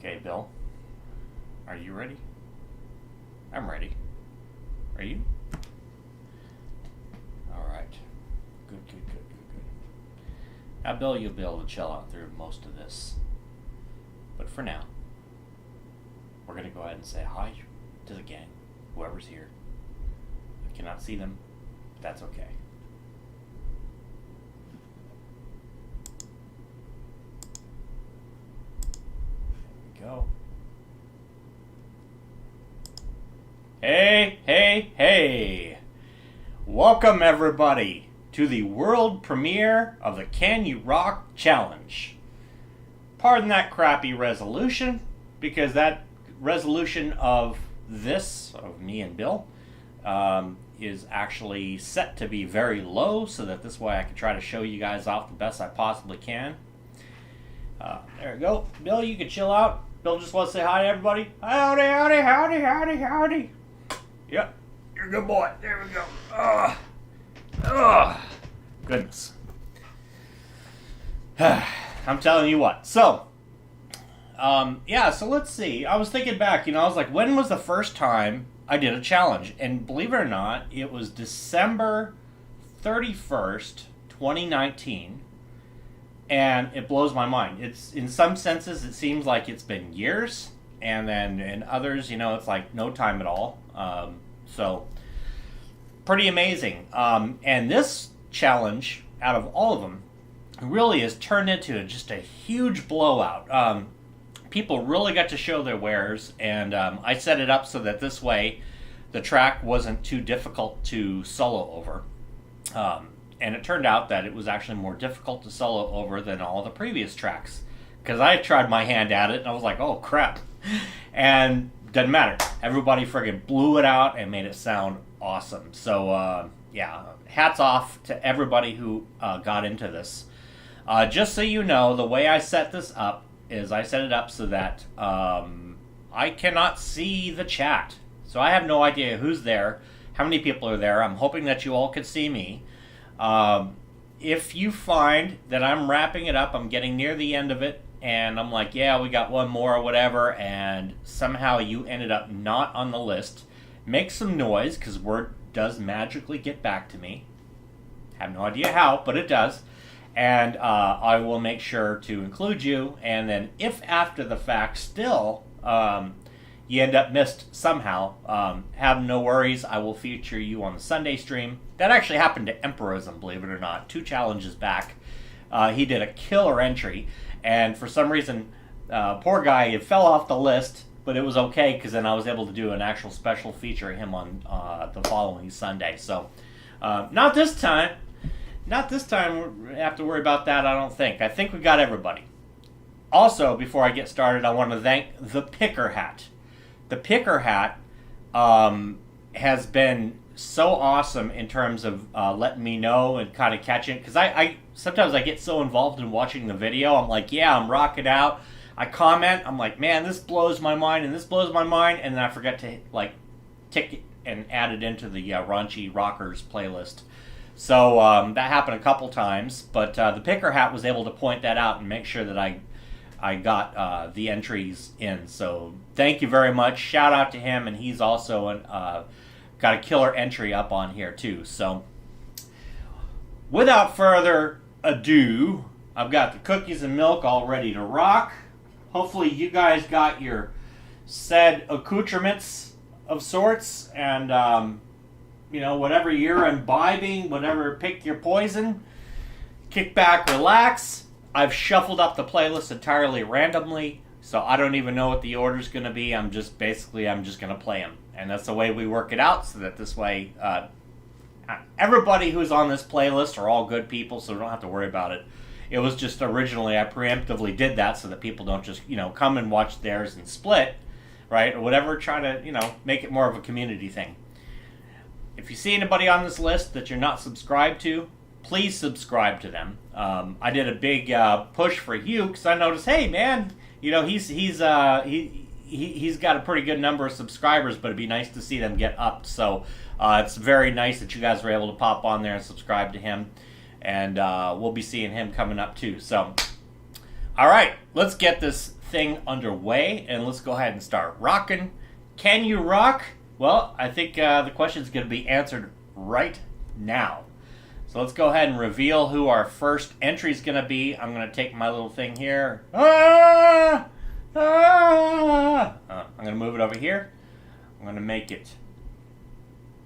Okay, Bill. Are you ready? I'm ready. Are you? Alright. Good. Now, Bill, you'll be able to chill out through most of this. But for now, we're going to go ahead and say hi to the gang, whoever's here. I cannot see them, but that's okay. There we go. Hey! Welcome, everybody, to the world premiere of the Can You Rock Challenge. Pardon that crappy resolution, because that resolution of this, of me and Bill, is actually set to be very low, so that this way I can try to show you guys off the best I possibly can. There we go. Bill, you can chill out. Bill just wants to say hi to everybody. Howdy. Yep, you're a good boy. There we go. Goodness. I'm telling you what. So, so let's see. I was thinking back, I was like, when was the first time I did a challenge? And believe it or not, it was December 31st, 2019. And it blows my mind. It's, in some senses, it seems like it's been years. And then in others, it's like no time at all. So, pretty amazing. And this challenge, out of all of them, really has turned into just a huge blowout. People really got to show their wares, and I set it up so that this way the track wasn't too difficult to solo over. And it turned out that it was actually more difficult to solo over than all the previous tracks. Because I tried my hand at it, and I was like, oh crap. And doesn't matter. Everybody friggin' blew it out and made it sound awesome. So, hats off to everybody who got into this. Just so you know, the way I set this up is I set it up so that I cannot see the chat. So I have no idea who's there, how many people are there. I'm hoping that you all could see me. If you find that I'm wrapping it up, I'm getting near the end of it, and I'm like, yeah, we got one more or whatever, and somehow you ended up not on the list, make some noise, because word does magically get back to me. Have no idea how, but it does. And I will make sure to include you, and then if after the fact still you end up missed somehow, have no worries. I will feature you on the Sunday stream. That actually happened to Empirism, believe it or not, 2 challenges back. He did a killer entry, and for some reason, poor guy, he fell off the list, but it was okay, because then I was able to do an actual special feature of him on the following Sunday. So, not this time. Not this time we have to worry about that, I don't think. I think we got everybody. Also, before I get started, I want to thank the Pickerhat. The Pickerhat has been so awesome in terms of letting me know and kind of catching, because I sometimes I get so involved in watching the video. I'm like, yeah, I'm rocking out. I comment. I'm like, man, this blows my mind, and this blows my mind, and then I forget to tick it and add it into the Raunchy Rawkers playlist. So that happened a couple times, but the Pickerhat was able to point that out and make sure that I got the entries in. So thank you very much. Shout out to him, and he's also got a killer entry up on here too. So without further ado, I've got the cookies and milk all ready to rock. Hopefully you guys got your said accoutrements of sorts, and whatever you're imbibing, whatever, pick your poison, kick back, relax. I've shuffled up the playlist entirely randomly, so I don't even know what the order's going to be. I'm just going to play them. And that's the way we work it out, so that this way, everybody who's on this playlist are all good people, so we don't have to worry about it. It was just originally, I preemptively did that so that people don't just, come and watch theirs and split, right? Or whatever, try to, make it more of a community thing. If you see anybody on this list that you're not subscribed to, please subscribe to them. I did a big push for Hugh, because I noticed, hey man, he's got a pretty good number of subscribers, but it'd be nice to see them get up. So it's very nice that you guys were able to pop on there and subscribe to him, and we'll be seeing him coming up too. So, all right, let's get this thing underway, and let's go ahead and start rocking. Can you rock? Well, I think the question is going to be answered right now. So let's go ahead and reveal who our first entry is going to be. I'm going to take my little thing here. I'm going to move it over here. I'm going to make it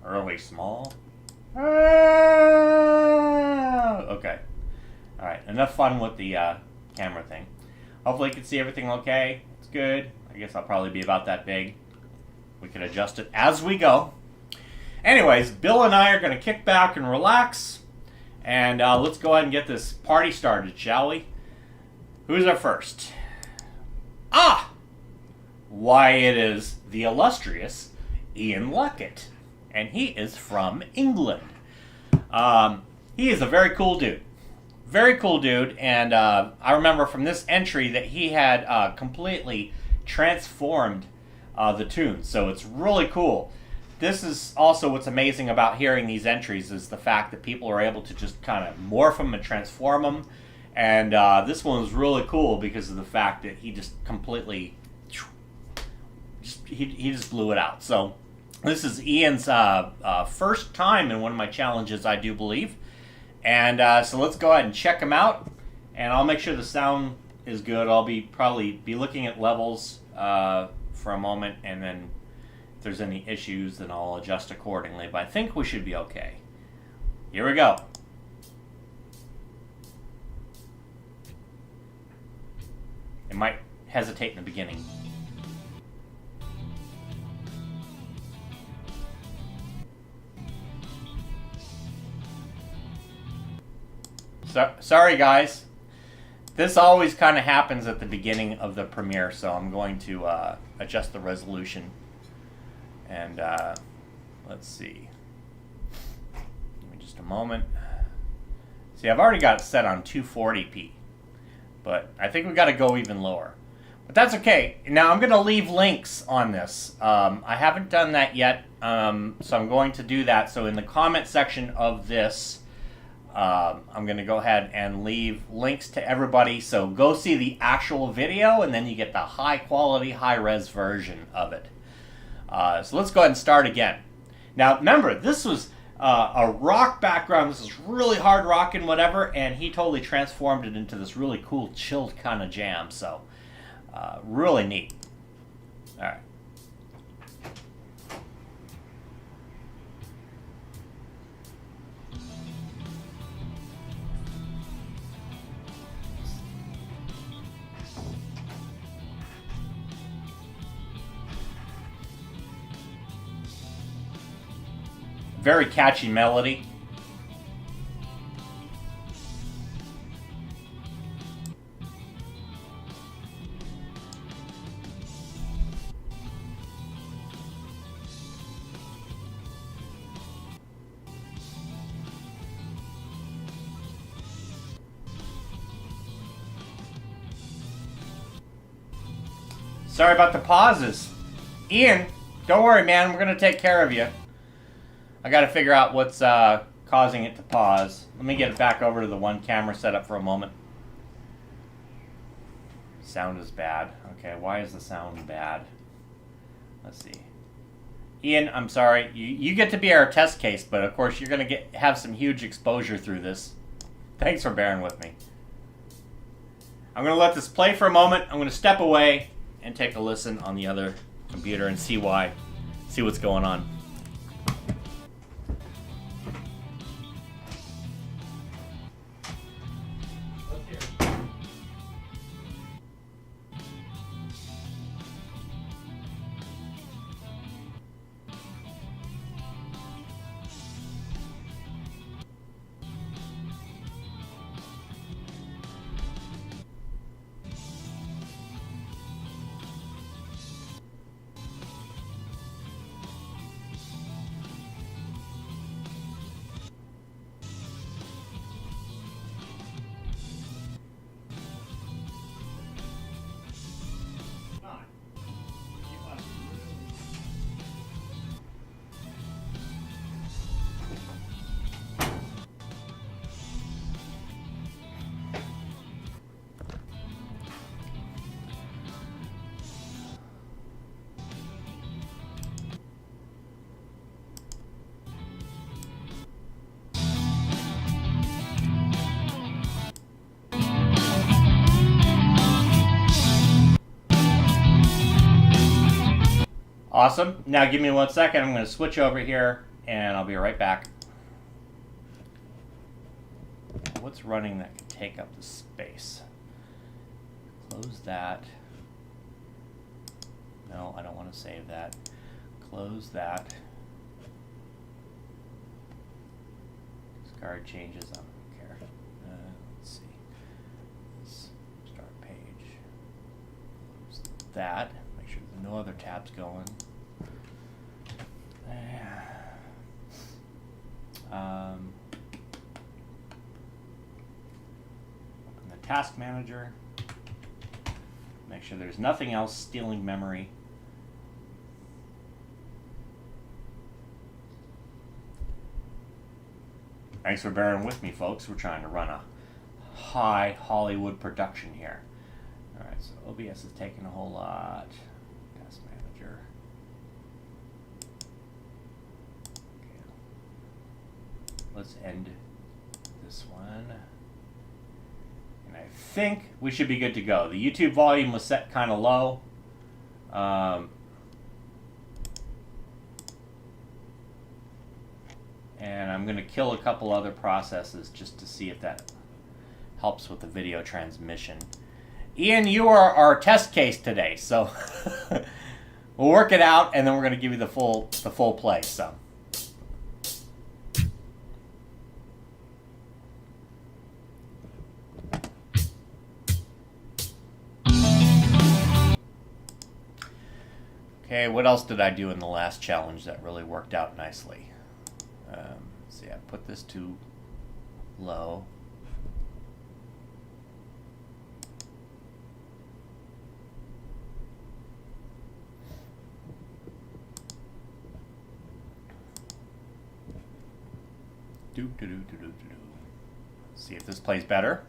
really small. Okay. Alright, enough fun with the camera thing. Hopefully you can see everything okay. It's good. I guess I'll probably be about that big. We can adjust it as we go. Anyways, Bill and I are going to kick back and relax. And let's go ahead and get this party started, shall we? Who's our first? Why, it is the illustrious Ian Luckett. And he is from England. He is a very cool dude. Very cool dude. And I remember from this entry that he had completely transformed the tune. So it's really cool. This is also what's amazing about hearing these entries is the fact that people are able to just kind of morph them and transform them. And this one was really cool because of the fact that he just completely, he just blew it out. So this is Ian's first time in one of my challenges, I do believe. And so let's go ahead and check him out. And I'll make sure the sound is good. I'll probably be looking at levels for a moment, and then if there's any issues, then I'll adjust accordingly. But I think we should be okay. Here we go. It might hesitate in the beginning. Sorry guys, this always kind of happens at the beginning of the premiere, so I'm going to adjust the resolution. And let's see, give me just a moment. See, I've already got it set on 240p, but I think we got to go even lower, but that's okay. Now I'm going to leave links on this. I haven't done that yet, so I'm going to do that. So in the comment section of this, I'm going to go ahead and leave links to everybody. So go see the actual video, and then you get the high quality, high res version of it. So let's go ahead and start again. Now remember, this was a rock background. This is really hard rocking, whatever, and he totally transformed it into this really cool, chilled kind of jam. So really neat. All right. Very catchy melody. Sorry about the pauses. Ian, don't worry, man. We're going to take care of you. I got to figure out what's causing it to pause. Let me get it back over to the one camera setup for a moment. Sound is bad. Okay, why is the sound bad? Let's see. Ian, I'm sorry. You get to be our test case, but of course you're going to have some huge exposure through this. Thanks for bearing with me. I'm going to let this play for a moment. I'm going to step away and take a listen on the other computer and see what's going on. Awesome. Now give me 1 second. I'm going to switch over here, and I'll be right back. What's running that can take up the space? Close that. No, I don't want to save that. Close that. Discard changes. I don't care. Let's see. Let's start page. Close that. Make sure there's no other tabs going. Open the task manager. Make sure there's nothing else stealing memory. Thanks for bearing with me, folks. We're trying to run a high Hollywood production here. Alright, so OBS is taking a whole lot. Task manager. Okay. Let's end this one. And I think we should be good to go. The YouTube volume was set kind of low. And I'm going to kill a couple other processes just to see if that helps with the video transmission. Ian, you are our test case today, so we'll work it out, and then we're going to give you the full play. So. Okay, what else did I do in the last challenge that really worked out nicely? See, I put this too low. See if this plays better.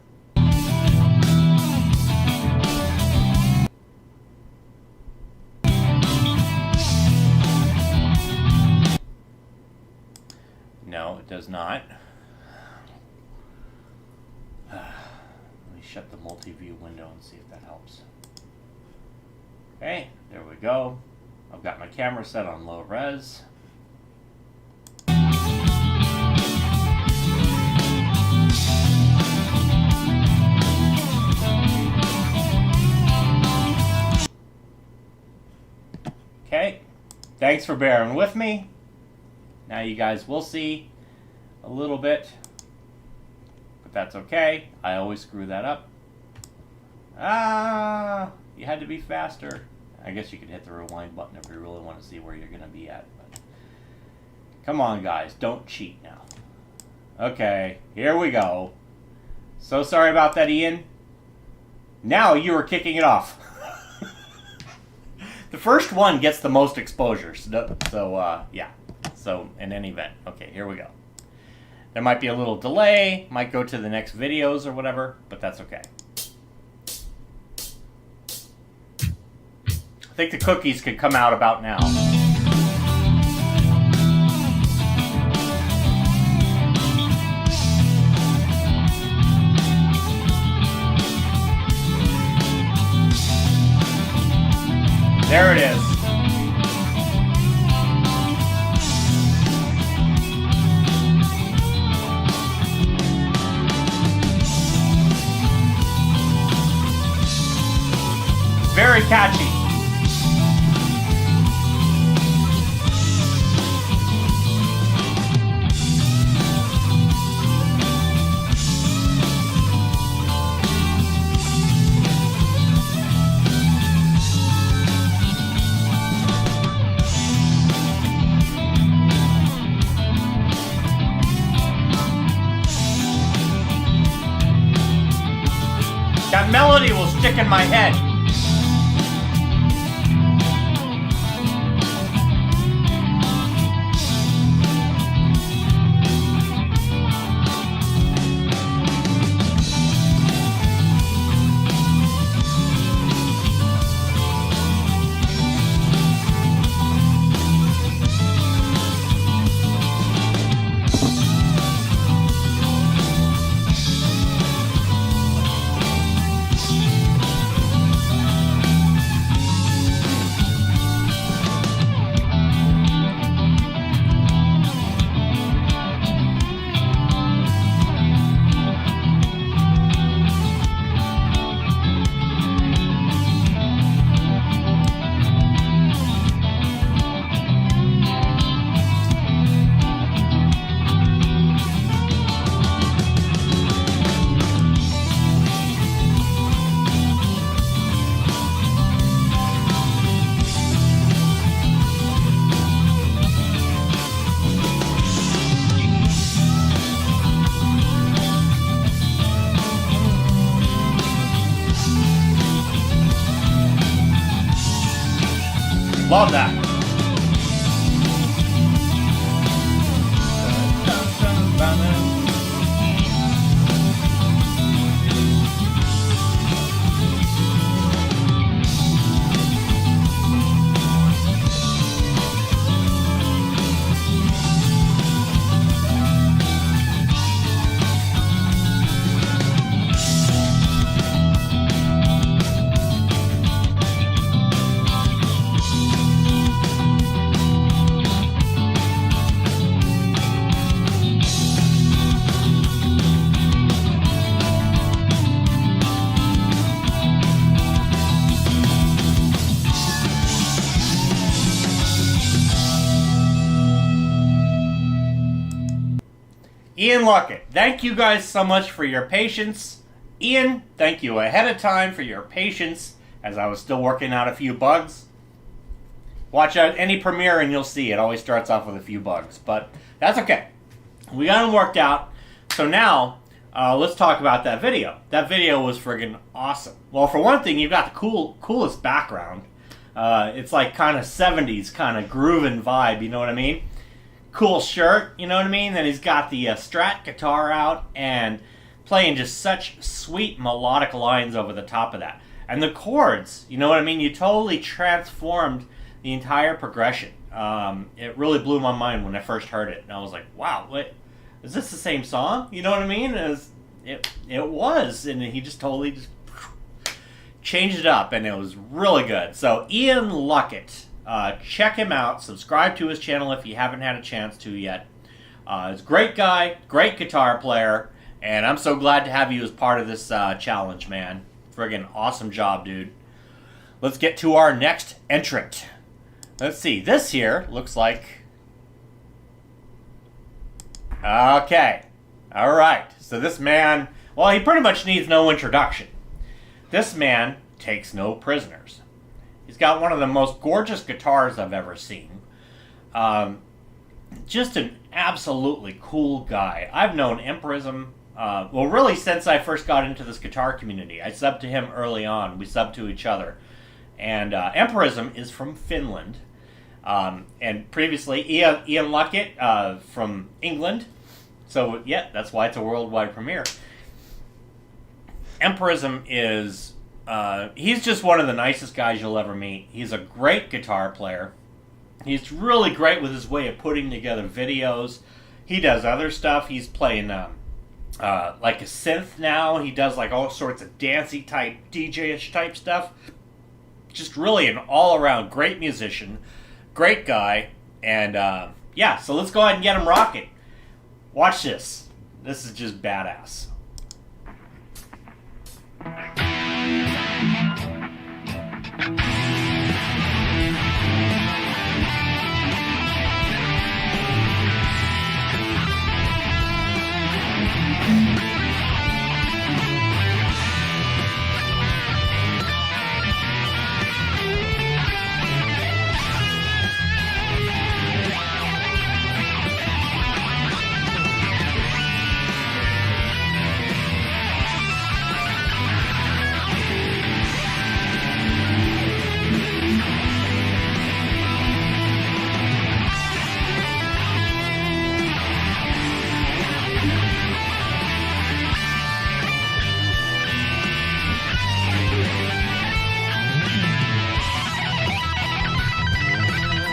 No, it does not. Let me shut the multi-view window and see if that helps. Okay, there we go. I've got my camera set on low res. Okay, thanks for bearing with me. Now you guys will see a little bit, but that's okay. I always screw that up. Ah, you had to be faster. I guess you could hit the rewind button if you really want to see where you're going to be at. But come on, guys, don't cheat now. Okay, here we go. So sorry about that, Ian. Now you are kicking it off. The first one gets the most exposure, so yeah. So, in any event, okay, here we go. There might be a little delay, might go to the next videos or whatever, but that's okay. I think the cookies could come out about now. There it is. Very catchy. That melody will stick in my head. Love that. Ian Luckett, thank you guys so much for your patience. Ian, thank you ahead of time for your patience as I was still working out a few bugs. Watch out any premiere and you'll see it always starts off with a few bugs, but that's okay. We got them worked out. So now, let's talk about that video. That video was friggin' awesome. Well, for one thing, you've got the coolest background. It's like kind of 70s kind of grooving vibe, you know what I mean? Cool shirt, you know what I mean? Then he's got the Strat guitar out and playing just such sweet melodic lines over the top of that. And the chords, you know what I mean? You totally transformed the entire progression. It really blew my mind when I first heard it. And I was like, wow, what, is this the same song? You know what I mean? It was. And he just totally just changed it up. And it was really good. So Ian Luckett. Check him out. Subscribe to his channel if you haven't had a chance to yet. He's a great guy, great guitar player, and I'm so glad to have you as part of this challenge, man. Friggin' awesome job, dude. Let's get to our next entrant. Let's see. This here looks like... Okay. All right. So this man, well, he pretty much needs no introduction. This man takes no prisoners. He's got one of the most gorgeous guitars I've ever seen. Just an absolutely cool guy. I've known Empirism, well, really since I first got into this guitar community. I subbed to him early on. We subbed to each other. And Empirism is from Finland. And previously, Ian Luckett from England. So, yeah, that's why it's a worldwide premiere. Empirism is... he's just one of the nicest guys you'll ever meet. He's a great guitar player. He's really great with his way of putting together videos. He does other stuff. He's playing like a synth now. He does like all sorts of dancey type, DJ-ish type stuff. Just really an all-around great musician, great guy. And yeah, so let's go ahead and get him rocking. Watch this. This is just badass.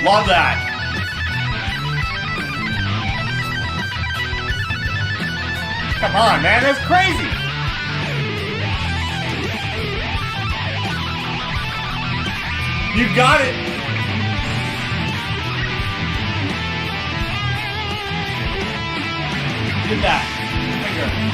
Love that. Come on, man, that's crazy. You got it. Look at that. Finger.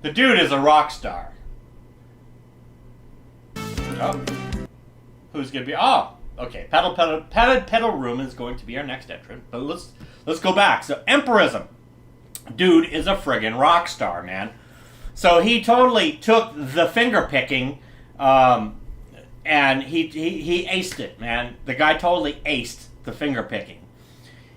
The dude is a rock star. Oh. Who's going to be... Oh, okay. Padded Pedal Room is going to be our next entrant. But let's go back. So, Empirism. Dude is a friggin' rock star, man. So, he totally took the finger picking, and he aced it, man. The guy totally aced the finger picking.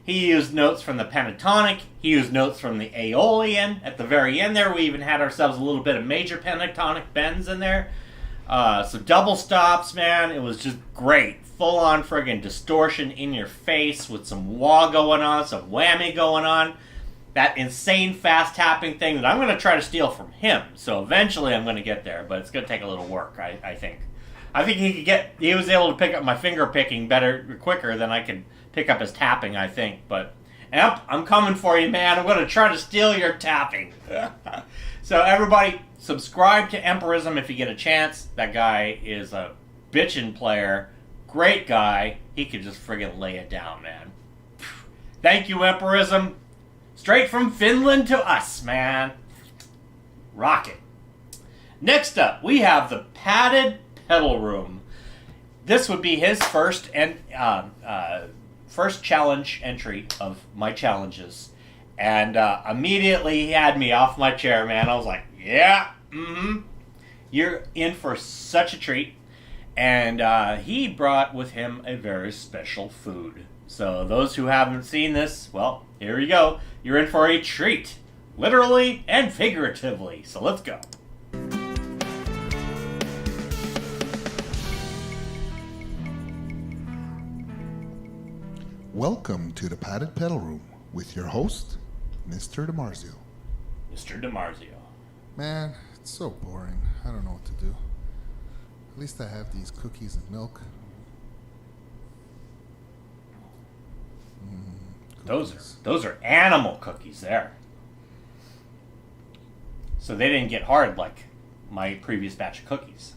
He used notes from the pentatonic. He used notes from the Aeolian. At the very end there, we even had ourselves a little bit of major pentatonic bends in there. Some double stops, man. It was just great. Full-on friggin' distortion in your face with some wah going on, some whammy going on. That insane fast tapping thing that I'm going to try to steal from him. So eventually I'm going to get there, but it's going to take a little work, I think. I think he was able to pick up my finger picking quicker than I could pick up his tapping, I think. But, Emp, I'm coming for you, man. I'm going to try to steal your tapping. So everybody, subscribe to Empirism if you get a chance. That guy is a bitchin' player. Great guy. He could just friggin' lay it down, man. Thank you, Empirism. Straight from Finland to us, man. Rockin'. Next up, we have the Padded Pedal Room. This would be his first challenge entry of my challenges. And immediately he had me off my chair, man. I was like, yeah, you're in for such a treat. And he brought with him a very special food. So those who haven't seen this, well, here you go. You're in for a treat. Literally and figuratively. So let's go. Welcome to the Padded Pedal Room with your host, Mr. DiMarzio. Mr. DiMarzio. Man, it's so boring. I don't know what to do. At least I have these cookies and milk. Those are animal cookies there. So they didn't get hard like my previous batch of cookies.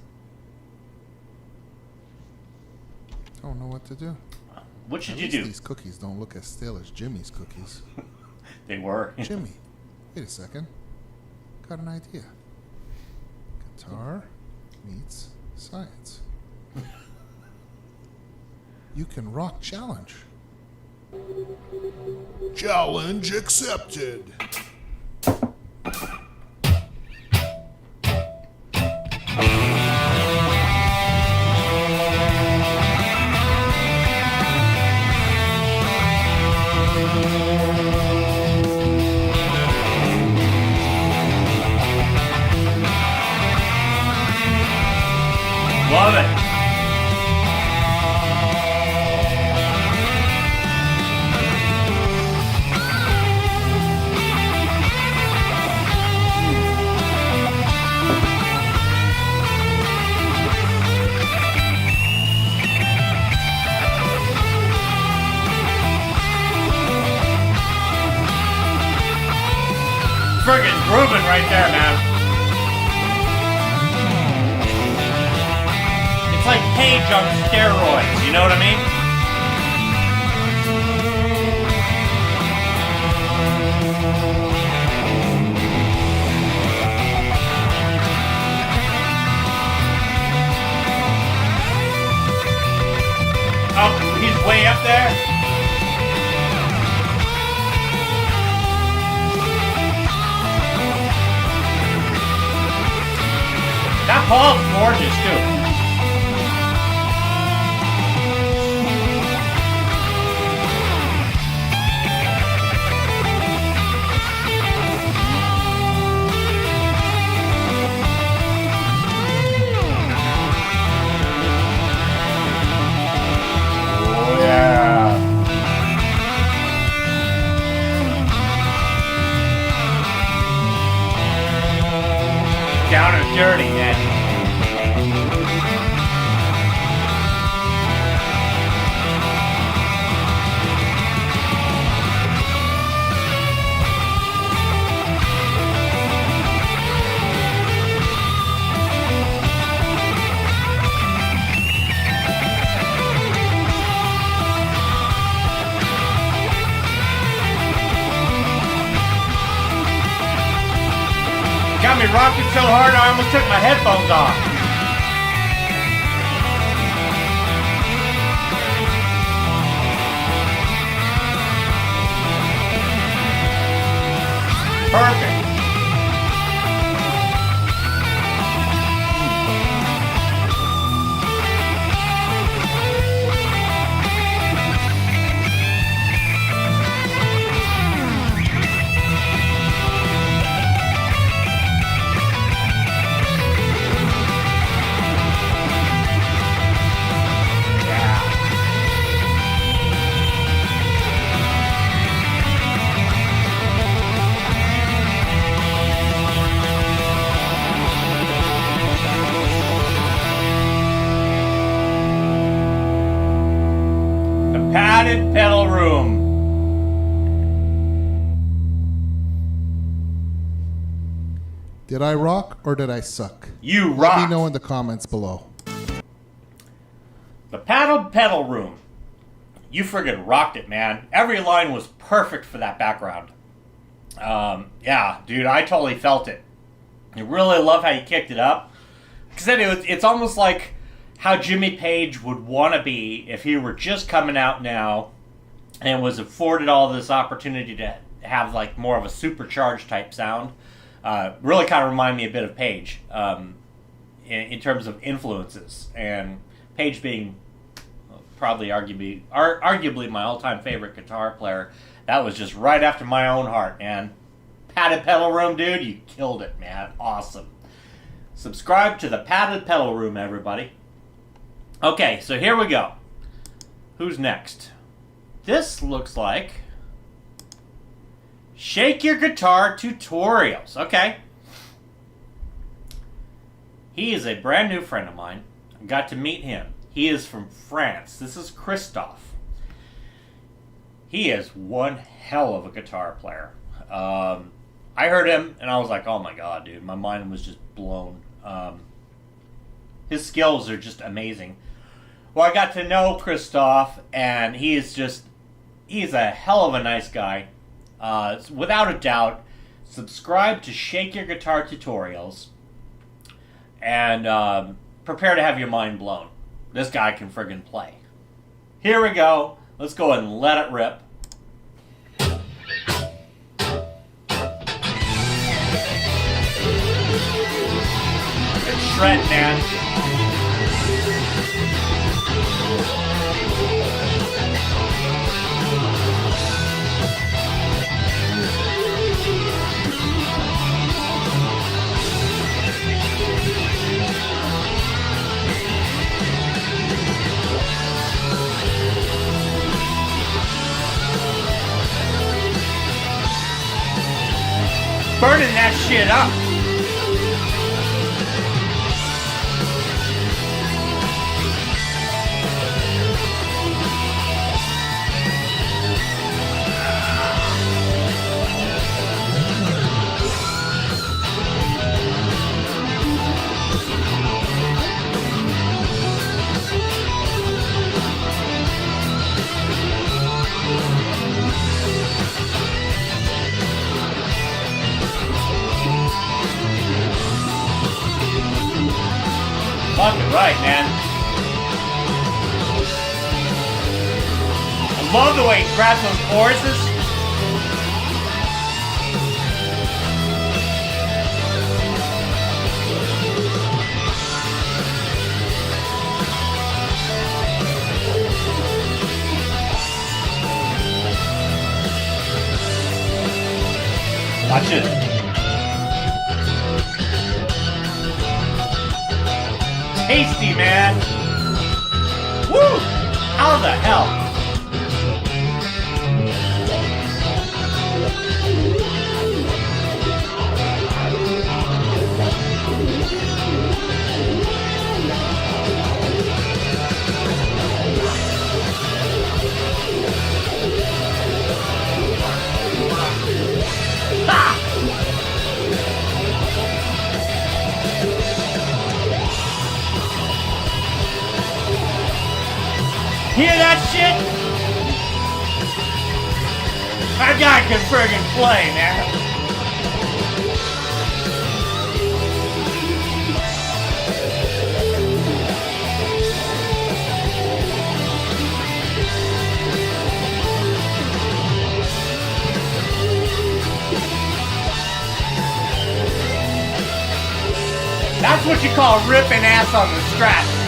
Don't know what to do. What should you do? These cookies don't look as stale as Jimmy's cookies. They were. Jimmy, wait a second. Got an idea. Guitar meets science. You can rock challenge. Challenge accepted. Love it. Friggin' grooving right there, man. It's like Page on steroids, you know what I mean? Oh, he's way up there. That Paul's gorgeous too. Down and dirty, man. Got me rocking so hard I almost took my headphones off. Perfect. Padded pedal room. Did I rock or did I suck? You Let rock. me know in the comments below. The padded pedal room. You friggin' rocked it, man. Every line was perfect for that background. Yeah, dude, I totally felt it. I really love how you kicked it up. Because it's almost like how Jimmy Page would want to be if he were just coming out now and was afforded all this opportunity to have like more of a supercharged type sound. Really kind of remind me a bit of Page in terms of influences, and Page being probably arguably my all-time favorite guitar player. That was just right after my own heart, man. Padded pedal room, dude, you killed it, man. Awesome. Subscribe to the padded pedal room, everybody. Okay, so here we go. Who's next? This looks like Shake Your Guitar Tutorials. Okay. He is a brand new friend of mine. I got to meet him. He is from France. This is Christophe. He is one hell of a guitar player. I heard him and I was like, oh my god, dude. My mind was just blown. His skills are just amazing. Well, I got to know Christophe, and he's a hell of a nice guy. Without a doubt, subscribe to Shake Your Guitar Tutorials, and prepare to have your mind blown. This guy can friggin' play. Here we go. Let's go and let it rip. It's shred, man. Burning that shit up. Fucking right, man. I love the way he grabs those choruses. Watch it. Tasty, man. Woo! How the hell? Ha! Hear that shit? That guy can friggin' play, man. That's what you call ripping ass on the Strat.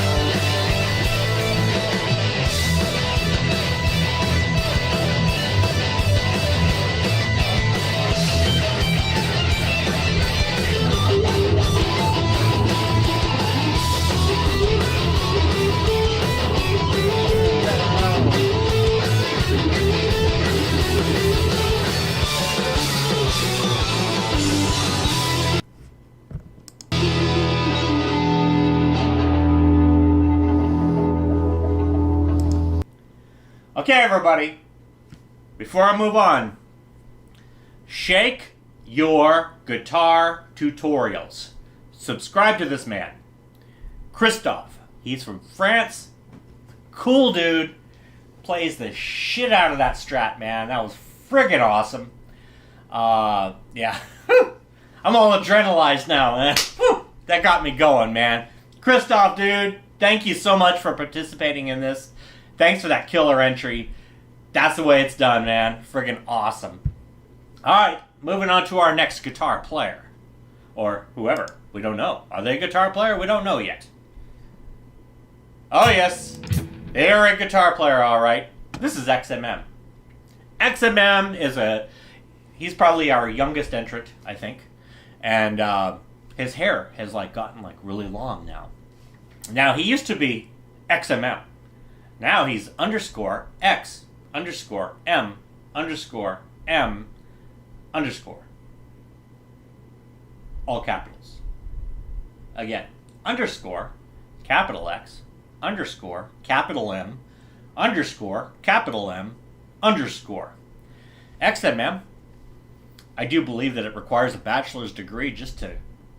Okay, everybody, before I move on, shake your guitar tutorials. Subscribe to this man, Christophe. He's from France. Cool dude. Plays the shit out of that Strat, man. That was friggin' awesome. Yeah. I'm all adrenalized now, man. That got me going, man. Christophe, dude, thank you so much for participating in this. Thanks for that killer entry. That's the way it's done, man. Friggin' awesome. Alright, moving on to our next guitar player. Or whoever. We don't know. Are they a guitar player? We don't know yet. Oh, yes. They are a guitar player, alright. This is XMM. XMM is he's probably our youngest entrant, I think. And his hair has gotten really long now. Now, he used to be XMM. Now he's _X_M_M_. All capitals. Again, _ capital X _ capital M _ capital M _ XMM. I do believe that it requires a bachelor's degree just to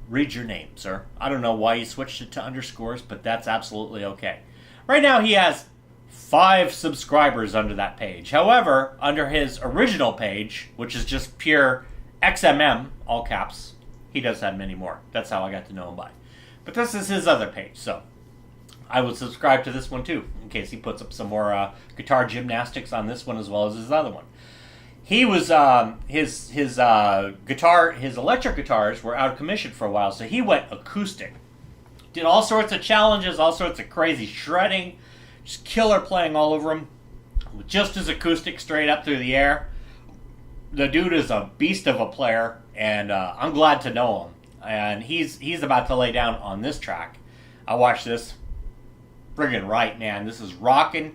read your name, sir. I don't know why you switched it to underscores, but that's absolutely okay. Right now he has 5 subscribers under that page. However, under his original page, which is just pure XMM, all caps, he does have many more. That's how I got to know him by. But this is his other page, so I would subscribe to this one too, in case he puts up some more guitar gymnastics on this one as well as his other one. He was his electric guitars were out of commission for a while, so he went acoustic. Did all sorts of challenges, all sorts of crazy shredding. Just killer playing all over him. Just his acoustic straight up through the air. The dude is a beast of a player, and I'm glad to know him. And he's about to lay down on this track. I watched this. Friggin' right, man. This is Rockin'.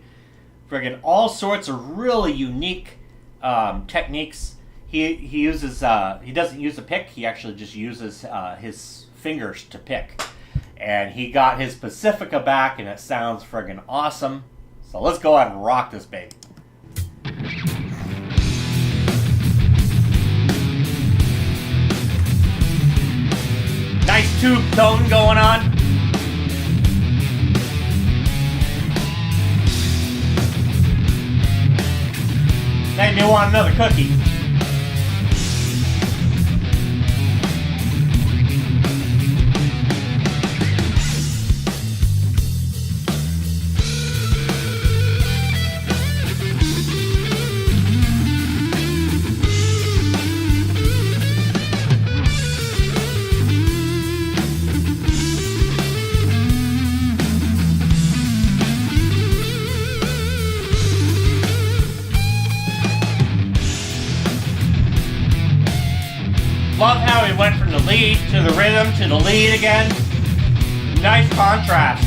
Friggin' all sorts of really unique techniques. He uses, he doesn't use a pick. He actually just uses his fingers to pick. And he got his Pacifica back, and it sounds friggin' awesome. So let's go ahead and rock this baby. Nice tube tone going on. Made me want another cookie. Love how he went from the lead to the rhythm to the lead again. Nice contrast.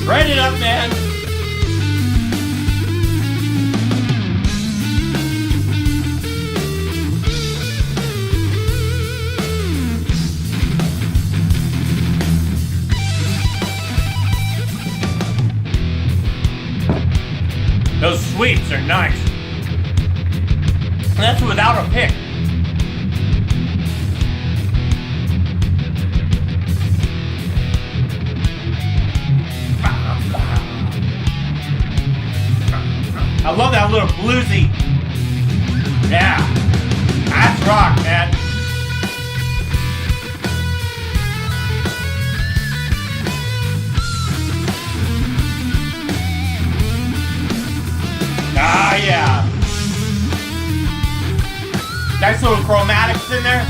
Shred it up, man. Those sweeps are nice. That's without a pick. I love that little bluesy. Yeah. rock, man. Ah, yeah. Nice little chromatics in there.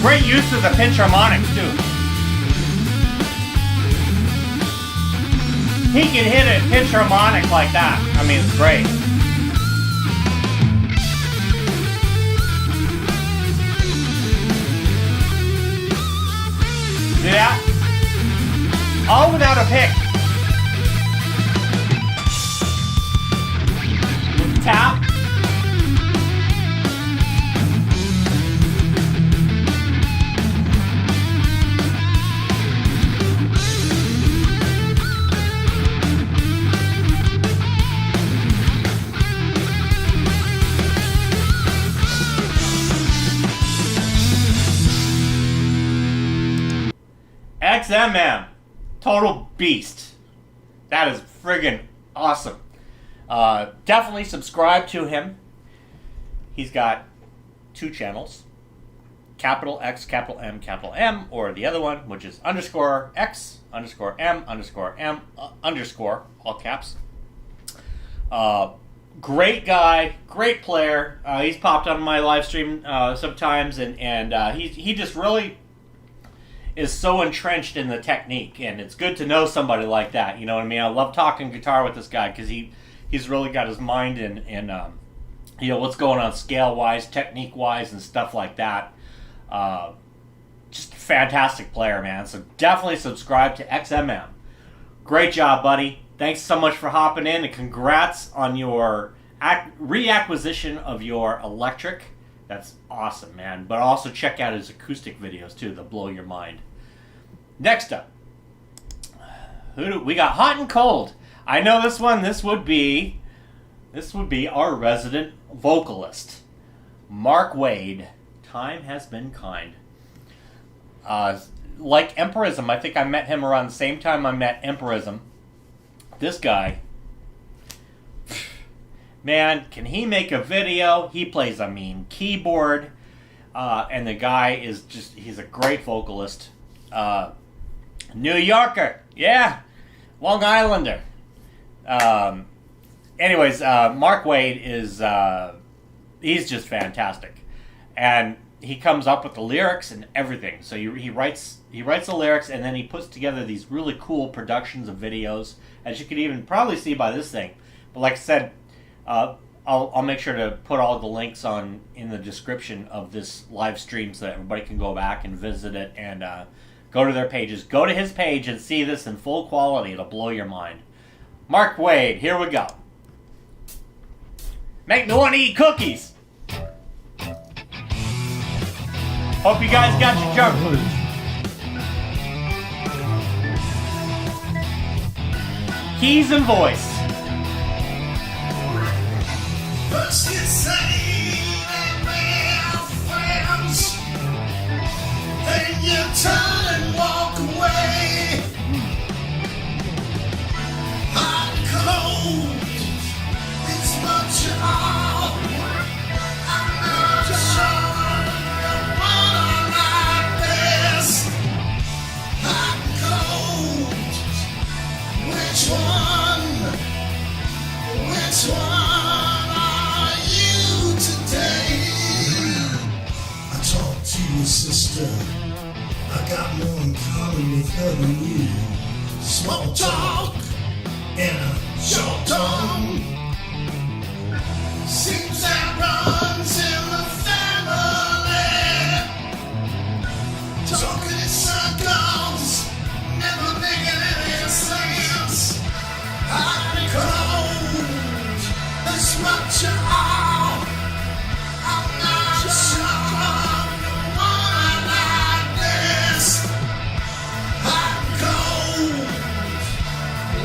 Great use of the pinch harmonics, too. He can hit a pinch harmonic like that. I mean, it's great. See that? All without a pick. With the tap. XMM, total beast. That is friggin' awesome. Definitely subscribe to him. He's got 2 channels, capital X, capital M, or the other one, which is underscore X, underscore M, underscore, all caps. Great guy, great player. He's popped on my live stream sometimes, and he just really is so entrenched in the technique, and it's good to know somebody like that. You know what I mean? I love talking guitar with this guy because he's really got his mind in you know, what's going on scale wise, technique wise, and stuff like that. Just a fantastic player, man. So definitely subscribe to XMM. Great job, buddy. Thanks so much for hopping in, and congrats on your reacquisition of your electric. That's awesome, man. But also check out his acoustic videos too. They'll blow your mind. Next up, we got Hot and Cold. I know this one. This would be our resident vocalist, Mark Wade. Time has been kind. Like Empirism, I think I met him around the same time I met Empirism. This guy, man, can he make a video? He plays a mean keyboard, and the guy is he's a great vocalist. New Yorker, yeah, Long Islander. Anyways, Mark Wade is, he's just fantastic. And he comes up with the lyrics and everything. So he writes the lyrics, and then he puts together these really cool productions of videos, as you can even probably see by this thing. But like I said, I'll make sure to put all the links in the description of this live stream so that everybody can go back and visit it and go to their pages. Go to his page and see this in full quality. It'll blow your mind. Mark Wade, here we go. Make me want to eat cookies. Hope you guys got your junk food. Keys and voice. First you say that we're friends, then you turn and walk away. Hot and cold, it's what you are. I'm not sure you wanna like this. Hot and cold, which one? Which one are you today? I talked to your sister. I got more in common with her than you. Small talk and a short tongue. Seems that runs in the family. Talking in circles, never making any sense. I cold, that's what you are. I'm not sure you wanna like this. Hot and cold,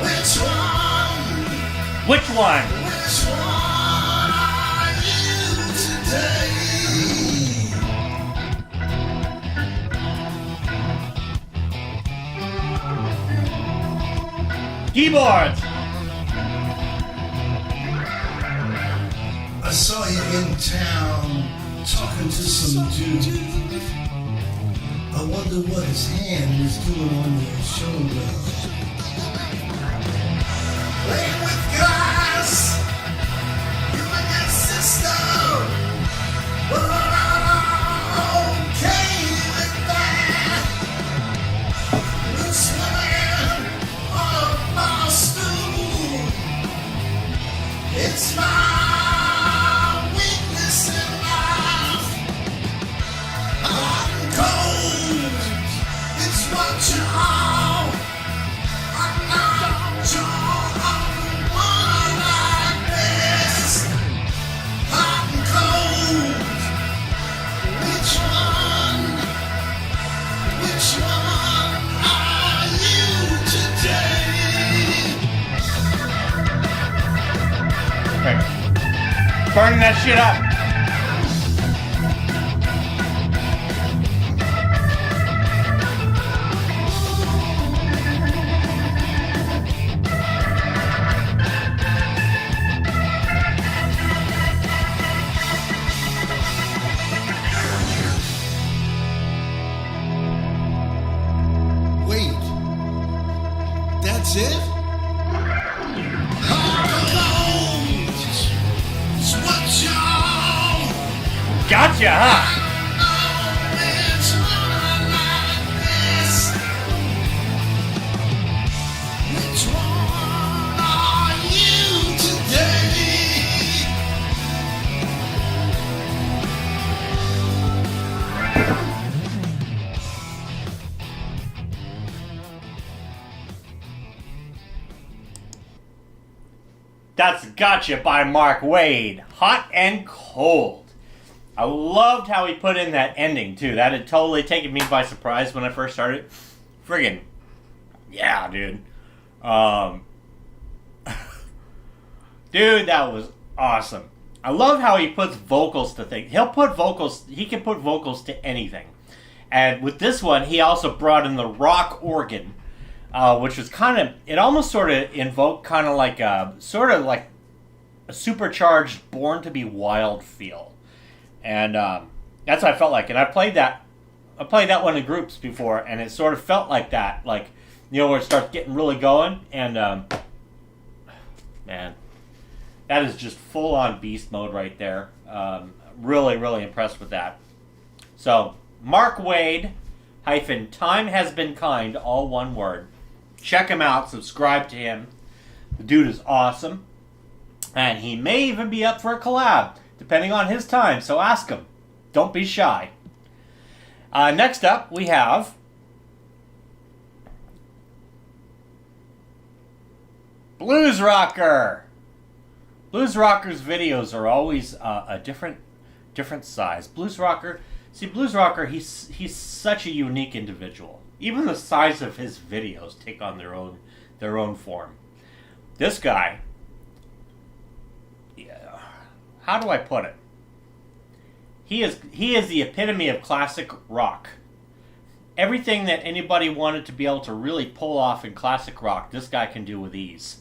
which one? Which one? Which one are you today? Keyboards. in town talking to some dude. I wonder what his hand was doing on your shoulder. Playing with guys, you and your sister. Okay with that. We're swimming on a bar stool. It's my weakness in life. Hot and cold, it's what you are. I'm not your one like this. Hot and cold, which one are you today? Okay. Burning that shit up. Wait, that's it? It's what y'all Gotcha, huh? Which one are you today? That's Gotcha by Mark Wade. Hot and cold. I loved how he put in that ending, too. That had totally taken me by surprise when I first started. Friggin'. Yeah, dude. Dude, that was awesome. I love how he puts vocals to things. He can put vocals to anything. And with this one, he also brought in the rock organ, which was it almost sort of invoked kind of like a supercharged Born to Be Wild feel. And that's what I felt like. And I played that one in groups before, and it sort of felt like that. Like, where it starts getting really going. And, man, that is just full-on beast mode right there. Really, really impressed with that. So, Mark Wade - timehasbeenkind, all one word. Check him out. Subscribe to him. The dude is awesome. And he may even be up for a collab, depending on his time. So ask him. Don't be shy. Next up, we have bluesrocker. Bluesrocker's videos are always a different size. Bluesrocker, he's such a unique individual. Even the size of his videos take on their own form. This guy, yeah, how do I put it? He is the epitome of classic rock. Everything that anybody wanted to be able to really pull off in classic rock, this guy can do with ease.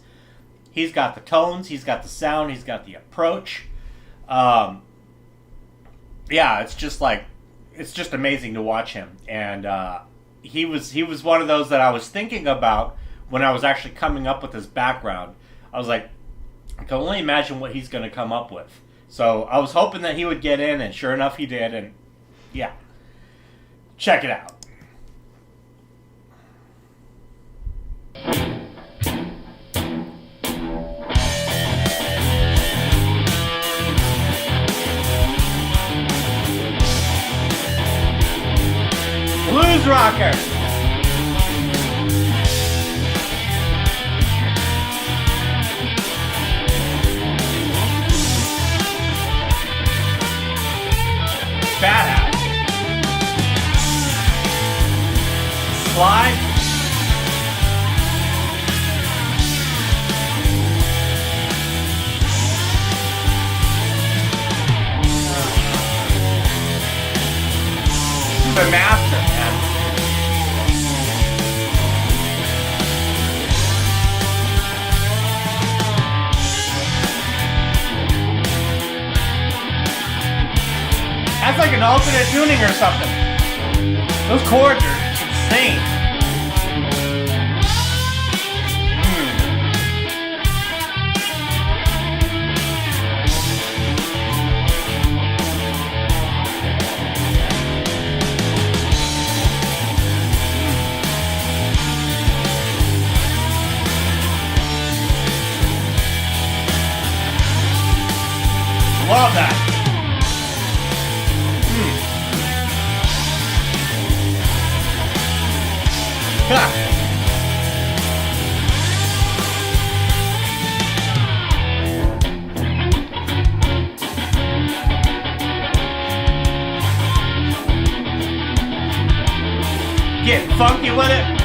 He's got the tones, he's got the sound, he's got the approach. Yeah, it's just amazing to watch him. And he was one of those that I was thinking about when I was actually coming up with his background. I was like, I can only imagine what he's going to come up with. So I was hoping that he would get in, and sure enough he did. And yeah, check it out. Bluesrocker. Badass. Slide. The master, man. like an alternate tuning or something. Those chords are insane. Love that. Ha. Getting funky with it.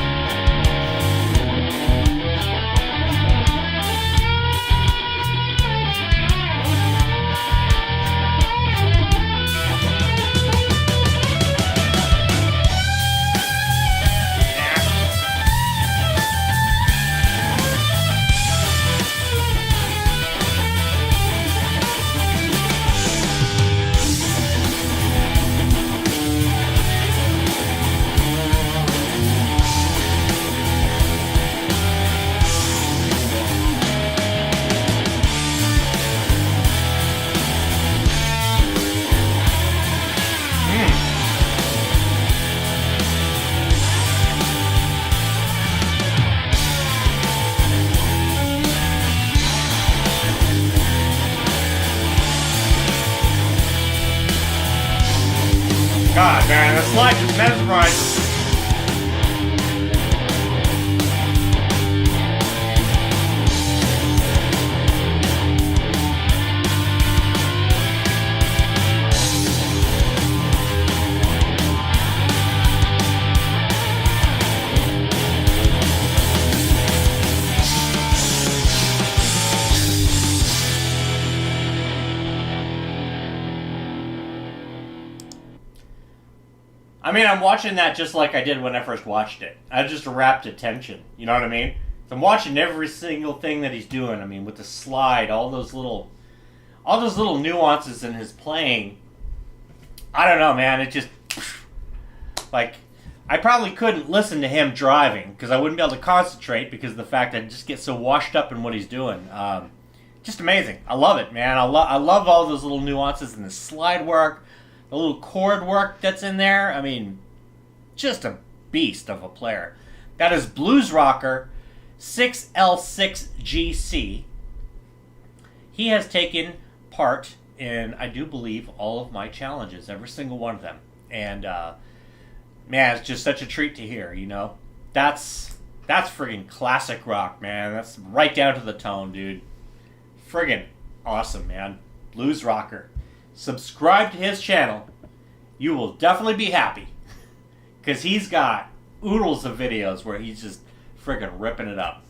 God, man, this slide just mesmerizes. I mean, I'm watching that just like I did when I first watched it. I just rapt attention. You know what I mean? So I'm watching every single thing that he's doing. I mean, with the slide, all those little nuances in his playing. I don't know, man. It just like I probably couldn't listen to him driving because I wouldn't be able to concentrate because of the fact that I just get so washed up in what he's doing. Just amazing. I love it, man. I love all those little nuances in the slide work. The little chord work that's in there. I mean, just a beast of a player. That is bluesrocker 6L6GC. He has taken part in, I do believe, all of my challenges, every single one of them. And, man, it's just such a treat to hear, you know. That's friggin' classic rock, man. That's right down to the tone, dude. Friggin' awesome, man. Bluesrocker. Subscribe to his channel. You will definitely be happy. Because he's got oodles of videos where he's just friggin' ripping it up.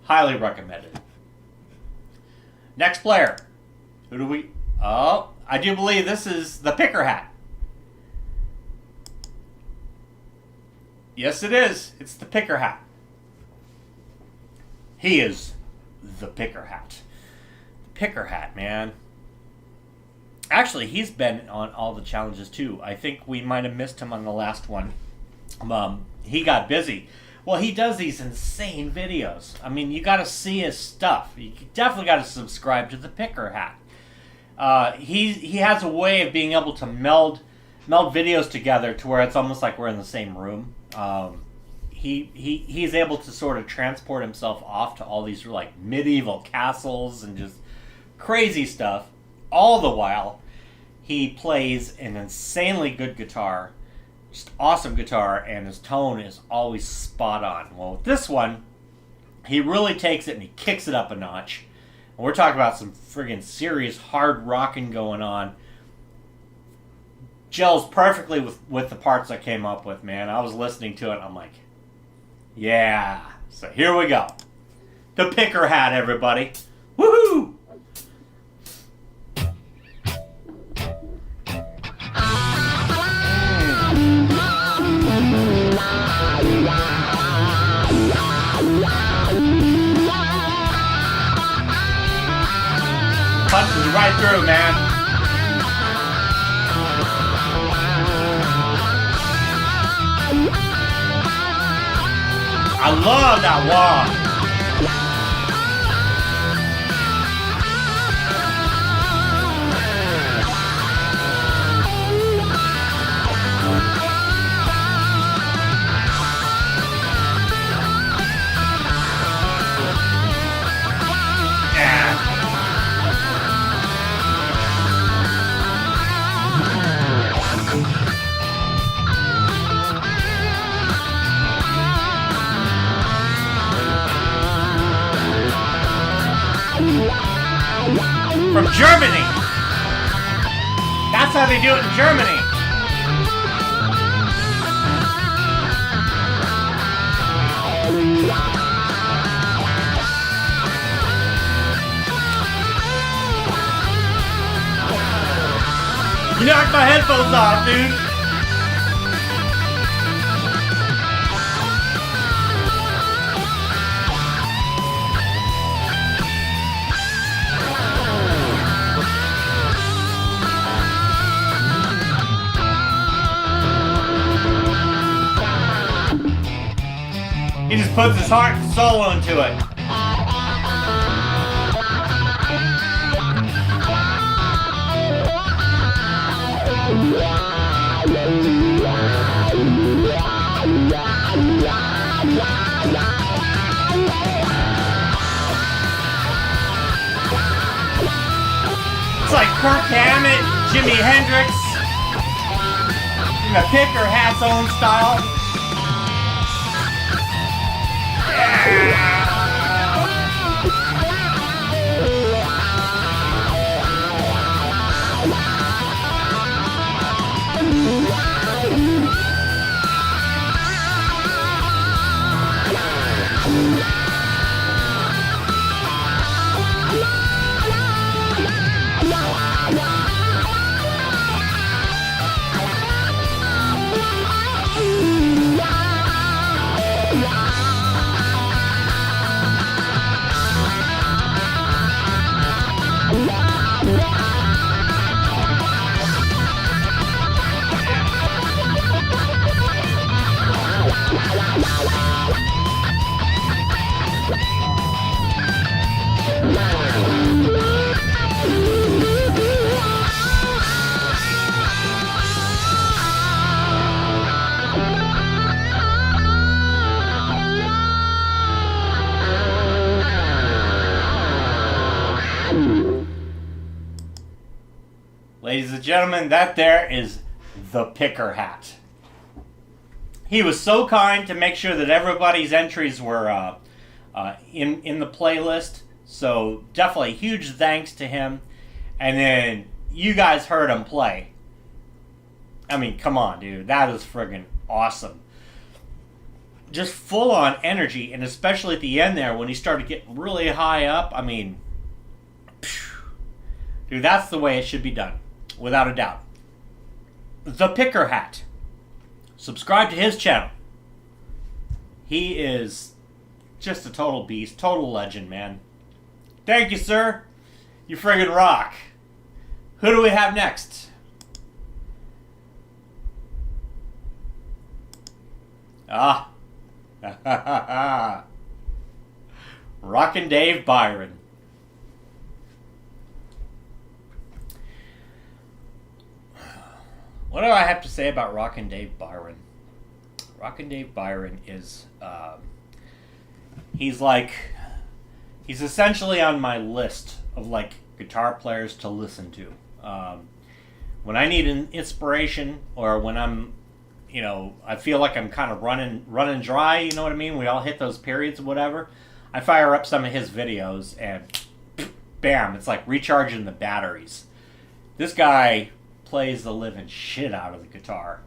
Highly recommended. Next player. Who do we... Oh, I do believe this is the Pickerhat. Yes, it is. It's the Pickerhat. He is the Pickerhat. The Pickerhat, man. Actually, he's been on all the challenges too. I think we might have missed him on the last one. He got busy. Well, he does these insane videos. I mean, you got to see his stuff. You definitely got to subscribe to the Pickerhat. He has a way of being able to meld videos together to where it's almost like we're in the same room. He's able to sort of transport himself off to all these like medieval castles and just crazy stuff. All the while, he plays an insanely good guitar, just awesome guitar, and his tone is always spot on. Well, with this one, he really takes it and he kicks it up a notch. And we're talking about some friggin' serious hard rocking going on. Gels perfectly with the parts I came up with, man. I was listening to it and I'm like, yeah. So here we go. The Pickerhat, everybody. Woohoo! Punches right through, man. I love that wah. From Germany. That's how they do it in Germany. You knocked my headphones off, dude. He just puts his heart and soul into it. It's like Kirk Hammett, Jimi Hendrix, in the Pickerhat's own style. Ladies and gentlemen, that there is the Pickerhat. He was so kind to make sure that everybody's entries were in the playlist. So definitely huge thanks to him. And then you guys heard him play. I mean, come on, dude. That is friggin' awesome. Just full on energy. And especially at the end there when he started getting really high up. I mean, dude, that's the way it should be done. Without a doubt. The Pickerhat. Subscribe to his channel. He is just a total beast. Total legend, man. Thank you, sir. You friggin' rock. Who do we have next? Rockin' Dave Byron. What do I have to say about Rockin' Dave Byron? Rockin' Dave Byron is, he's essentially on my list of, like, guitar players to listen to. When I need an inspiration, or when I'm, I feel like I'm kind of running dry, you know what I mean? We all hit those periods or whatever. I fire up some of his videos, and bam, it's like recharging the batteries. This guy plays the living shit out of the guitar.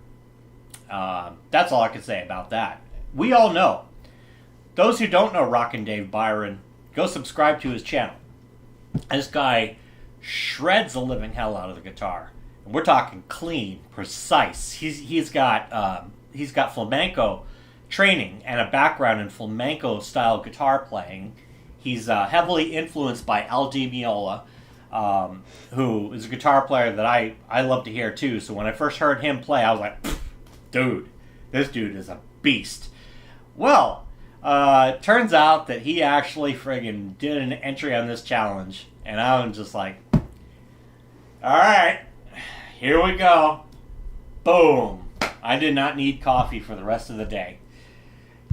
That's all I can say about that. We all know. Those who don't know Rockin' Dave Byron, go subscribe to his channel. This guy shreds the living hell out of the guitar. And we're talking clean, precise. He's got flamenco training and a background in flamenco style guitar playing. He's heavily influenced by Al Di Meola, who is a guitar player that I love to hear too. So when I first heard him play, I was like, dude, this dude is a beast. Well, Turns out that he actually friggin' did an entry on this challenge. And I was just like, alright, here we go. Boom. I did not need coffee for the rest of the day.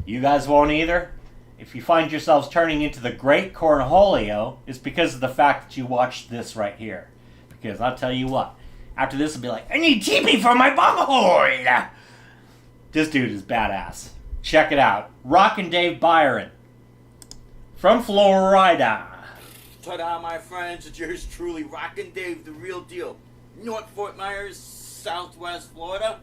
You guys won't either? If you find yourselves turning into the Great Cornholio, it's because of the fact that you watched this right here. Because I'll tell you what, after this will be like, I need TP for my bumhole! This dude is badass. Check it out. Rockin' Dave Byron. From Florida. Ta-da, my friends. It's yours truly, Rockin' Dave, the real deal. North Fort Myers, Southwest Florida.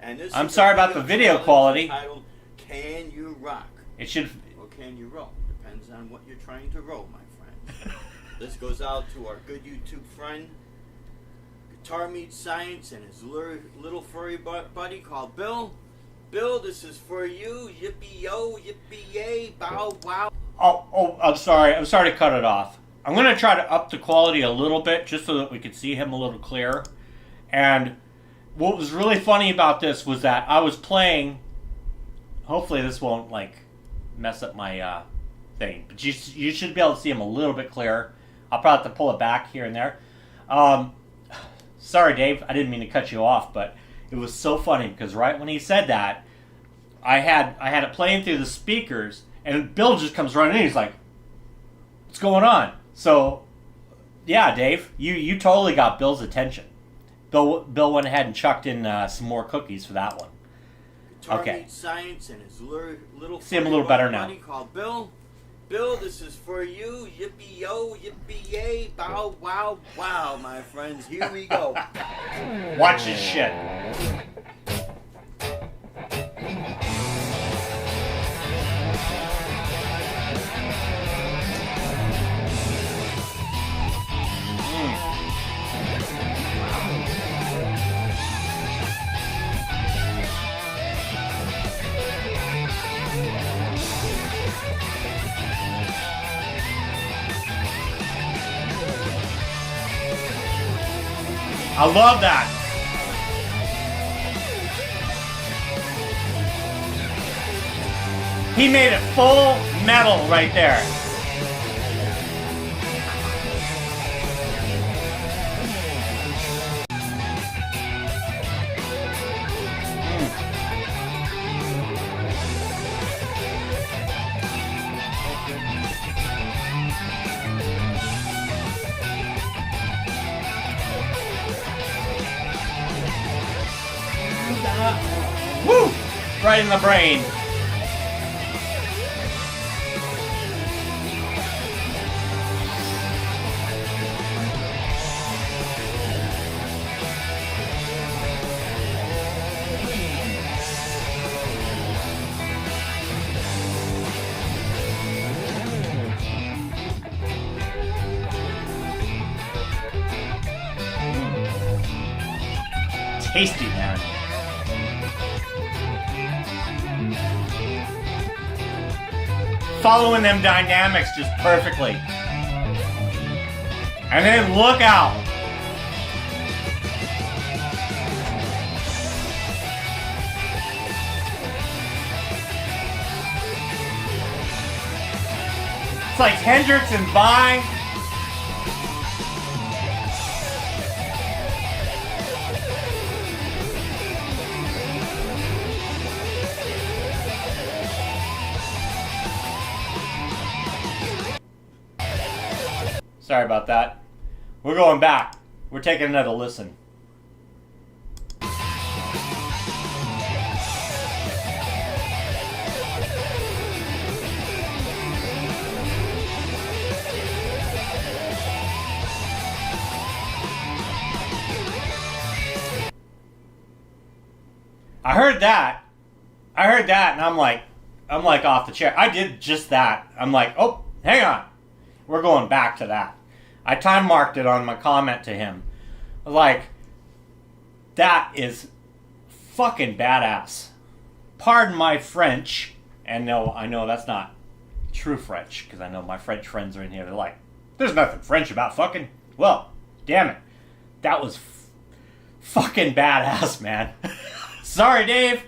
And this I'm is sorry about the video quality. Titled, Can You Rock? It should... Or can you roll? Depends on what you're trying to roll, my friend. This goes out to our good YouTube friend, Guitar Meets Science, and his little furry buddy called Bill. Bill, this is for you. Yippee-yo, yippee-yay, bow wow. Oh, I'm sorry. I'm sorry to cut it off. I'm going to try to up the quality a little bit just so that we could see him a little clearer. And what was really funny about this was that I was playing... Hopefully this won't, like, mess up my thing. But you should be able to see him a little bit clearer. I'll probably have to pull it back here and there. Sorry, Dave. I didn't mean to cut you off, but it was so funny because right when he said that, I had it playing through the speakers, and Bill just comes running in. He's like, "What's going on?" So, yeah, Dave, you totally got Bill's attention. Bill went ahead and chucked in some more cookies for that one. Okay. Science and his little see him a little better now. Called Bill. Bill, this is for you. Yippee-yo, yippee-yay, bow wow wow, my friends. Here we go. Watch this shit. I love that. He made it full metal right there. Woo! Right in the brain. Tasty, man. Following them dynamics just perfectly. And then look out. It's like Hendrix and Vine. Sorry about that. We're going back. We're taking another listen. I heard that, and I'm like off the chair. I did just that. I'm like, oh, hang on. We're going back to that. I time marked it on my comment to him. I was like, that is fucking badass. Pardon my French. And no, I know that's not true French, because I know my French friends are in here. They're like, there's nothing French about fucking. Well, damn it. That was fucking badass, man. Sorry, Dave.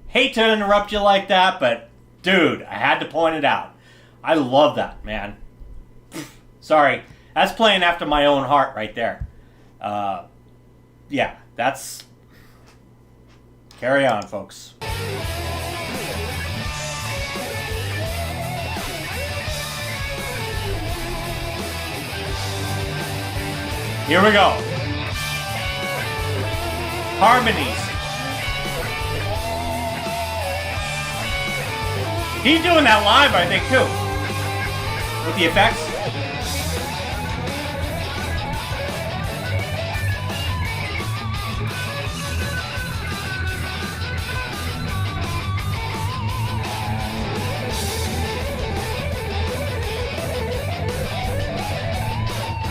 Hate to interrupt you like that, but Dude, I had to point it out. I love that, man. Sorry. That's playing after my own heart right there. Yeah, that's... Carry on, folks. Here we go. Harmonies. He's doing that live, I think, too. With the effects.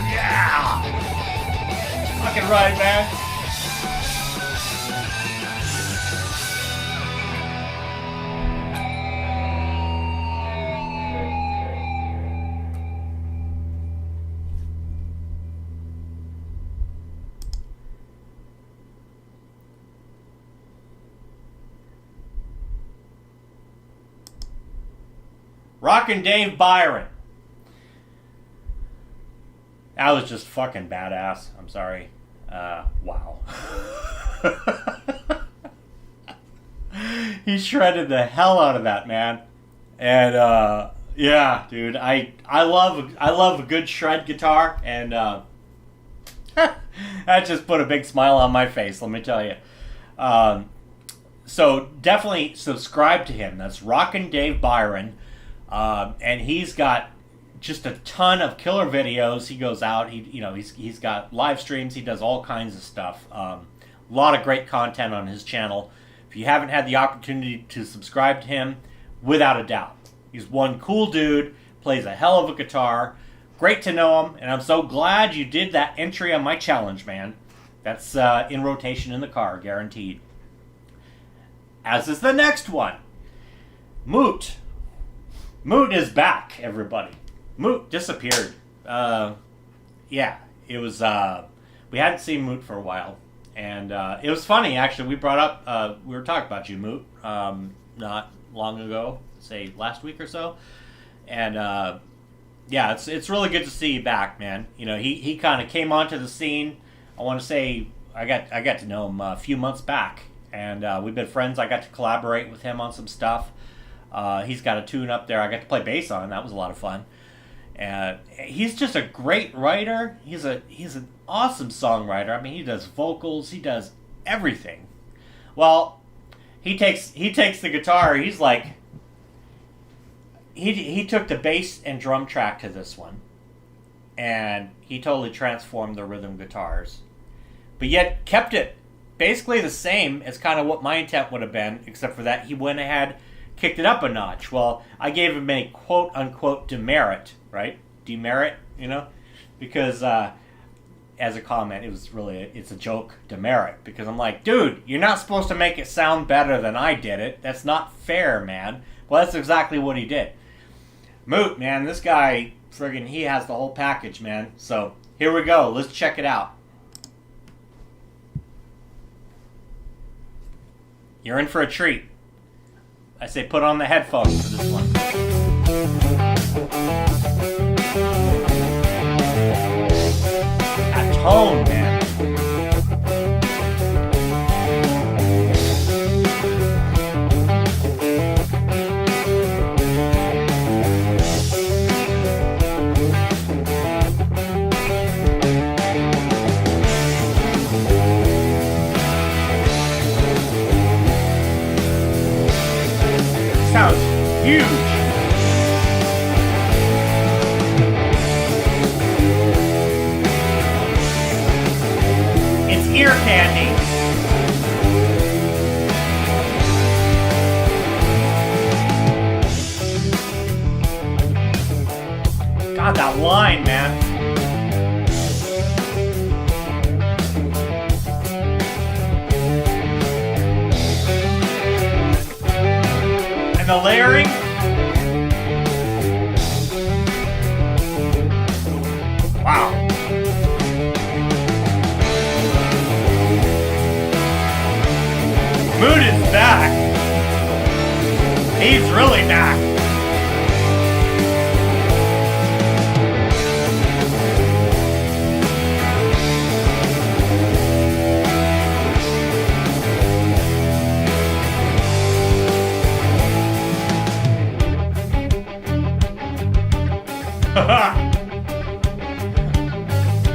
Yeah! Fucking right, man. Rockin' Dave Byron. That was just fucking badass. I'm sorry. Wow. He shredded the hell out of that, man. And yeah, dude, I love a good shred guitar, and that just put a big smile on my face, let me tell you. So definitely subscribe to him. That's Rockin' Dave Byron. And he's got just a ton of killer videos. He goes out, he's got live streams, he does all kinds of stuff. A lot of great content on his channel. If you haven't had the opportunity to subscribe to him, without a doubt. He's one cool dude, plays a hell of a guitar. Great to know him, and I'm so glad you did that entry on my challenge, man. That's in rotation in the car, guaranteed. As is the next one. Moot. Moot is back, everybody. Moot disappeared. Yeah, it was, we hadn't seen Moot for a while. And it was funny, actually. We brought up, we were talking about you, Moot, not long ago, say last week or so. And yeah, it's really good to see you back, man. You know, he kind of came onto the scene. I want to say I got to know him a few months back, and we've been friends. I got to collaborate with him on some stuff. He's got a tune up there I got to play bass on. That was a lot of fun. And he's just a great writer. He's an awesome songwriter. I mean, he does vocals. He does everything. Well, he takes the guitar. He's like, he took the bass and drum track to this one, and he totally transformed the rhythm guitars, but yet kept it basically the same as kind of what my intent would have been, except for that he went ahead, kicked it up a notch. Well, I gave him a quote-unquote demerit, right? Demerit, you know? Because, as a comment, it's a joke, demerit. Because I'm like, dude, you're not supposed to make it sound better than I did it. That's not fair, man. Well, that's exactly what he did. Moot, man, this guy, friggin', he has the whole package, man. So, here we go. Let's check it out. You're in for a treat. I say put on the headphones for this one. That tone, man. Sounds huge. It's ear candy. God, that line, man. And the layering. Wow. Moot is back. He's really back.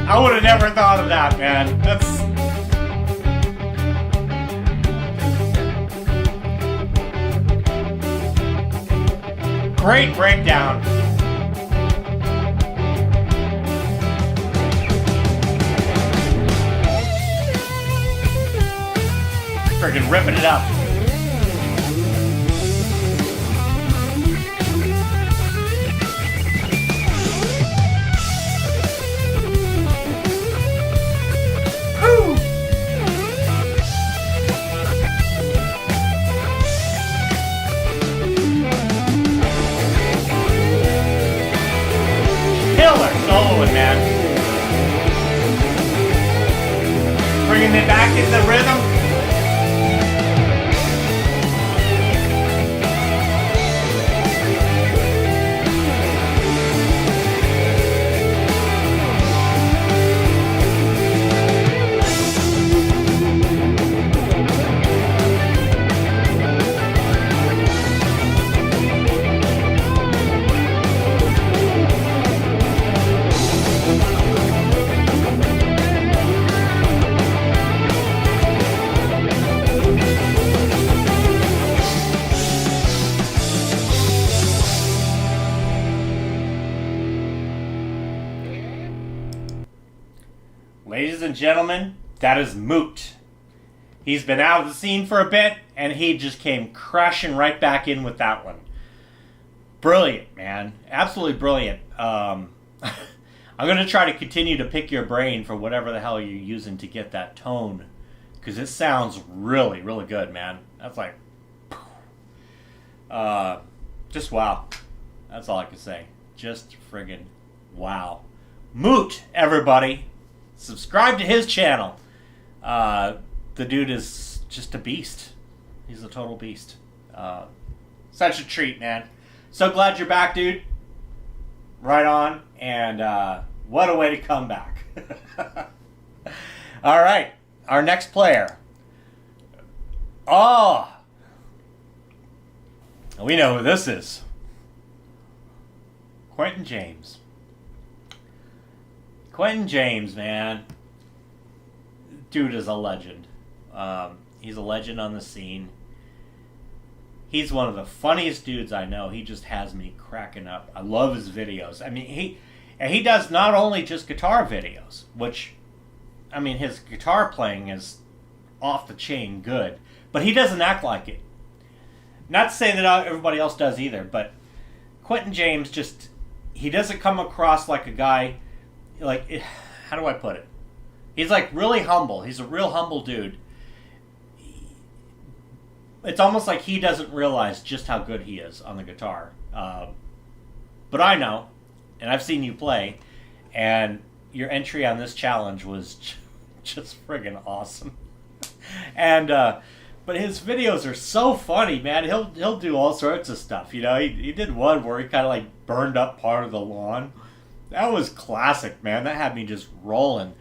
I would have never thought of that, man. That's... great breakdown. Friggin' ripping it up. Soloing, man. Bringing it back into the rhythm. Ladies and gentlemen, that is Moot. He's been out of the scene for a bit, and he just came crashing right back in with that one. Brilliant, man. Absolutely brilliant. I'm going to try to continue to pick your brain for whatever the hell you're using to get that tone, because it sounds really, really good, man. That's like... just wow. That's all I can say. Just friggin' wow. Moot, everybody. Subscribe to his channel. The dude is just a beast. He's a total beast. Such a treat, man. So glad you're back, dude. Right on. And what a way to come back. All right. Our next player. Oh. We know who this is. Quentin James. Quentin James, man. Dude is a legend. He's a legend on the scene. He's one of the funniest dudes I know. He just has me cracking up. I love his videos. I mean, he does not only just guitar videos, which, I mean, his guitar playing is off the chain good, but he doesn't act like it. Not to say that everybody else does either, but Quentin James just, he doesn't come across like a guy, like, how do I put it? He's like really humble. He's a real humble dude. It's almost like he doesn't realize just how good he is on the guitar. But I know, and I've seen you play, and your entry on this challenge was just friggin' awesome. And but his videos are so funny, man. He'll do all sorts of stuff. You know, he did one where he kind of like burned up part of the lawn. That was classic, man. That had me just rolling.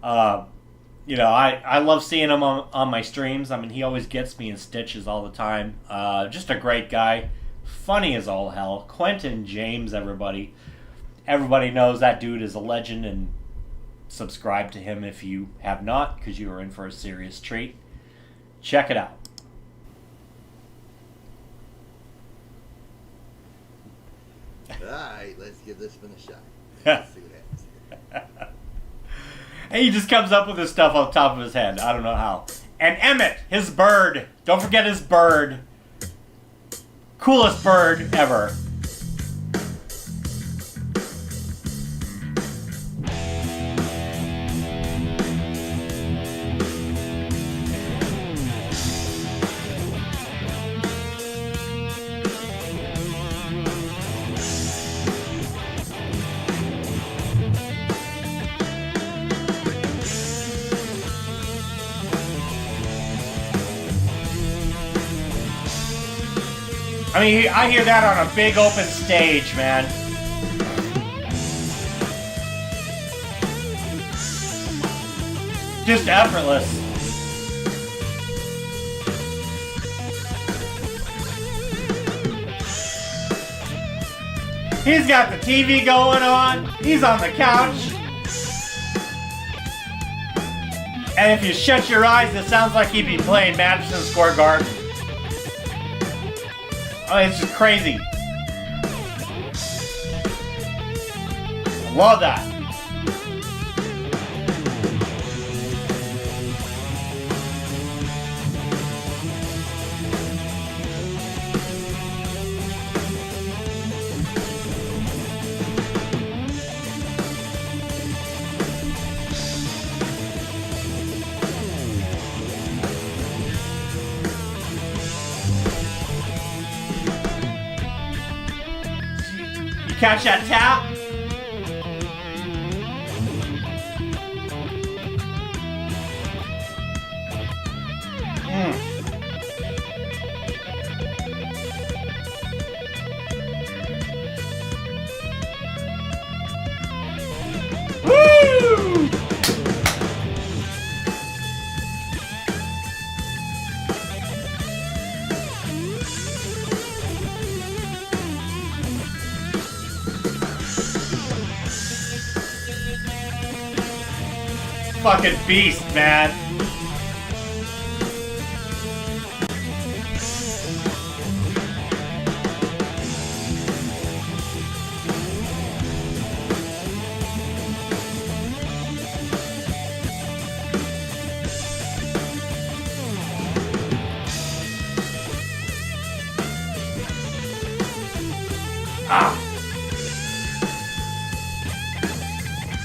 You know, I love seeing him on my streams. I mean, he always gets me in stitches all the time. Just a great guy. Funny as all hell. Quentin James, everybody. Everybody knows that dude is a legend, and subscribe to him if you have not, because you are in for a serious treat. Check it out. Alright, let's give this one a shot. Let's see what happens. And he just comes up with this stuff on top of his head. I don't know how. And Emmett, his bird. Don't forget his bird. Coolest bird ever. I mean, I hear that on a big open stage, man. Just effortless. He's got the TV going on. He's on the couch. And if you shut your eyes, it sounds like he'd be playing Madison Square Garden. Oh, it's just crazy. I love that. Catch that tap? Woo! Fucking beast, man.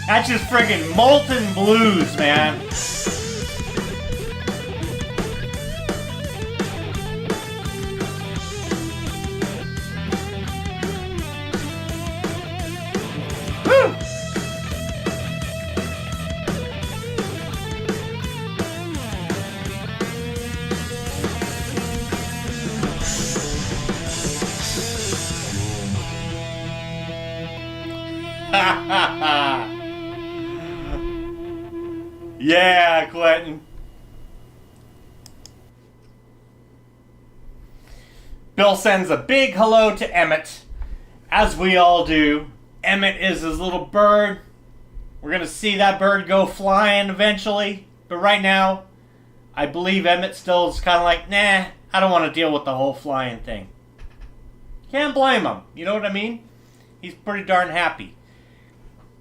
That's just friggin' molten blues, man. Woo! Ha ha ha! Yeah, Quentin. Bill sends a big hello to Emmett, as we all do. Emmett is his little bird. We're going to see that bird go flying eventually. But right now, I believe Emmett still is kind of like, nah, I don't want to deal with the whole flying thing. Can't blame him. You know what I mean? He's pretty darn happy.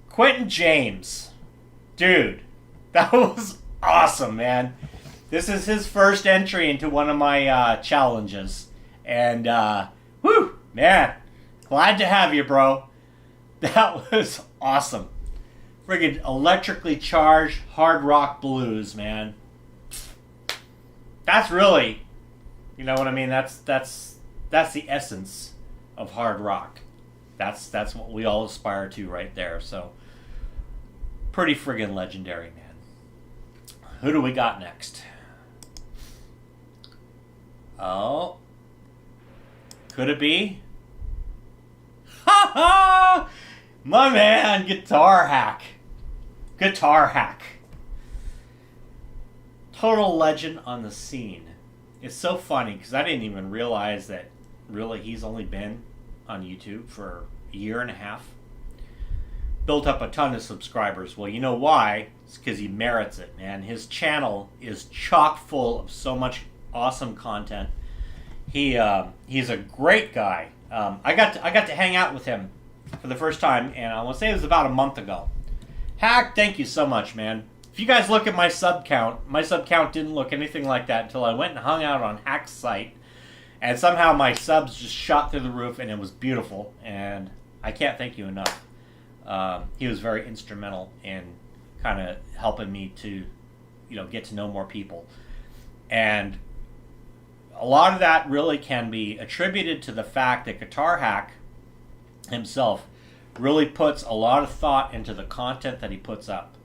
Quentin James. Dude. That was awesome, man. This is his first entry into one of my challenges. And, whew, man. Glad to have you, bro. That was awesome. Friggin' electrically charged hard rock blues, man. That's really, you know what I mean? That's the essence of hard rock. That's what we all aspire to right there. So, pretty friggin' legendary, man. Who do we got next? Oh. Could it be? Ha ha! My man, Guitar Hack. Guitar Hack. Total legend on the scene. It's so funny because I didn't even realize that really he's only been on YouTube for a year and a half. Built up a ton of subscribers. Well, you know why? It's because he merits it, man. His channel is chock full of so much awesome content. He's a great guy. I got to hang out with him for the first time, and I want to say it was about a month ago. Hack, thank you so much, man. If you guys look at my sub count didn't look anything like that until I went and hung out on Hack's site, and somehow my subs just shot through the roof, and it was beautiful, and I can't thank you enough. He was very instrumental in kind of helping me to, get to know more people. And a lot of that really can be attributed to the fact that Guitar Hack himself really puts a lot of thought into the content that he puts up.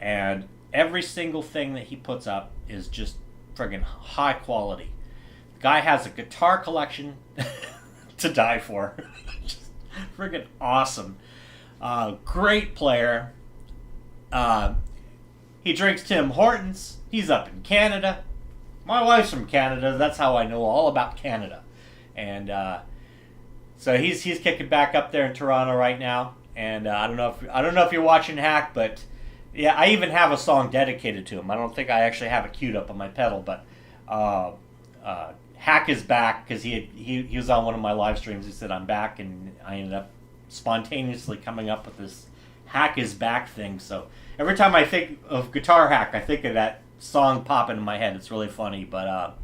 And every single thing that he puts up is just friggin' high quality. The guy has a guitar collection to die for. Just freaking awesome. Great player. He drinks Tim Hortons. He's up in Canada. My wife's from Canada. That's how I know all about Canada. And so he's kicking back up there in Toronto right now. And I don't know if you're watching Hack, but yeah, I even have a song dedicated to him. I don't think I actually have it queued up on my pedal, but Hack is back because he was on one of my live streams. He said I'm back, and I ended up spontaneously coming up with this Hack is back thing. So every time I think of Guitar Hack, I think of that song popping in my head. It's really funny, but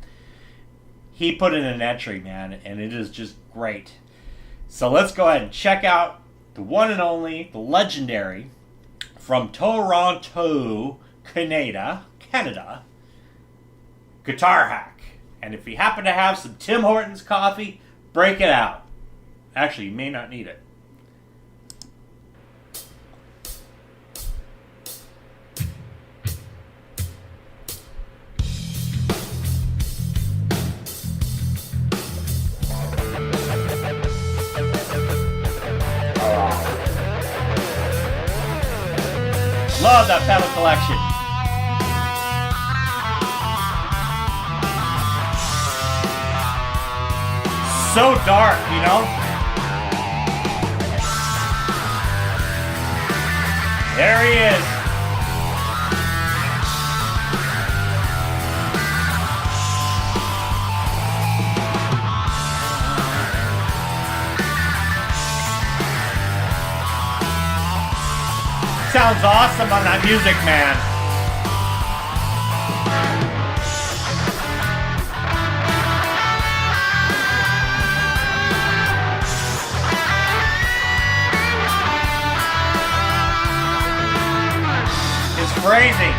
he put in an entry, man, and it is just great. So let's go ahead and check out the one and only, the legendary, from Toronto, Canada, Guitar Hack. And if you happen to have some Tim Hortons coffee, break it out. Actually, you may not need it. Love that pedal collection. So dark, you know? There he is. Sounds awesome on that music, man. It's crazy.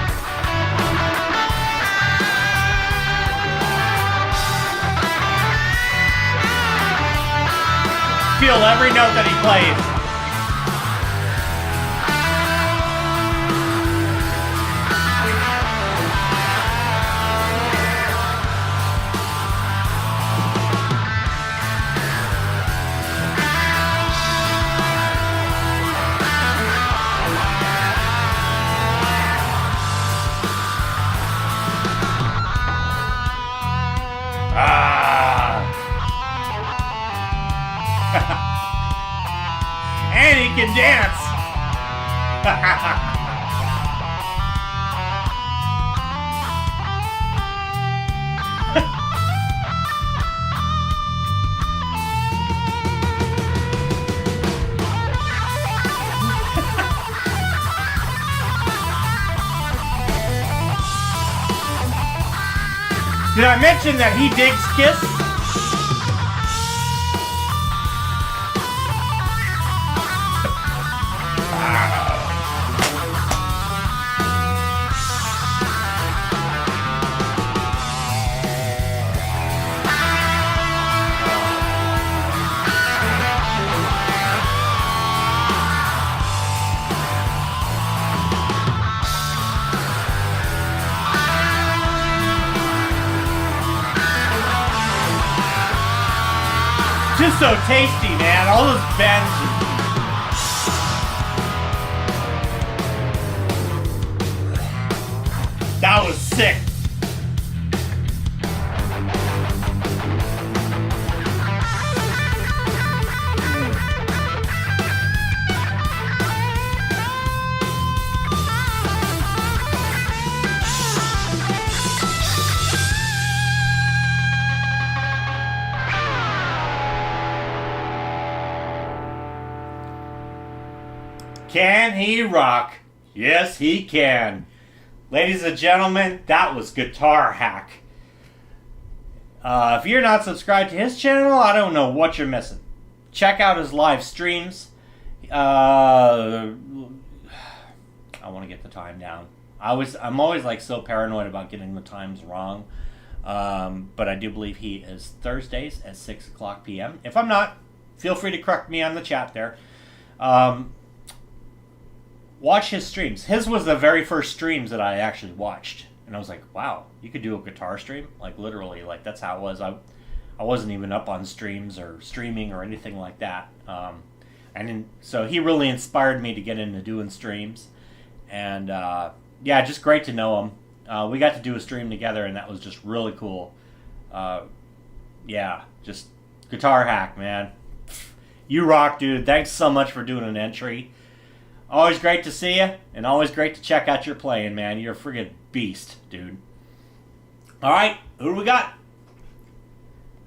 Feel every note that he plays. And he can dance. Did I mention that he digs Kiss? Just so tasty, man. All those bends. That was sick. Can he rock? Yes, he can. Ladies and gentlemen, that was Guitar Hack. If you're not subscribed to his channel, I don't know what you're missing. Check out his live streams. I want to get the time down. I'm always like so paranoid about getting the times wrong. But I do believe he is Thursdays at 6 o'clock p.m. If I'm not, feel free to correct me on the chat there. Watch his streams. His was the very first streams that I actually watched. And I was like, wow, you could do a guitar stream? Like, literally, like, that's how it was. I wasn't even up on streams or streaming or anything like that. So he really inspired me to get into doing streams. And yeah, just great to know him. We got to do a stream together, and that was just really cool. Yeah, just guitar hack, man. You rock, dude. Thanks so much for doing an entry. Always great to see you, and always great to check out your playing, man. You're a friggin' beast, dude. All right, who do we got?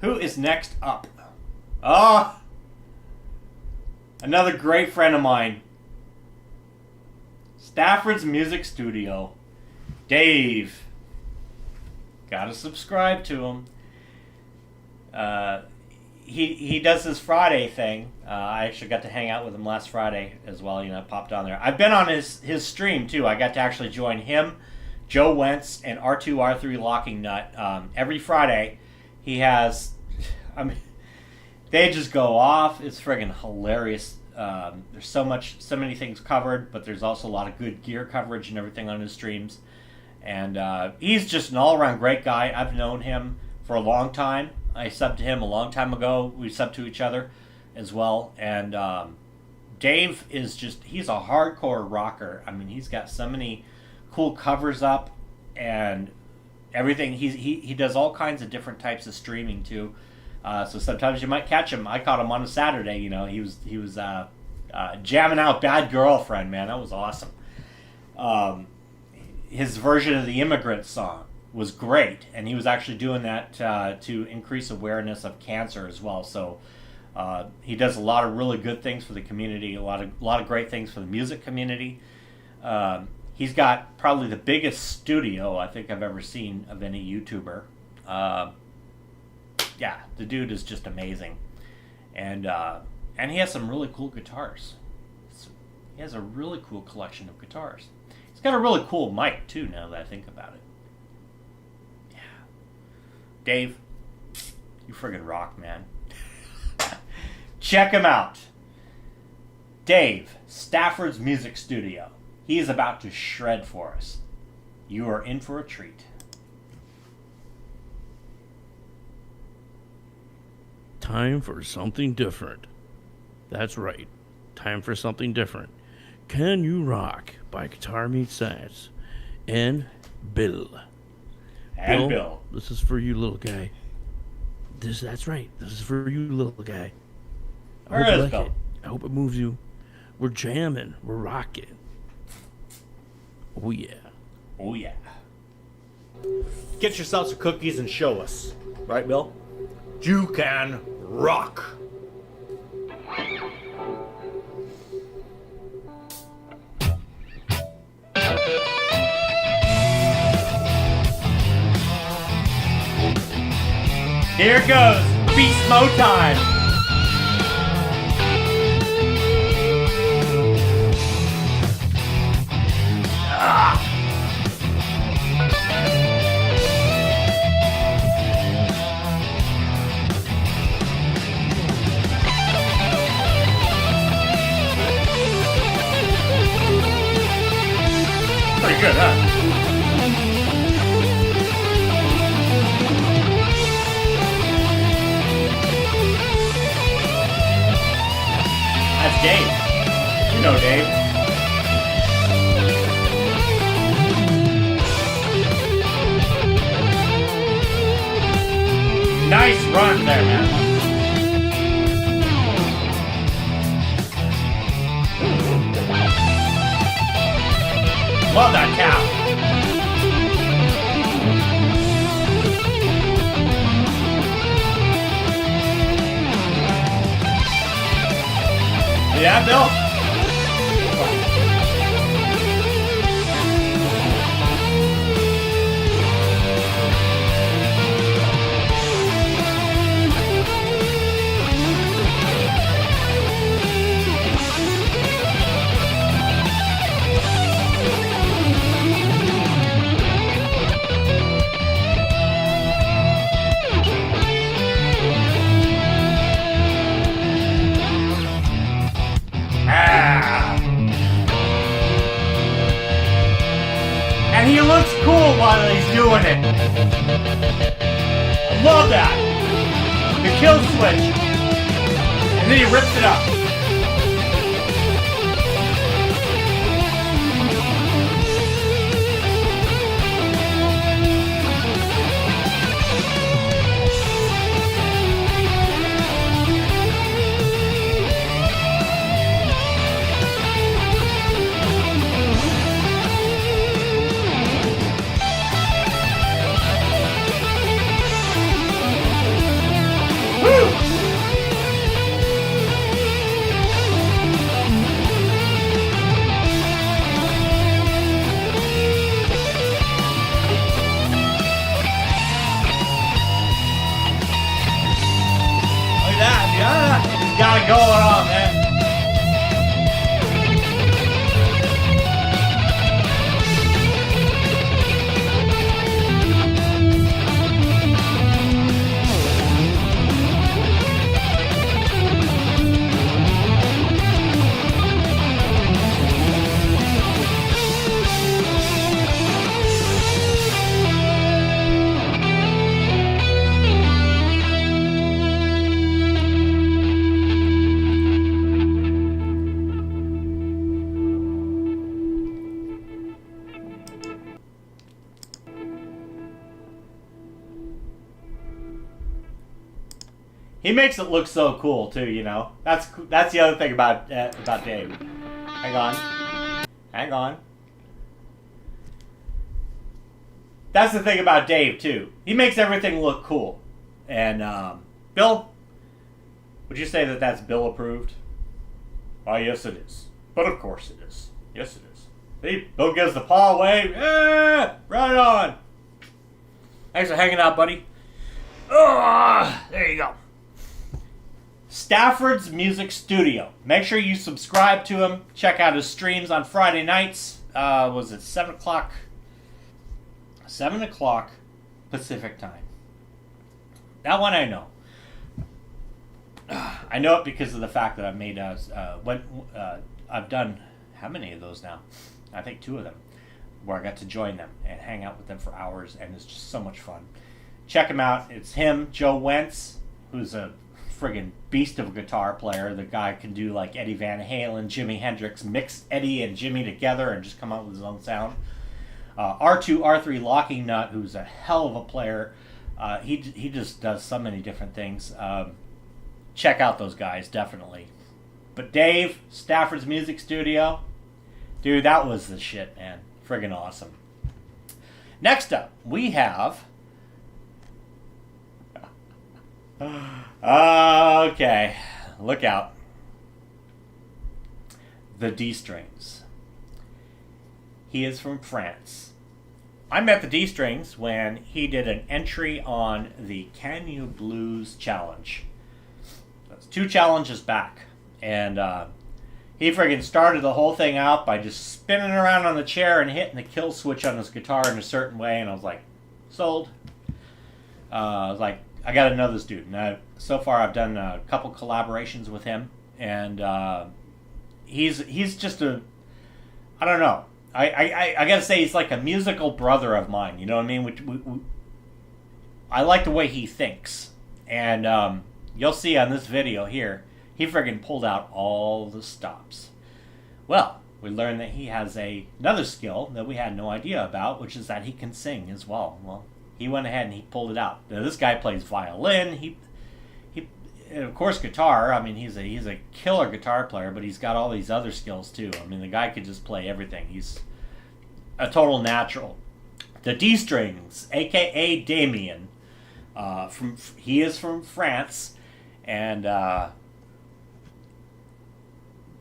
Who is next up? Oh, another great friend of mine. Stafford's Music Studio. Dave. Gotta subscribe to him. He does this Friday thing. I actually got to hang out with him last Friday as well. You know, I popped on there. I've been on his stream too. I got to actually join him, Joe Wentz, and R2R3 Locking Nut every Friday. He has, I mean, they just go off. It's friggin' hilarious. There's so many things covered, but there's also a lot of good gear coverage and everything on his streams. And he's just an all-around great guy. I've known him for a long time. I subbed to him a long time ago. We subbed to each other as well. And Dave is he's a hardcore rocker. I mean, he's got so many cool covers up and everything. He does all kinds of different types of streaming too. So sometimes you might catch him. I caught him on a Saturday. You know, he was jamming out "Bad Girlfriend." Man, that was awesome. His version of the Immigrant song was great, and he was actually doing that to increase awareness of cancer as well. So he does a lot of really good things for the community, a lot of great things for the music community. He's got probably the biggest studio I think I've ever seen of any YouTuber. Yeah, the dude is just amazing, and he has some really cool guitars. He has a really cool collection of guitars. He's got a really cool mic too, now that I think about it. Dave, you friggin' rock, man. Check him out. Dave, Stafford's Music Studio. He's about to shred for us. You are in for a treat. Time for something different. That's right. Time for something different. Can You Rock by Guitar Meets Science and Bill. And Bill. This is for you, little guy. That's right. This is for you, little guy. Where is Bill? I hope it moves you. We're jamming. We're rocking. Oh, yeah. Oh, yeah. Get yourself some cookies and show us. Right, Bill? You can rock. Here goes Beast Mode time. Pretty good, huh? That's Dave. You know Dave. Nice run there, man. Love that cow. Yeah, Bill? And he looks cool while he's doing it. I love that. the kill switch, and then he rips it up. Got it going on, man. He makes it look so cool too, you know. That's the other thing about Dave. Hang on. That's the thing about Dave too. He makes everything look cool. And Bill, would you say that that's Bill approved? Oh, yes, it is. But of course it is. Yes, it is. See, Bill gives the paw wave. Yeah, right on. Thanks for hanging out, buddy. Oh, there you go. Stafford's Music Studio. Make sure you subscribe to him. Check out his streams on Friday nights. Was it 7 o'clock? 7 o'clock Pacific time. That one I know. I know it because of the fact that I've made I've done how many of those now? I think 2 of them, where I got to join them and hang out with them for hours, and it's just so much fun. Check him out. It's him, Joe Wentz, who's a friggin' beast of a guitar player. The guy can do like Eddie Van Halen, Jimi Hendrix, mix Eddie and Jimmy together and just come out with his own sound. R2, R3 Locking Nut, who's a hell of a player. He just does so many different things. Check out those guys, definitely. But Dave, Stafford's Music Studio, dude, that was the shit, man. Friggin' awesome. Next up, we have... Okay, look out. The D-Strings. He is from France. I met the D-Strings when he did an entry on the Can You Blues Challenge. That's 2 challenges back. And he friggin' started the whole thing out by just spinning around on the chair and hitting the kill switch on his guitar in a certain way. And I was like, sold. I was like, I gotta know this dude. And so far I've done a couple collaborations with him. And he's just a... I don't know. I gotta say he's like a musical brother of mine. You know what I mean? I like the way he thinks. And you'll see on this video here, he friggin' pulled out all the stops. Well, we learned that he has another skill that we had no idea about, which is that he can sing as well. Well, he went ahead and he pulled it out. Now, this guy plays violin. He and of course guitar. I mean, he's a killer guitar player, but he's got all these other skills too. I mean, the guy could just play everything. He's a total natural. The D-Strings, aka Damien, he is from France, and the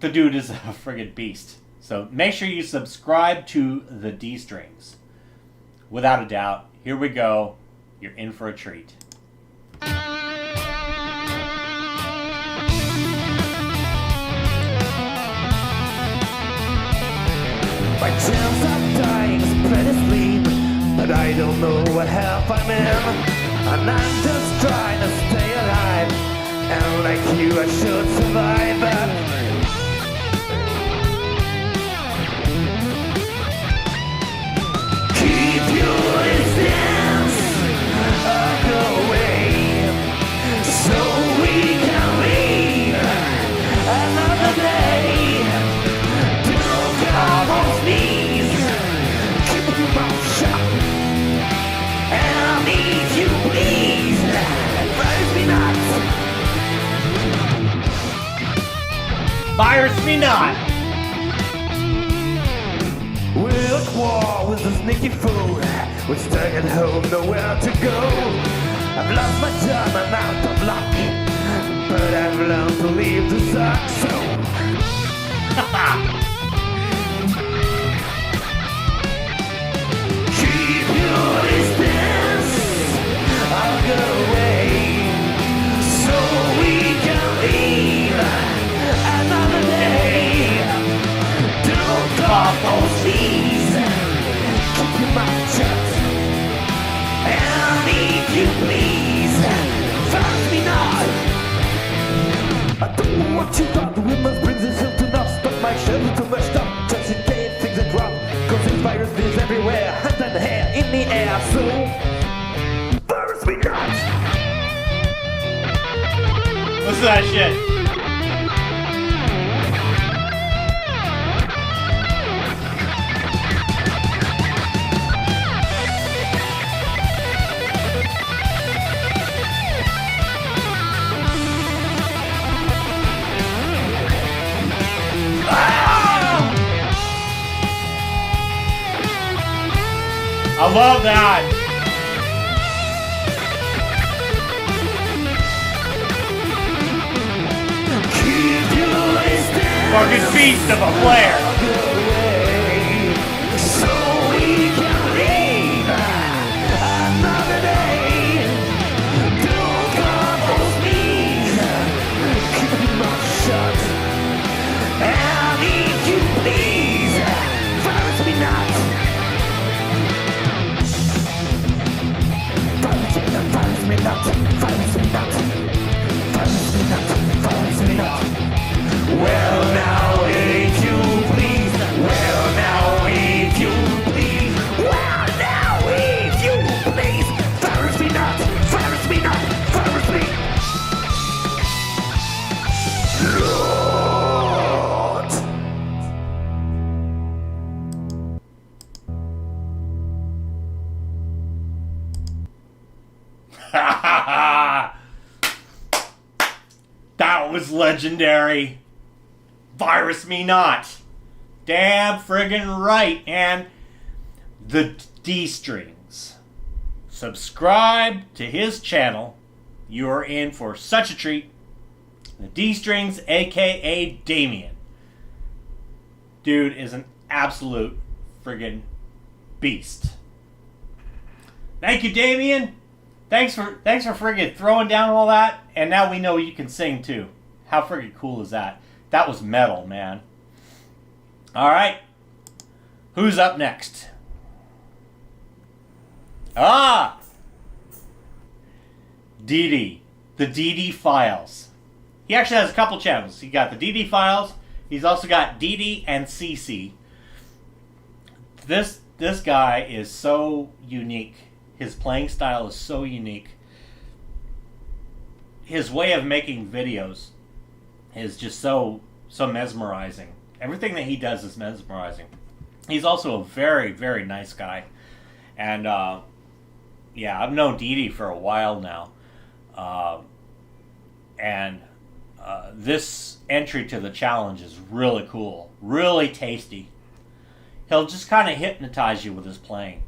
dude is a friggin' beast. So make sure you subscribe to the D-Strings. Without a doubt, here we go. You're in for a treat. My chance of dying is pretty slim, but I don't know what health I'm in. And I'm just trying to stay alive, and like you I should survive, but keep your distance, I'll go away. So Virus me not. We're at war with a sneaky fool. We're stuck at home, nowhere to go. I've lost my job, I'm out of luck, but I've learned to leave the suck. So keep your distance. I'll go away so we can leave another day. Don't cough or sneeze. Keep your mouth shut. And if you please, fast me not. I don't know what you thought. The women brings herself to nuts, but my shoulder too much stuff. Just in case things are drop. Cause this virus is everywhere, hand and hair in the air. So virus me not. Listen to that shit. I love that. Keep your distance. Fucking feast of a flare. So we can leave another day. Don't come for me. Keep your mouth shut. And if you please, virus me not. Virus me not. Virus me not. Virus me not. Virus me not. Well now if you please. Well now if you please. Well now if you please. Virus me not. Virus me not. Virus me. Lord. That was legendary. Virus me not. Damn friggin' right. And the D strings. Subscribe to his channel. You are in for such a treat. The D strings, aka Damien. Dude is an absolute friggin' beast. Thank you, Damien. Thanks for friggin' throwing down all that, and now we know you can sing too. How friggin' cool is that? That was metal, man. All right, who's up next? Deedee, the Deedee Files. He actually has a couple channels. He got the Deedee Files. He's also got Deedee and CC. This guy is so unique. His playing style is so unique. His way of making videos is just so mesmerizing. Everything that he does is mesmerizing. He's also a very, very nice guy. And, yeah, I've known Deedee for a while now. This entry to the challenge is really cool. Really tasty. He'll just kind of hypnotize you with his playing.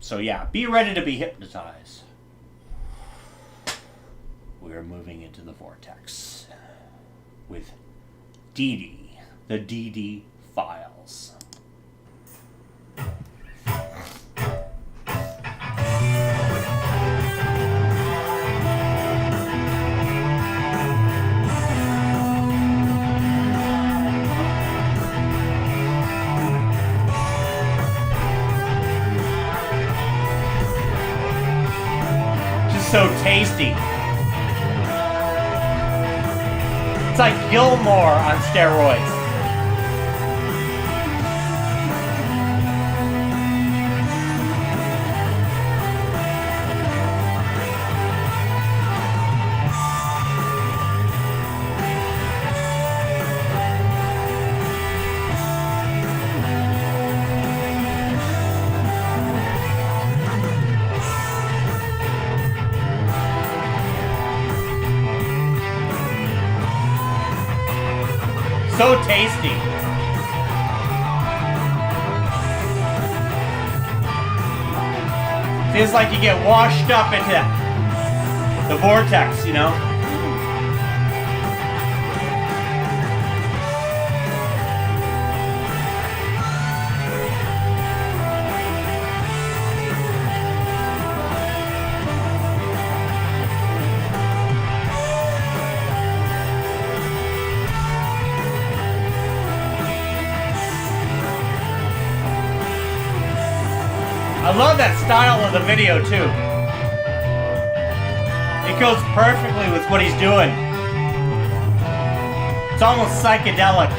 So yeah, be ready to be hypnotized. We are moving into the vortex with Deedee, the Deedee Files. So tasty. It's like Gilmore on steroids. So tasty. Feels like you get washed up into the vortex, you know? I love that style of the video too. It goes perfectly with what he's doing. It's almost psychedelic.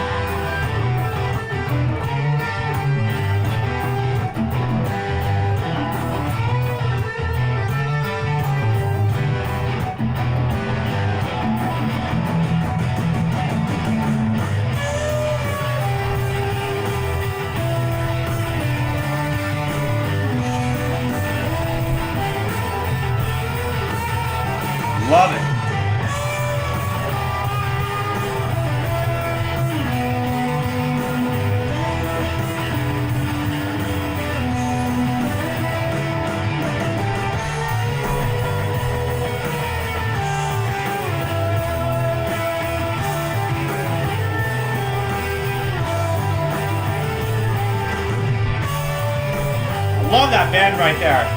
Love it. I love that band right there.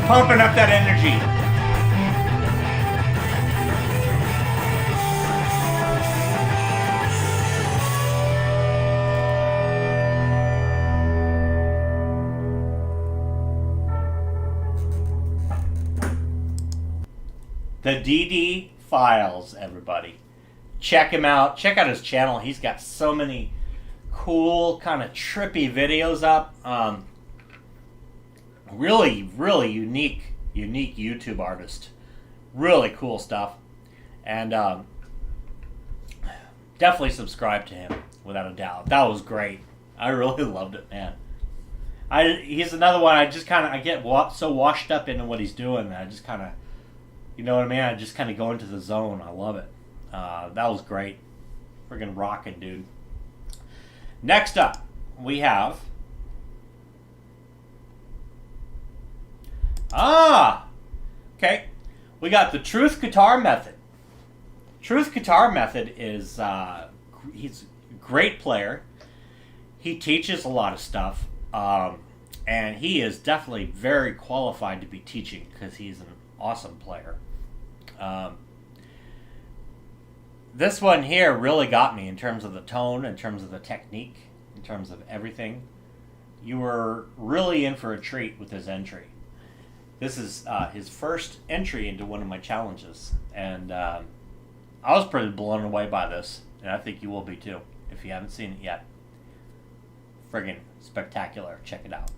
Pumping up that energy. The Deedee Files, everybody. Check him out. Check out his channel. He's got so many cool, kind of trippy videos up. Really unique YouTube artist. Really cool stuff. And definitely subscribe to him, without a doubt. That was great. I really loved it, man. He's another one, I get so washed up into what he's doing that I just kind of, you know what I mean? I just kind of go into the zone. I love it. That was great. Friggin' rockin', dude. Next up, we have... Okay. We got the TruthGuitarMEthod. TruthGuitarMEthod is, he's a great player. He teaches a lot of stuff. And he is definitely very qualified to be teaching because he's an awesome player. This one here really got me in terms of the tone, in terms of the technique, in terms of everything. You were really in for a treat with his entry. This is his first entry into one of my challenges, and I was pretty blown away by this, and I think you will be too, if you haven't seen it yet. Friggin' spectacular. Check it out.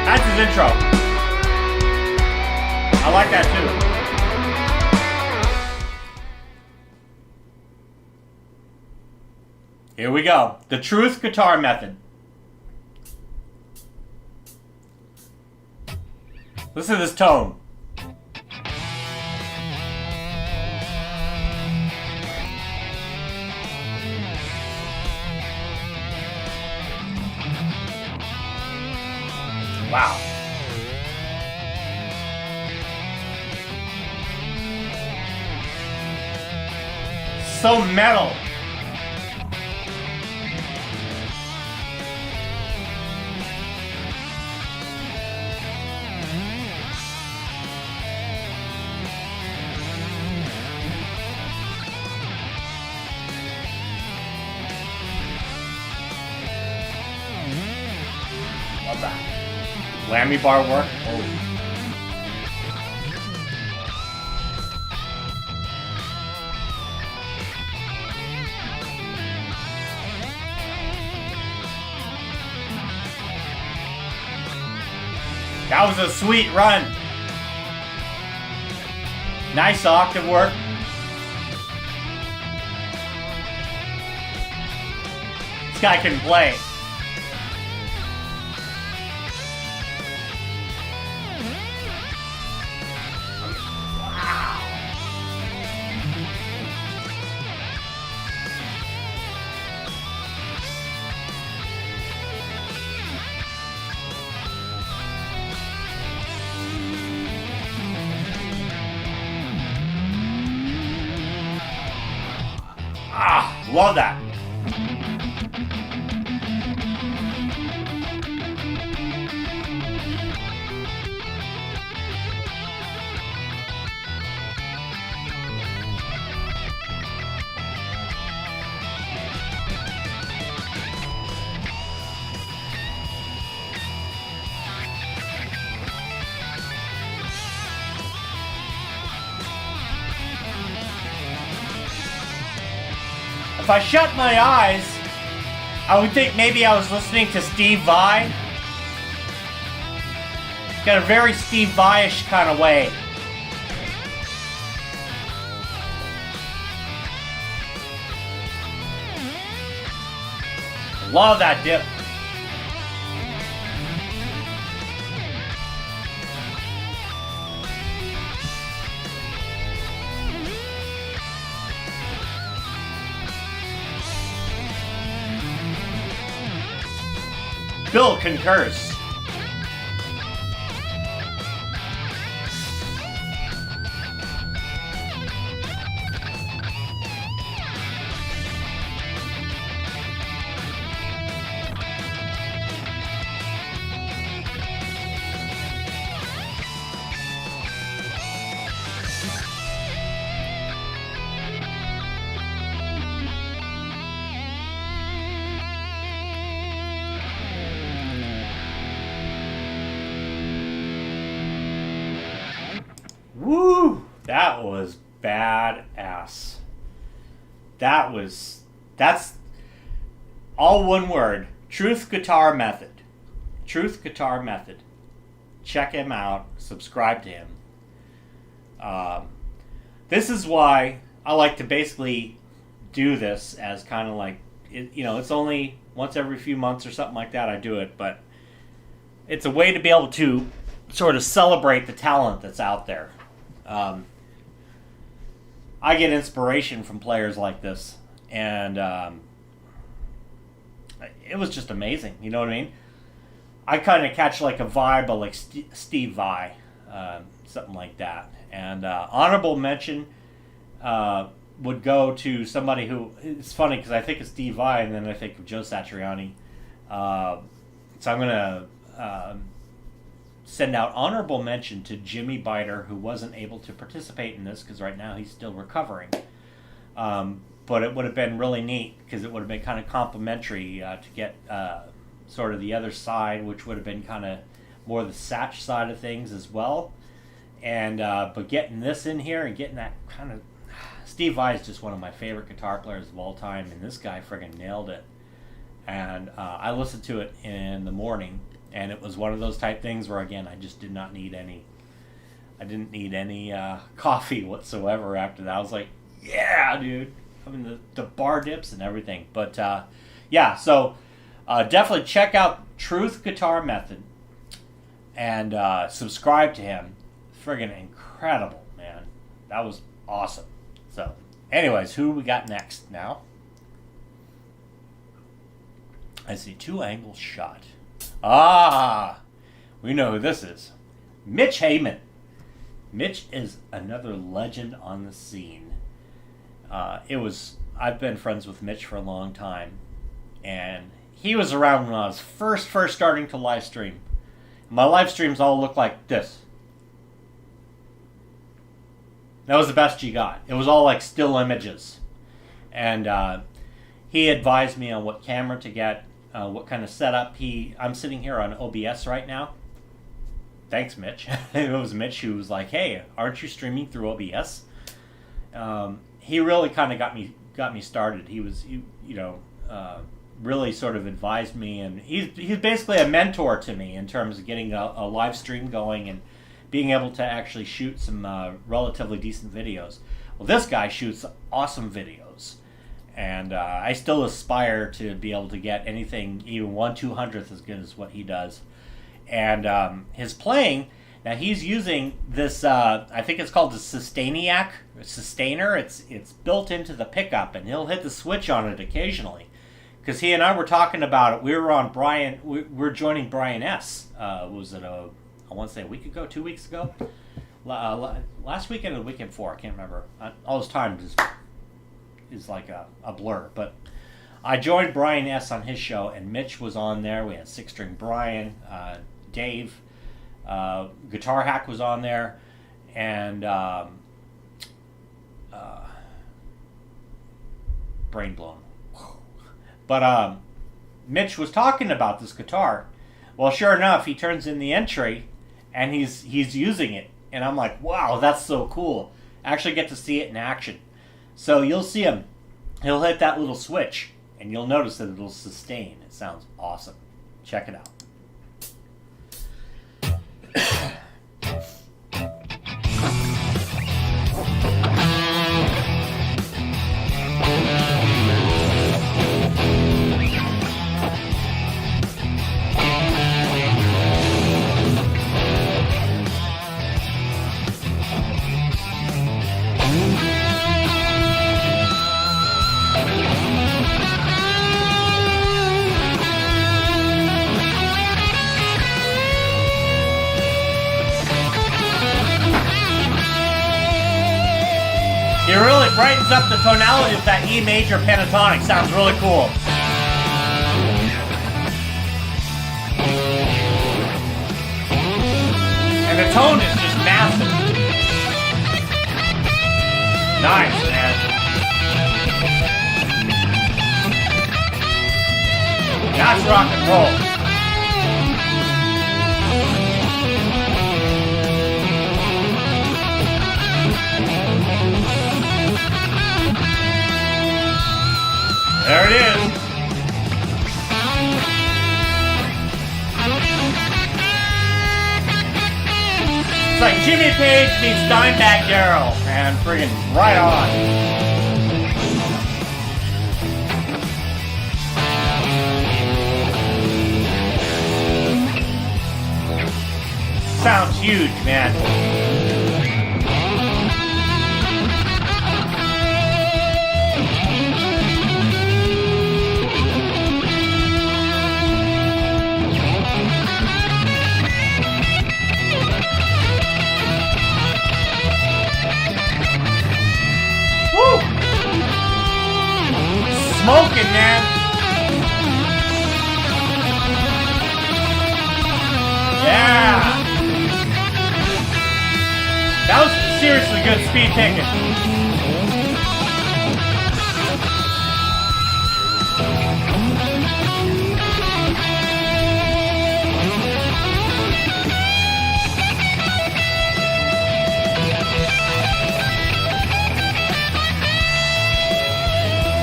That's his intro. I like that too. Here we go. The TruthGuitarMEthod. Listen to this tone. Wow. So metal. Love that. Whammy bar work. Oh. That was a sweet run. Nice octave work. This guy can play. Love that. If I shut my eyes, I would think maybe I was listening to Steve Vai. Got a very Steve Vai-ish kind of way. Love that dip. Bill concurs. Woo! That was badass. That's all one word. Truth Guitar Method. Truth Guitar Method. Check him out. Subscribe to him. This is why I like to basically do this as kind of like, it's only once every few months or something like that I do it, but it's a way to be able to sort of celebrate the talent that's out there. I get inspiration from players like this, and it was just amazing. You know what I mean? I kind of catch like a vibe of like Steve Vai, something like that. And honorable mention would go to somebody who, it's funny because I think of Steve Vai and then I think of Joe Satriani. So I'm going to send out honorable mention to Jimmy Biter, who wasn't able to participate in this because right now he's still recovering. But it would have been really neat because it would have been kind of complimentary to get sort of the other side, which would have been kind of more the Satch side of things as well. And but getting this in here and getting that kind of... Steve Vai is just one of my favorite guitar players of all time, and this guy friggin' nailed it. And I listened to it in the morning, and it was one of those type things where, again, I just did not need any... I didn't need any coffee whatsoever after that. I was like, yeah, dude. I mean, the bar dips and everything. But, yeah, so definitely check out Truth Guitar Method and subscribe to him. Friggin' incredible, man. That was awesome. So, anyways, who we got next now? I see two angles shot. Ah, we know who this is. Mitch Haman. Mitch is another legend on the scene. I've been friends with Mitch for a long time, and he was around when I was first starting to live stream. My live streams all look like this. That was the best you got. It was all like still images. And he advised me on what camera to get, what kind of setup. I'm sitting here on OBS right now. Thanks, Mitch. It was Mitch who was like, hey, aren't you streaming through OBS? He really kind of got me started. He was, really sort of advised me, and he's basically a mentor to me in terms of getting a live stream going and being able to actually shoot some relatively decent videos. Well, this guy shoots awesome videos, and I still aspire to be able to get anything even 1/200th as good as what he does. And his playing, now he's using this, I think it's called the Sustainer. It's built into the pickup, and he'll hit the switch on it occasionally. Because he and I were talking about it. We were on we're joining Brian S. Was it I want to say a week ago, 2 weeks ago? Last weekend or the weekend before, I can't remember. All this time is like a blur. But I joined Brian S. on his show, and Mitch was on there. We had Six String Brian, Dave, Guitar Hack was on there, and brain blown. But Mitch was talking about this guitar. Well, sure enough, he turns in the entry, and he's using it. And I'm like, wow, that's so cool. I actually get to see it in action. So you'll see him. He'll hit that little switch, and you'll notice that it'll sustain. It sounds awesome. Check it out. It really brightens up the tonality of that E major pentatonic. Sounds really cool. And the tone is just massive. Nice, man. That's rock and roll. There it is. It's like Jimmy Page meets Dimebag Darrell, and friggin' right on. Sounds huge, man. Smoking, man. Yeah. That was seriously good speed picking.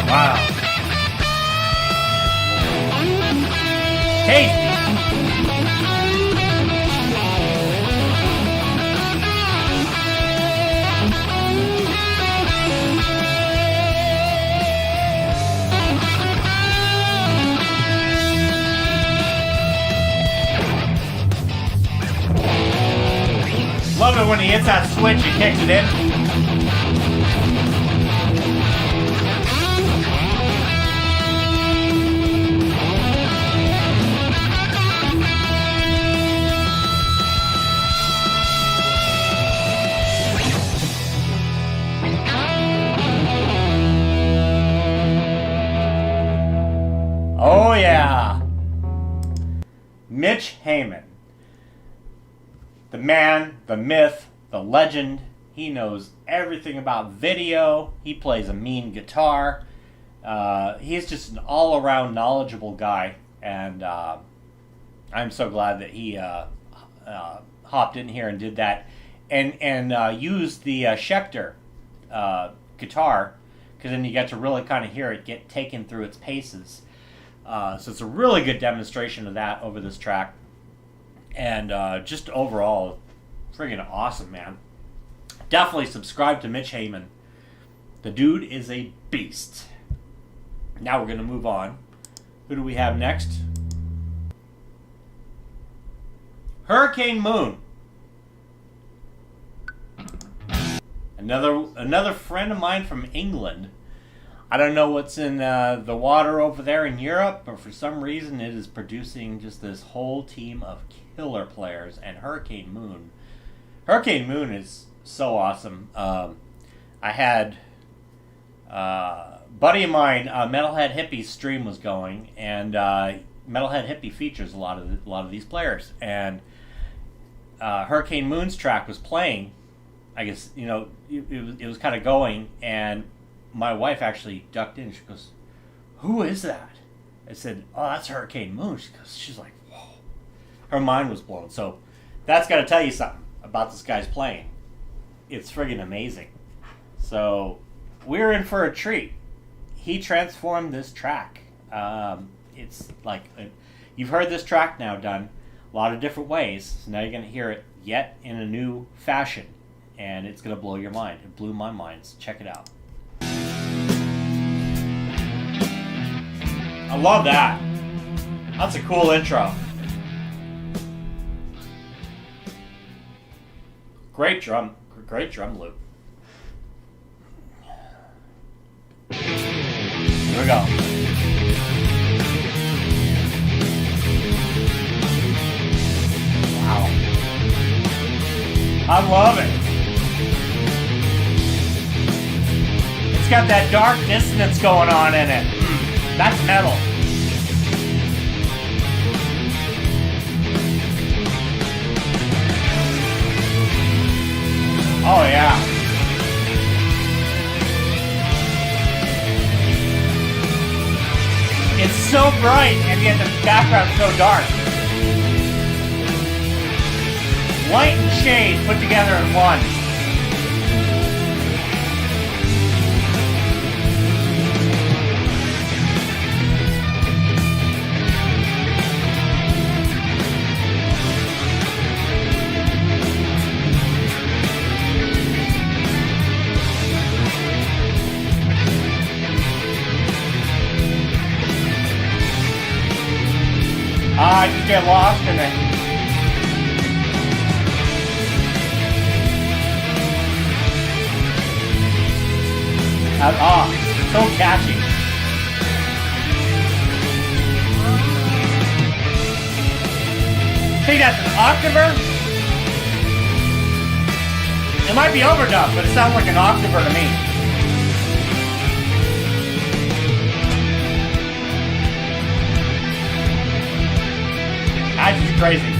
Wow. Tasty. Love it when he hits that switch and kicks it in. Oh yeah, Mitch Haman, the man, the myth, the legend. He knows everything about video. He plays a mean guitar. He's just an all-around knowledgeable guy, and I'm so glad that he hopped in here and did that, and used the Schecter guitar, because then you get to really kind of hear it get taken through its paces. So it's a really good demonstration of that over this track. And just overall, friggin' awesome, man. Definitely subscribe to Mitch Haman. The dude is a beast. Now we're going to move on. Who do we have next? Hurricane Moon. Another friend of mine from England. I don't know what's in the water over there in Europe, but for some reason it is producing just this whole team of killer players. And Hurricane Moon is so awesome. I had buddy of mine, Metalhead Hippie's stream was going, and Metalhead Hippie features a lot of these players. And Hurricane Moon's track was playing. I guess, you know, it was kind of going, and my wife actually ducked in. She goes, "Who is that?" I said, "Oh, that's Hurricane Moon." She's like, "Whoa." Her mind was blown. So that's got to tell you something about this guy's playing. It's friggin' amazing. So we're in for a treat. He transformed this track. It's like, you've heard this track now done a lot of different ways. So now you're going to hear it yet in a new fashion. And it's going to blow your mind. It blew my mind. So check it out. I love that. That's a cool intro. Great drum loop. Here we go. Wow. I love it. It's got that dark dissonance going on in it. That's metal. Oh yeah. It's so bright and yet the background's so dark. Light and shade put together in one. I just get lost in it. So catchy. Think that's an octaver? It might be overdubbed, but it sounds like an octaver to me. That's just crazy.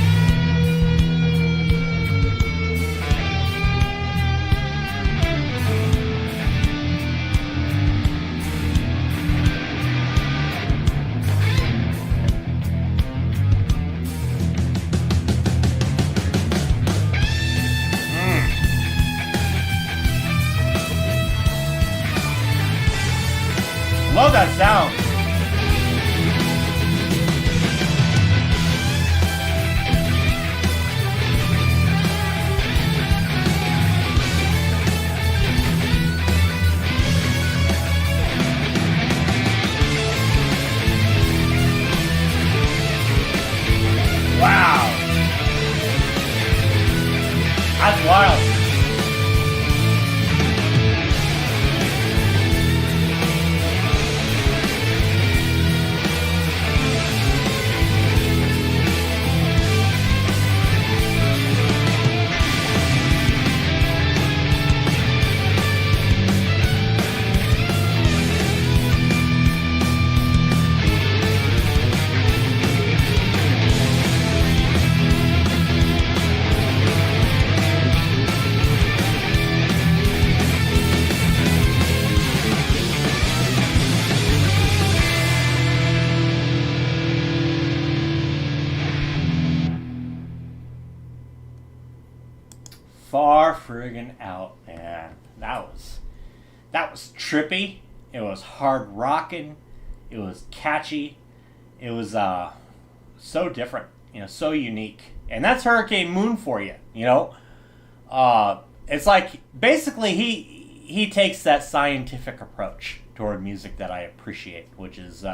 Love that sound. Wow. That's wild. Far friggin' out, man. That was trippy. It was hard rockin'. It was catchy. It was so different, so unique. And that's Hurricane Moon for you, It's like, basically, he takes that scientific approach toward music that I appreciate, which is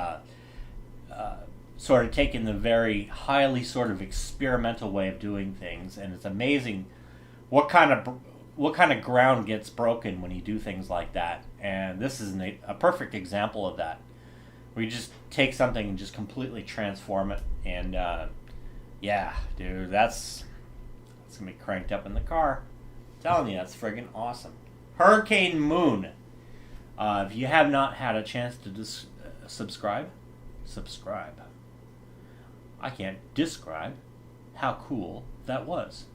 sort of taking the very highly sort of experimental way of doing things. And it's amazing what kind of ground gets broken when you do things like that. And this is a perfect example of that, where you just take something and just completely transform it. And yeah, dude, that's gonna be cranked up in the car. I'm telling you, that's friggin' awesome. Hurricane Moon. If you have not had a chance to subscribe. I can't describe how cool that was.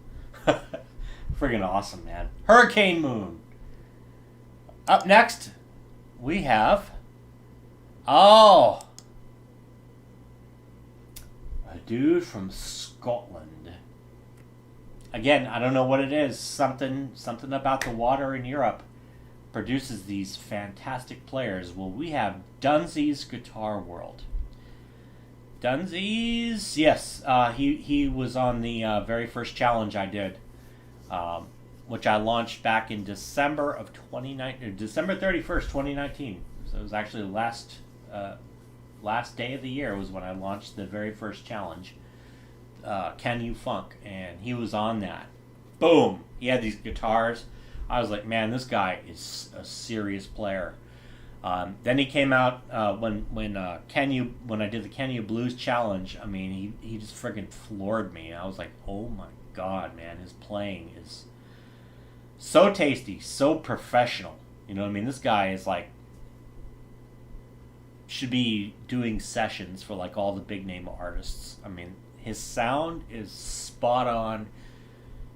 Friggin' awesome, man. Hurricane Moon. Up next, we have... a dude from Scotland. Again, I don't know what it is. Something about the water in Europe produces these fantastic players. Well, we have Dunsy's Guitar World. Dunsy's, yes, he was on the very first challenge I did, which I launched back in December of 2019, December 31st, 2019. So it was actually the last day of the year was when I launched the very first challenge, Can You Funk, and he was on that. Boom! He had these guitars. I was like, man, this guy is a serious player. Then he came out when I did the Can You Blues challenge. I mean, he just friggin' floored me. I was like, oh my god, man, his playing is so tasty, so professional. You know what I mean? This guy is like, should be doing sessions for like all the big name artists. I mean, his sound is spot on.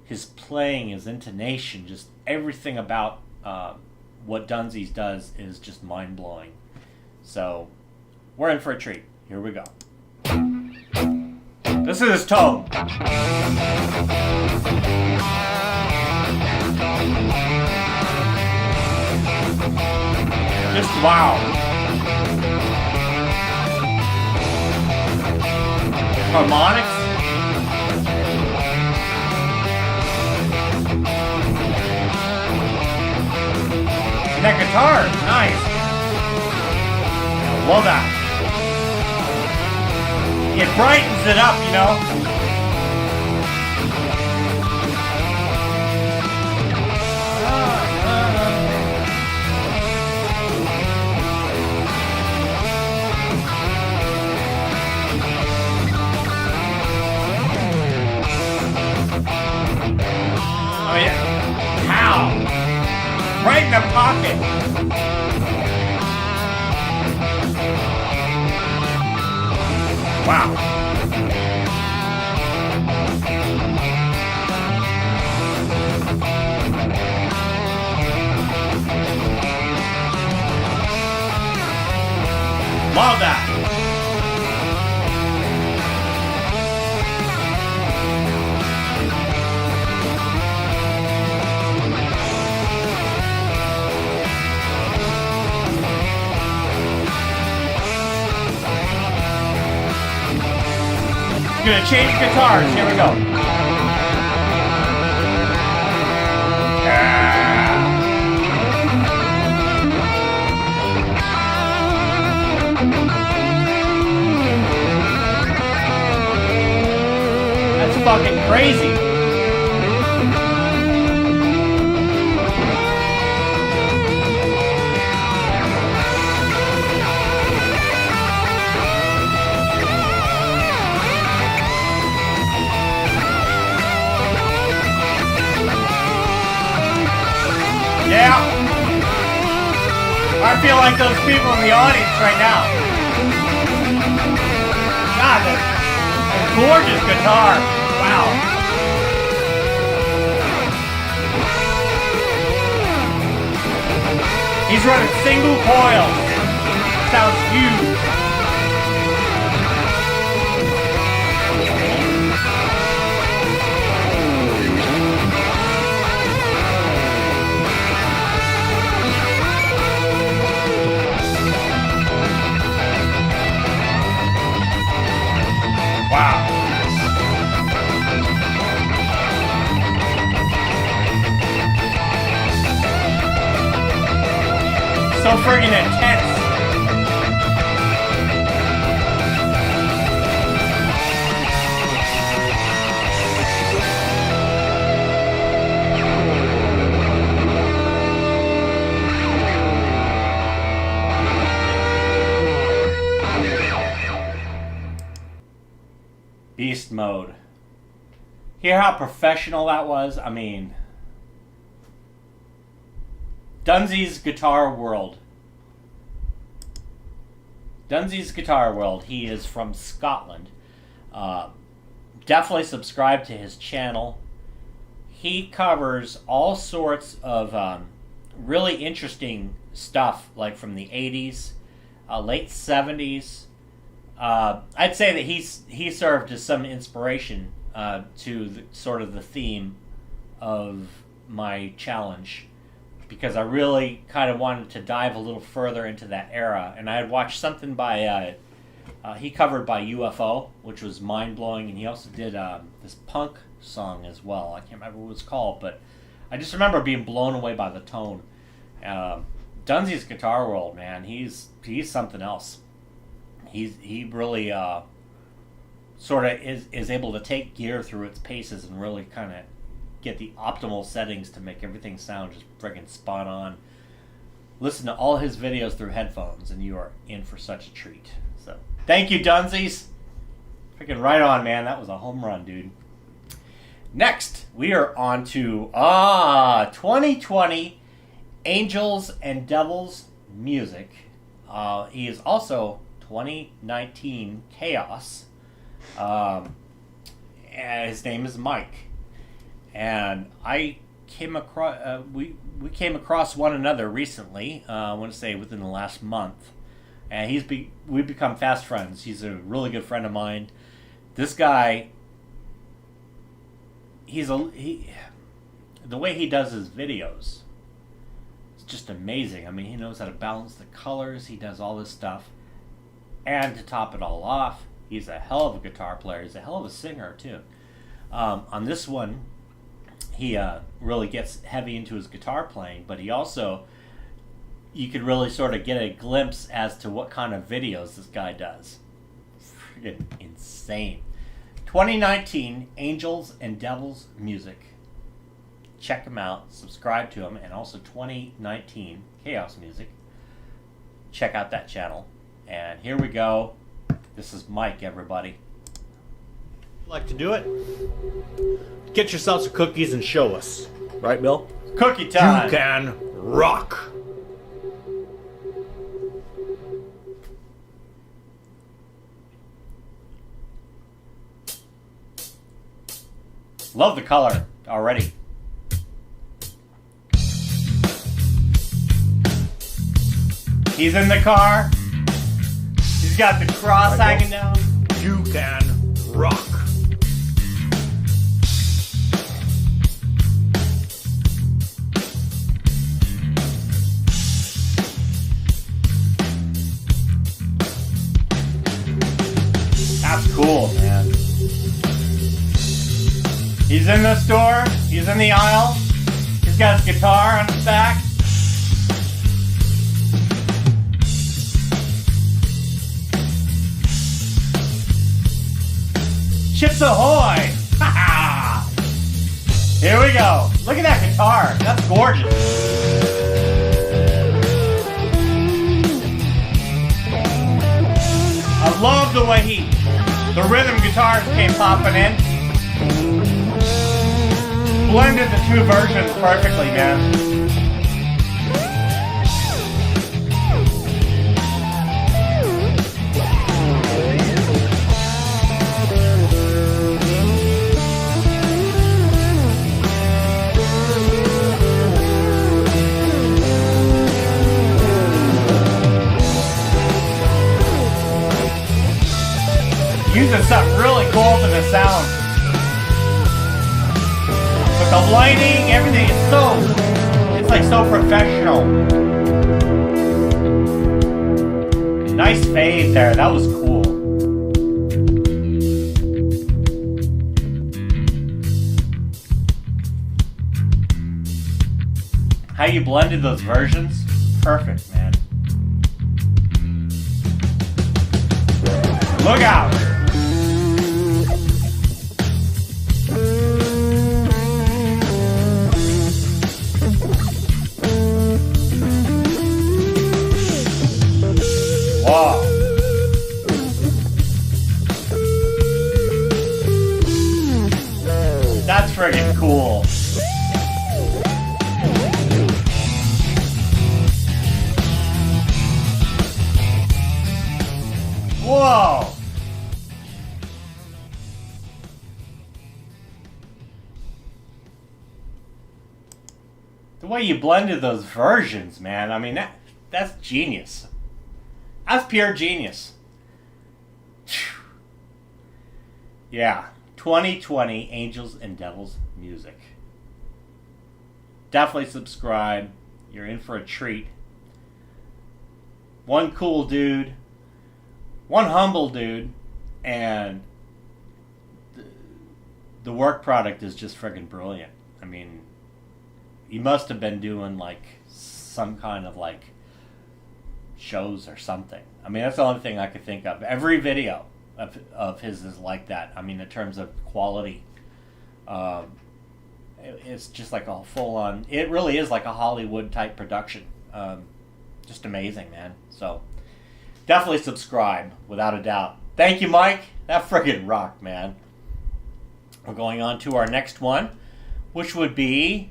His playing, his intonation, just everything about what Dunsy's does is just mind-blowing. So, we're in for a treat. Here we go. This is his tone. Just wow. Harmonics. And that guitar, nice. Love that. It brightens it up, Oh yeah. How? Right in the pocket. Wow. Love that. Gonna change guitars. Here we go. That's fucking crazy. Yeah, I feel like those people in the audience right now. God, that gorgeous guitar. Wow. He's running single coils. Sounds huge. Beast mode. Hear how professional that was? I mean, Dunsy's Guitar World. Dunsy's Guitar World. He is from Scotland. Definitely subscribe to his channel. He covers all sorts of really interesting stuff, like from the 80s, late 70s. I'd say that he served as some inspiration to sort of the theme of my challenge, because I really kind of wanted to dive a little further into that era. And I had watched something by, he covered by UFO, which was mind-blowing, and he also did this punk song as well. I can't remember what it was called, but I just remember being blown away by the tone. Dunsy's Guitar World, man, he's something else. He really sort of is able to take gear through its paces and really kind of get the optimal settings to make everything sound just friggin' spot on. Listen to all his videos through headphones and you are in for such a treat. So thank you, Dunsies. Freaking right on, man. That was a home run, dude. Next, we are on to 2020 Angels and Devils Music. He is also 2019 Chaos. And his name is Mike. And I came across, we came across one another recently. I want to say within the last month, and we've become fast friends. He's a really good friend of mine. This guy, the way he does his videos, it's just amazing. I mean, he knows how to balance the colors. He does all this stuff, and to top it all off, he's a hell of a guitar player. He's a hell of a singer too. On this one, he really gets heavy into his guitar playing, but he also, you could really sort of get a glimpse as to what kind of videos this guy does. Friggin' insane. 2019 Angels and Devils Music. Check him out, subscribe to him, and also 2019 Chaos Music. Check out that channel. And here we go. This is Mike, everybody. Like to do it? Get yourself some cookies and show us. Right, Bill? Cookie time. You can rock. Love the color already. He's in the car. He's got the cross hanging down. You can rock. That's cool, man. He's in the store. He's in the aisle. He's got his guitar on his back. Chips ahoy! Here we go. Look at that guitar. That's gorgeous. I love the way the rhythm guitars came popping in. Blended the two versions perfectly, man. Using something really cool for the sound. But the lighting, everything is it's like so professional. Nice fade there, that was cool. How you blended those versions, perfect, man. Look out! Whoa! The way you blended those versions, man. I mean, that's genius. That's pure genius. Yeah. 2020 Angels and Devils music. Definitely subscribe. You're in for a treat. One cool dude, one humble dude, and the work product is just friggin' brilliant. I mean, he must have been doing like some kind of like shows or something. I mean, that's the only thing I could think of. Every video of his is like that. I mean, in terms of quality, it's just like a full-on. It really is like a Hollywood type production. Just amazing, man. So definitely subscribe, without a doubt. Thank you, Mike. That friggin' rocked, man. We're going on to our next one, which would be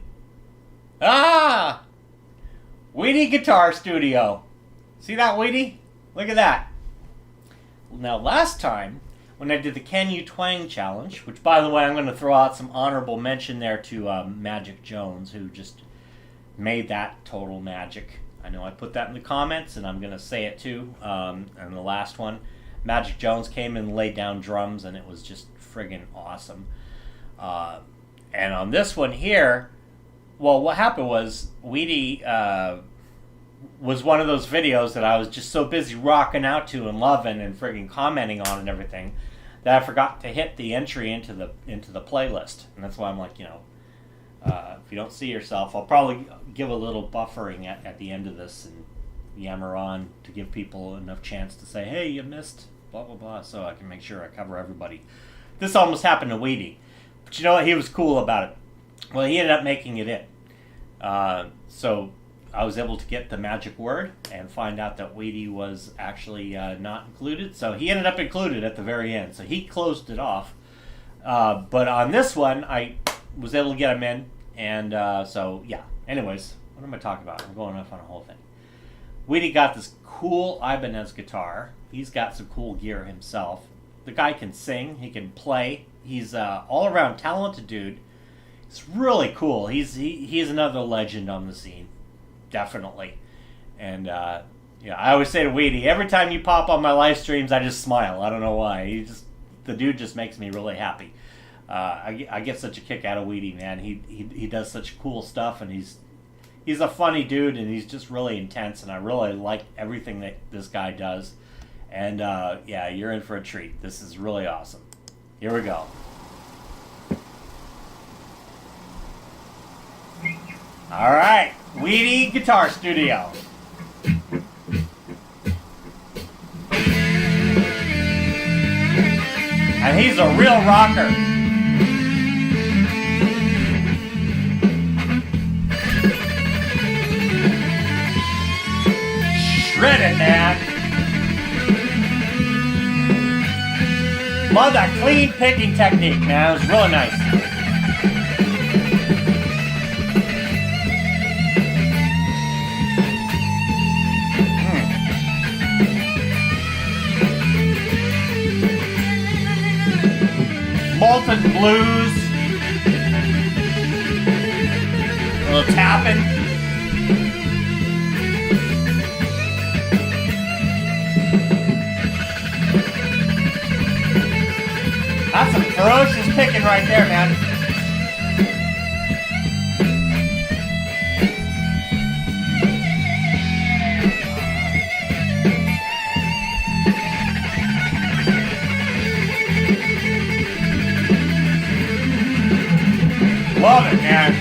Weedy Guitar Studio. See that, Weedy? Look at that. Now, last time, when I did the Can You Twang challenge, which, by the way, I'm going to throw out some honorable mention there to Magic Jones, who just made that total magic. I know I put that in the comments, and I'm going to say it too. And the last one, Magic Jones came and laid down drums, and it was just friggin' awesome. And on this one here, well, what happened was Weedy was one of those videos that I was just so busy rocking out to and loving and friggin' commenting on and everything that I forgot to hit the entry into the playlist. And that's why I'm like, if you don't see yourself, I'll probably give a little buffering at the end of this and yammer on to give people enough chance to say, hey, you missed blah, blah, blah, so I can make sure I cover everybody. This almost happened to Weedy. But you know what? He was cool about it. Well, he ended up making it in. So I was able to get the magic word and find out that Weedy was actually not included. So he ended up included at the very end. So he closed it off. But on this one, I was able to get him in. And so, yeah. Anyways, what am I talking about? I'm going off on a whole thing. Weedy got this cool Ibanez guitar. He's got some cool gear himself. The guy can sing. He can play. He's all-around talented dude. It's really cool. He's another legend on the scene. Definitely. And, I always say to Weedy, every time you pop on my live streams, I just smile. I don't know why. The dude just makes me really happy. I get such a kick out of Weedy, man. He does such cool stuff, and he's a funny dude, and he's just really intense, and I really like everything that this guy does. And, you're in for a treat. This is really awesome. Here we go. All right, Weedy Guitar Studio. And he's a real rocker. Shred it, man. Love that clean picking technique, man. It was really nice. Molten blues. A little tapping. That's some ferocious picking right there, man. Love it, man.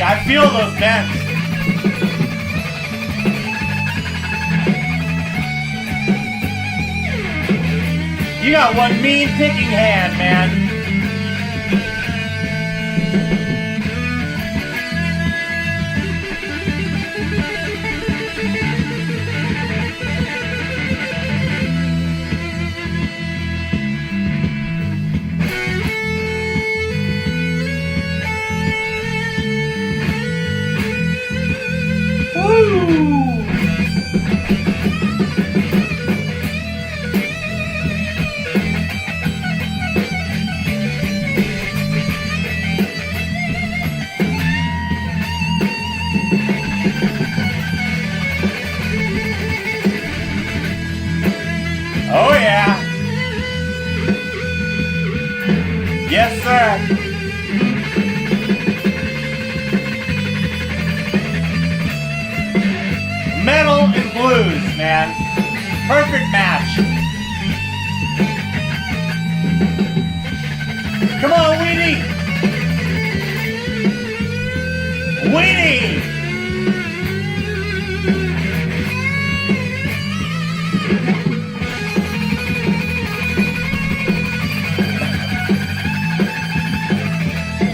I feel those bends. You got one mean picking hand, man. Perfect match. Come on, Weedy. Weedy.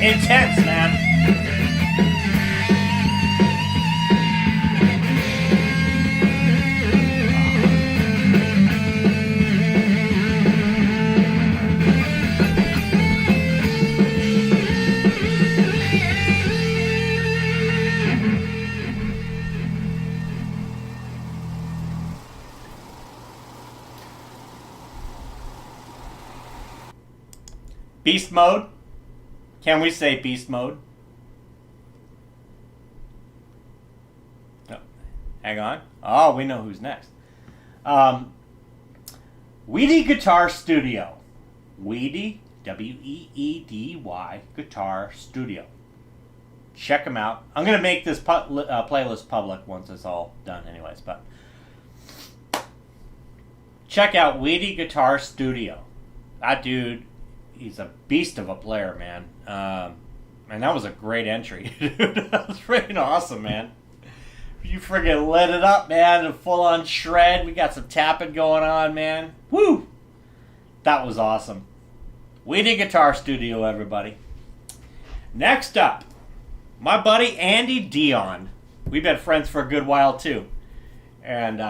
Intense, man. Beast mode? Can we say beast mode? No. Hang on. Oh, we know who's next. Weedy Guitar Studio. Weedy, W-E-E-D-Y, Guitar Studio. Check them out. I'm going to make this playlist public once it's all done anyways, but check out Weedy Guitar Studio. That dude, he's a beast of a player, man. And that was a great entry, dude. That was freaking awesome, man. You friggin' lit it up, man. A full-on shred. We got some tapping going on, man. Woo! That was awesome. Weedy Guitar Studio, everybody. Next up, my buddy Andy Dion. We've been friends for a good while, too. And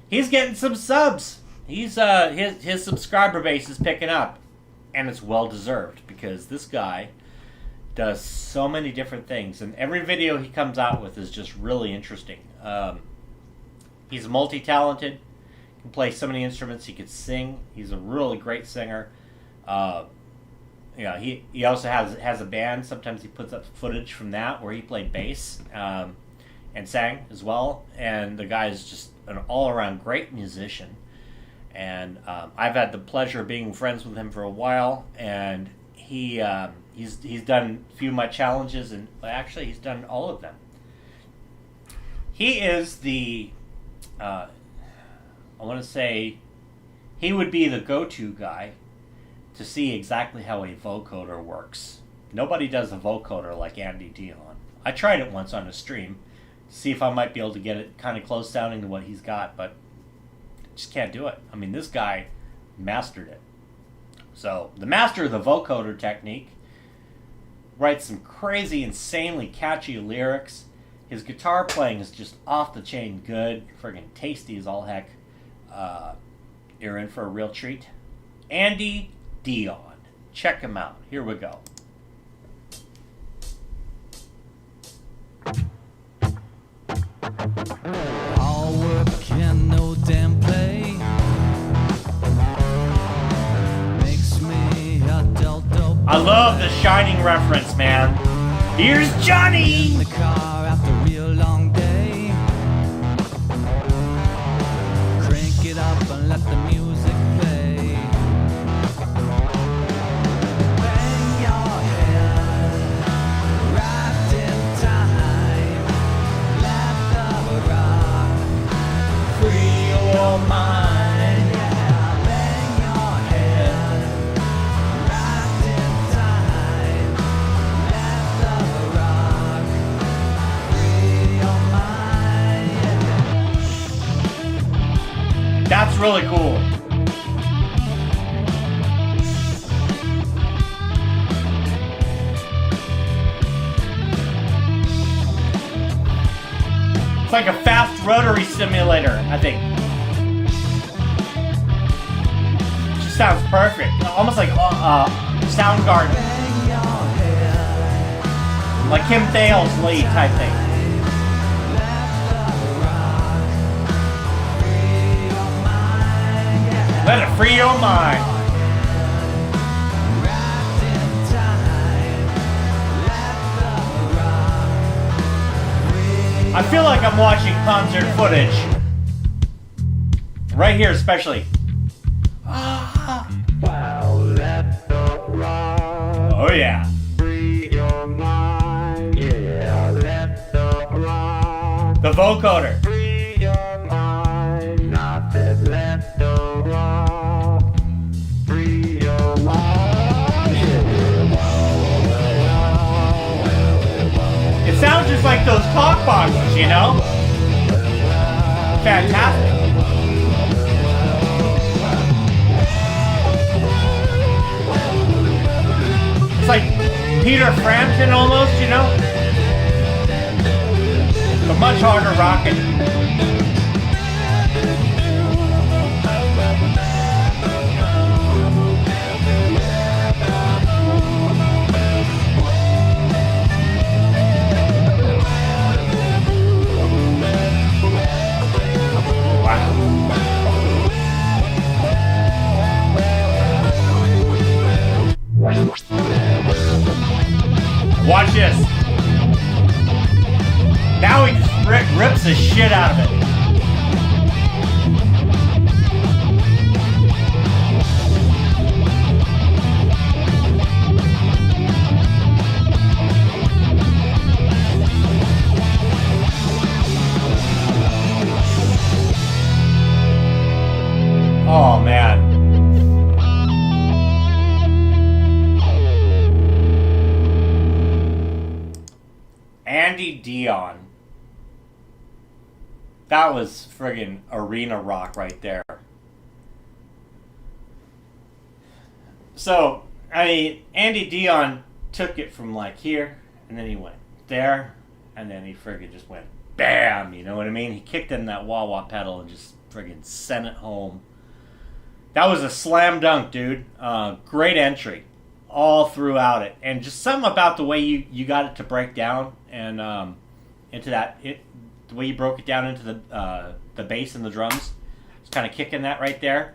he's getting some subs. His subscriber base is picking up. And it's well-deserved, because this guy does so many different things. And every video he comes out with is just really interesting. He's multi-talented. He can play so many instruments. He could sing. He's a really great singer. He also has a band. Sometimes he puts up footage from that where he played bass and sang as well. And the guy is just an all-around great musician. And I've had the pleasure of being friends with him for a while, and he's done a few of my challenges, and actually he's done all of them. He is the I want to say he would be the go-to guy to see exactly how a vocoder works. Nobody does a vocoder like Andy Dion. I tried it once on a stream to see if I might be able to get it kind of close sounding to what he's got, but just can't do it. I mean, this guy mastered it. So, the master of the vocoder technique writes some crazy, insanely catchy lyrics. His guitar playing is just off the chain good, friggin' tasty as all heck. You're in for a real treat. Andy Dion. Check him out. Here we go. All work and no damn play makes me a delta. I love the Shining reference, man. Here's Johnny! In the car after a real long day. Crank it up and let the music play. Bang your head, wrapped in time. Let the rock free your mind. Yeah, bang your head, wrapped in time. Let the rock free your mind. That's really cool. It's like a fast rotary simulator, I think. It just sounds perfect. Almost like Soundgarden. Bang your head, Like Kim Thayil's lead type thing. Let it free your mind. wrapped in time. Let the rock free. I feel like I'm watching concert footage. Right here, especially. Well, let the rock Oh, yeah. free your mind. Yeah, let the rock The vocoder. free your mind. Nothing sounds just like those talk boxes, you know? Fantastic. It's like Peter Frampton almost, you know? But much harder rocking. Watch this. Now he just rips the shit out of it. Oh, man. Dion. That was friggin' arena rock right there. So, I mean, Andy Dion took it from like here, and then he went there, and then he friggin' just went bam, you know what I mean? He kicked in that wah-wah pedal and just friggin' sent it home. That was a slam dunk, dude. Great entry all throughout it, and just something about the way you got it to break down and into that the way you broke it down into the bass and the drums. It's kind of kicking that right there.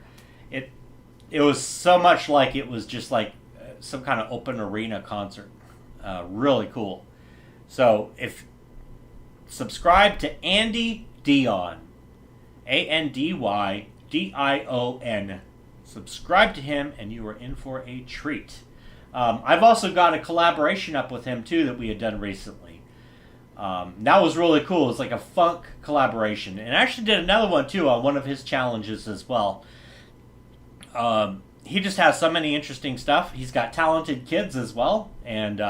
It was so much like it was just like some kind of open arena concert. Really cool. So if subscribe to Andy Dion, ANDYDION. Subscribe to him, and you are in for a treat. I've also got a collaboration up with him too that we had done recently. That was really cool. It's like a funk collaboration, and I actually did another one too on one of his challenges as well. He just has so many interesting stuff. He's got talented kids as well, and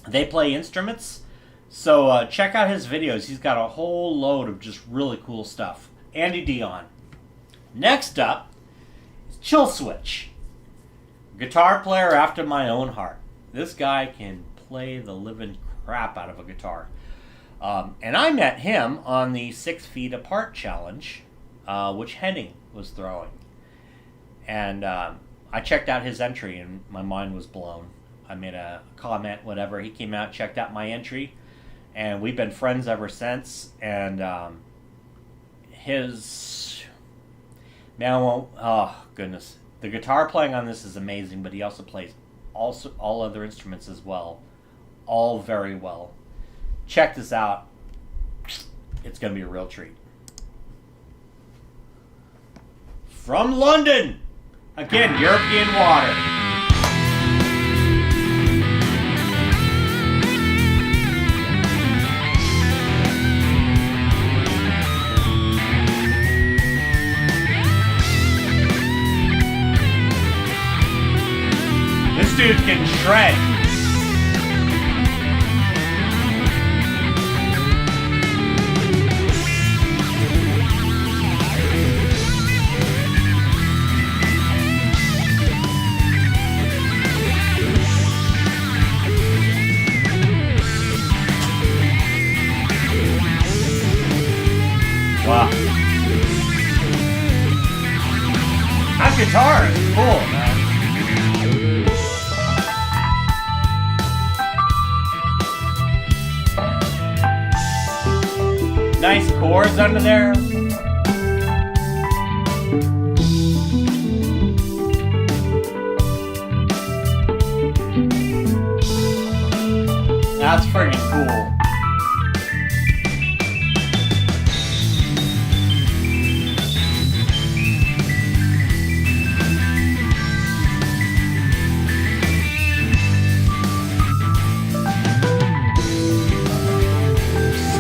they play instruments. So check out his videos. He's got a whole load of just really cool stuff. Andy Dion. Next up is Chill Switch. Guitar player after my own heart. This guy can play the living crap out of a guitar. And I met him on the 6 Feet Apart challenge, which Henning was throwing. And I checked out his entry, and my mind was blown. I made a comment, whatever. He came out, checked out my entry, and we've been friends ever since. And his... Man, oh, goodness. The guitar playing on this is amazing, but he also plays all other instruments as well. All very well. Check this out. It's going to be a real treat. From London, again, European Water. This dude can shred. Wow. That guitar is cool, man. Nice chords under there. That's freaking cool.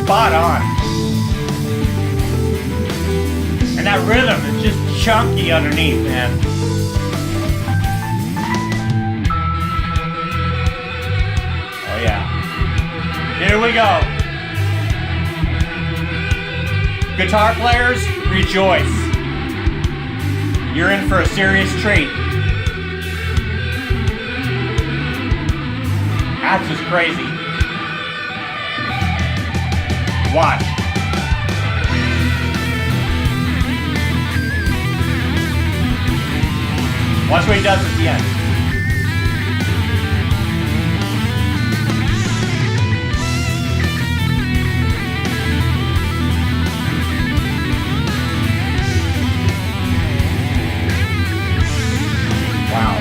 Spot on. And that rhythm is just chunky underneath, man. Oh yeah. Here we go. Guitar players, rejoice. You're in for a serious treat. That's just crazy. Watch. Watch what he does at the end. Wow.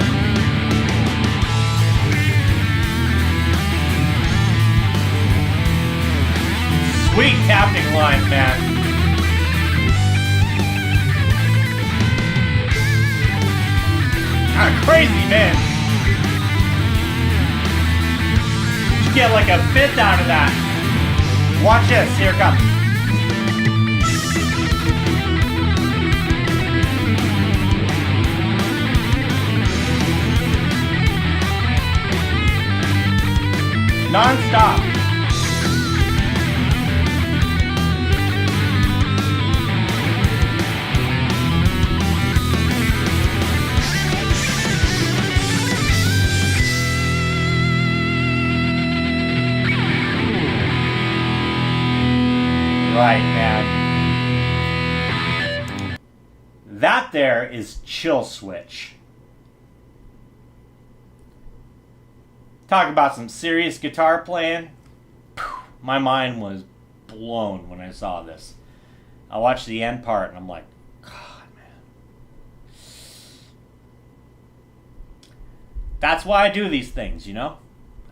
Sweet tapping line, man. Crazy, man. You get like a fifth out of that. Watch this. Here it comes. Non-stop. Right, man. That there is Chill Switch. Talk about some serious guitar playing. My mind was blown when I saw this. I watched the end part and I'm like, God, man. That's why I do these things, you know?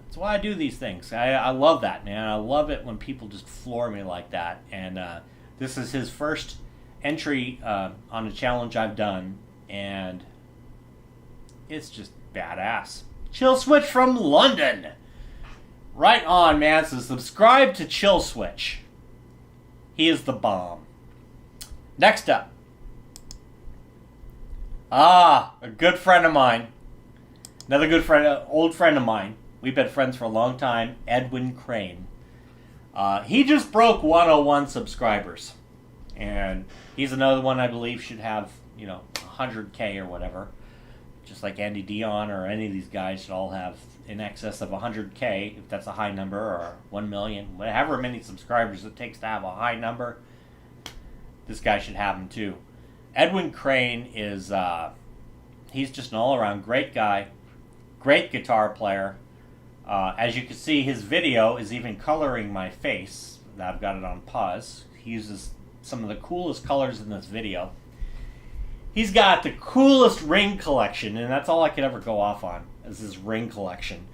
That's why I do these things. I love that, man. I love it when people just floor me like that. And this is his first entry on a challenge I've done. And it's just badass. Chill Switch from London. Right on, man. So subscribe to Chill Switch. He is the bomb. Next up. A good friend of mine. Another good friend, old friend of mine. We've been friends for a long time. Edwin Crain. He just broke 101 subscribers. And he's another one I believe should have, 100K or whatever. Just like Andy Dion or any of these guys should all have in excess of 100K, if that's a high number, or 1 million. However many subscribers it takes to have a high number, this guy should have them too. Edwin Crain is, he's just an all-around great guy. Great guitar player. As you can see, his video is even coloring my face. I've got it on pause. He uses some of the coolest colors in this video. He's got the coolest ring collection, and that's all I could ever go off on, is his ring collection.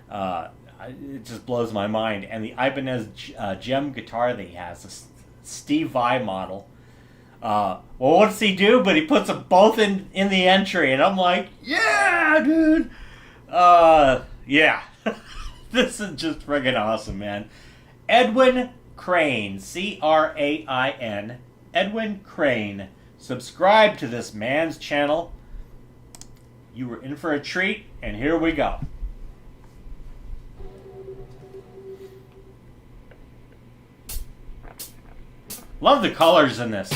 It just blows my mind. And the Ibanez gem guitar that he has, this Steve Vai model. Well, what does he do? But he puts them both in the entry, and I'm like, yeah, dude. Yeah. This is just friggin' awesome, man. Edwin Crain, C-R-A-I-N, Edwin Crain. Subscribe to this man's channel. You were in for a treat, and here we go. Love the colors in this.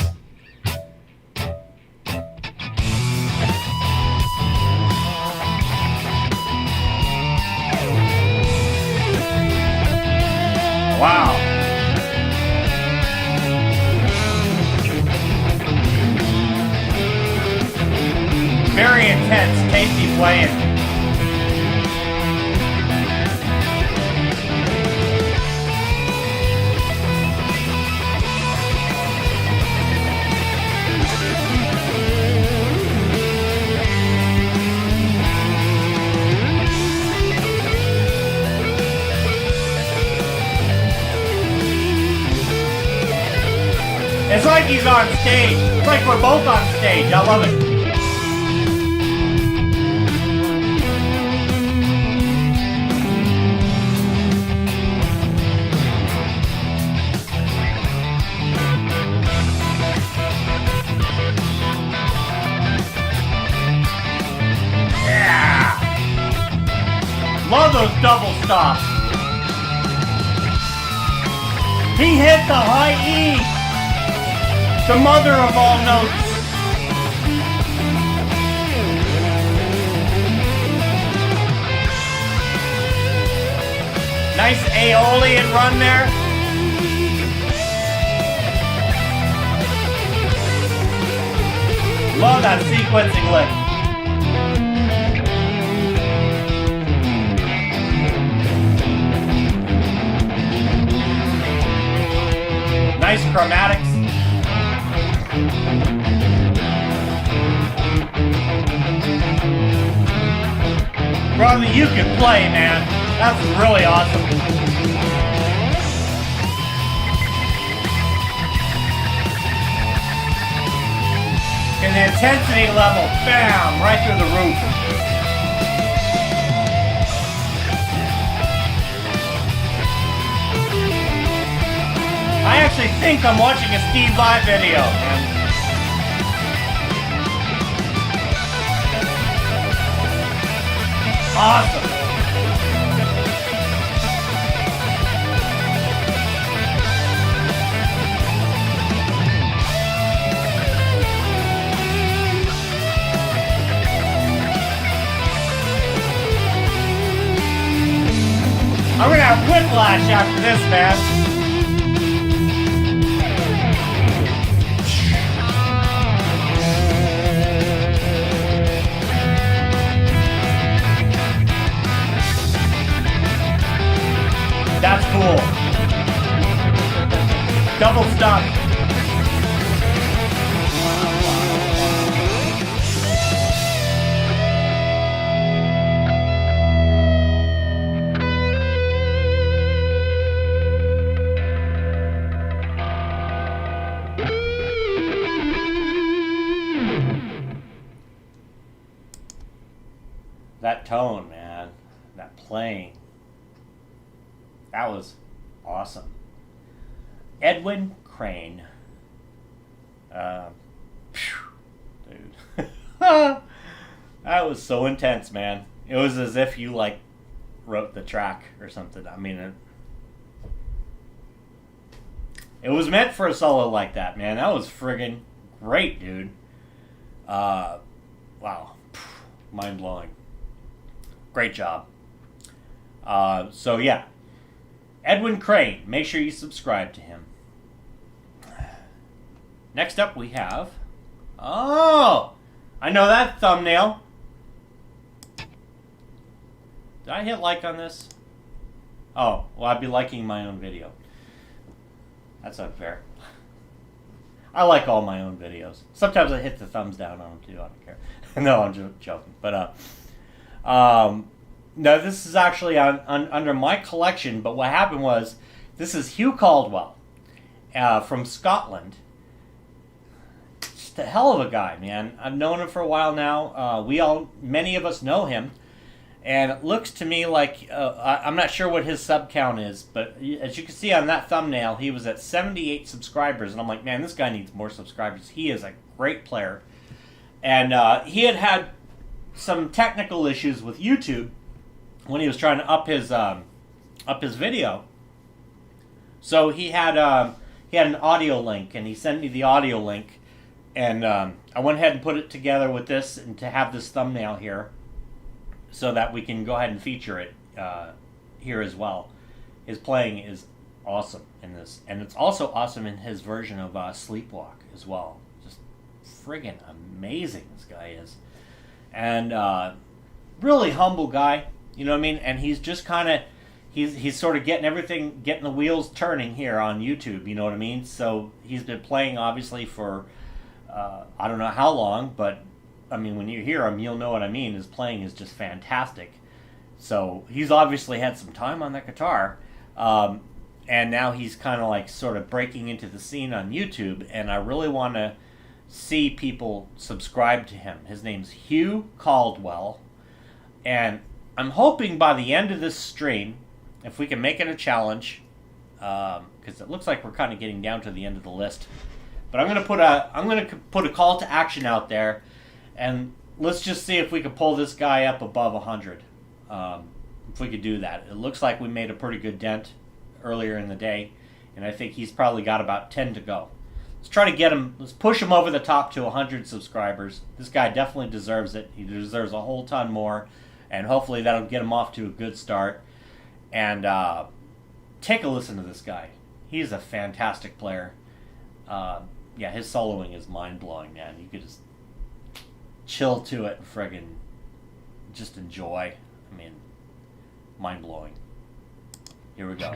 Wow. Very intense, tasty playing. It's like he's on stage. It's like we're both on stage. I love it. Yeah! Love those double stops. He hit the high E, the mother of all notes. Nice Aeolian run there. Love that sequencing lick. Nice chromatics. Brother, you can play, man. That's really awesome. And the intensity level, bam, right through the roof. I actually think I'm watching a Steve Vai video, man. Awesome. I'm gonna have whiplash after this, man. That's cool. Double stop. That tone, man. That playing. That was awesome. Edwin Crain. Dude. That was so intense, man. It was as if you, like, wrote the track or something. I mean, it was meant for a solo like that, man. That was friggin' great, dude. Wow. Mind-blowing. Great job. So, yeah. Edwin Crain. Make sure you subscribe to him. Next up we have... Oh! I know that thumbnail. Did I hit like on this? Oh, well, I'd be liking my own video. That's unfair. I like all my own videos. Sometimes I hit the thumbs down on them too. I don't care. No, I'm just joking. But, no, this is actually under my collection, but what happened was, this is Hugh Caldwell from Scotland. Just a hell of a guy, man. I've known him for a while now. Many of us know him, and it looks to me like, I'm not sure what his sub count is, but as you can see on that thumbnail, he was at 78 subscribers, and I'm like, man, this guy needs more subscribers. He is a great player. And he had some technical issues with YouTube when he was trying to up his video. So he had an audio link, and he sent me the audio link, and I went ahead and put it together with this, and to have this thumbnail here, so that we can go ahead and feature it here as well. His playing is awesome in this, and it's also awesome in his version of Sleepwalk as well. Just friggin' amazing this guy is, and really humble guy. You know what I mean? And he's just kind of, he's sort of getting the wheels turning here on YouTube. You know what I mean? So he's been playing obviously for, I don't know how long, but I mean, when you hear him, you'll know what I mean. His playing is just fantastic. So he's obviously had some time on that guitar. And now he's kind of like sort of breaking into the scene on YouTube. And I really want to see people subscribe to him. His name's Hugh Caldwell. And I'm hoping by the end of this stream, if we can make it a challenge, because it looks like we're kind of getting down to the end of the list. But I'm gonna put a call to action out there, and let's just see if we can pull this guy up above 100. If we could do that, it looks like we made a pretty good dent earlier in the day and I think he's probably got about 10 to go. Let's try to get him, let's push him over the top to 100 subscribers. This guy definitely deserves it. He deserves a whole ton more, and hopefully that'll get him off to a good start. And take a listen to this guy. He's a fantastic player. Yeah, his soloing is mind-blowing, man. You could just chill to it and friggin' just enjoy. I mean, mind-blowing. Here we go.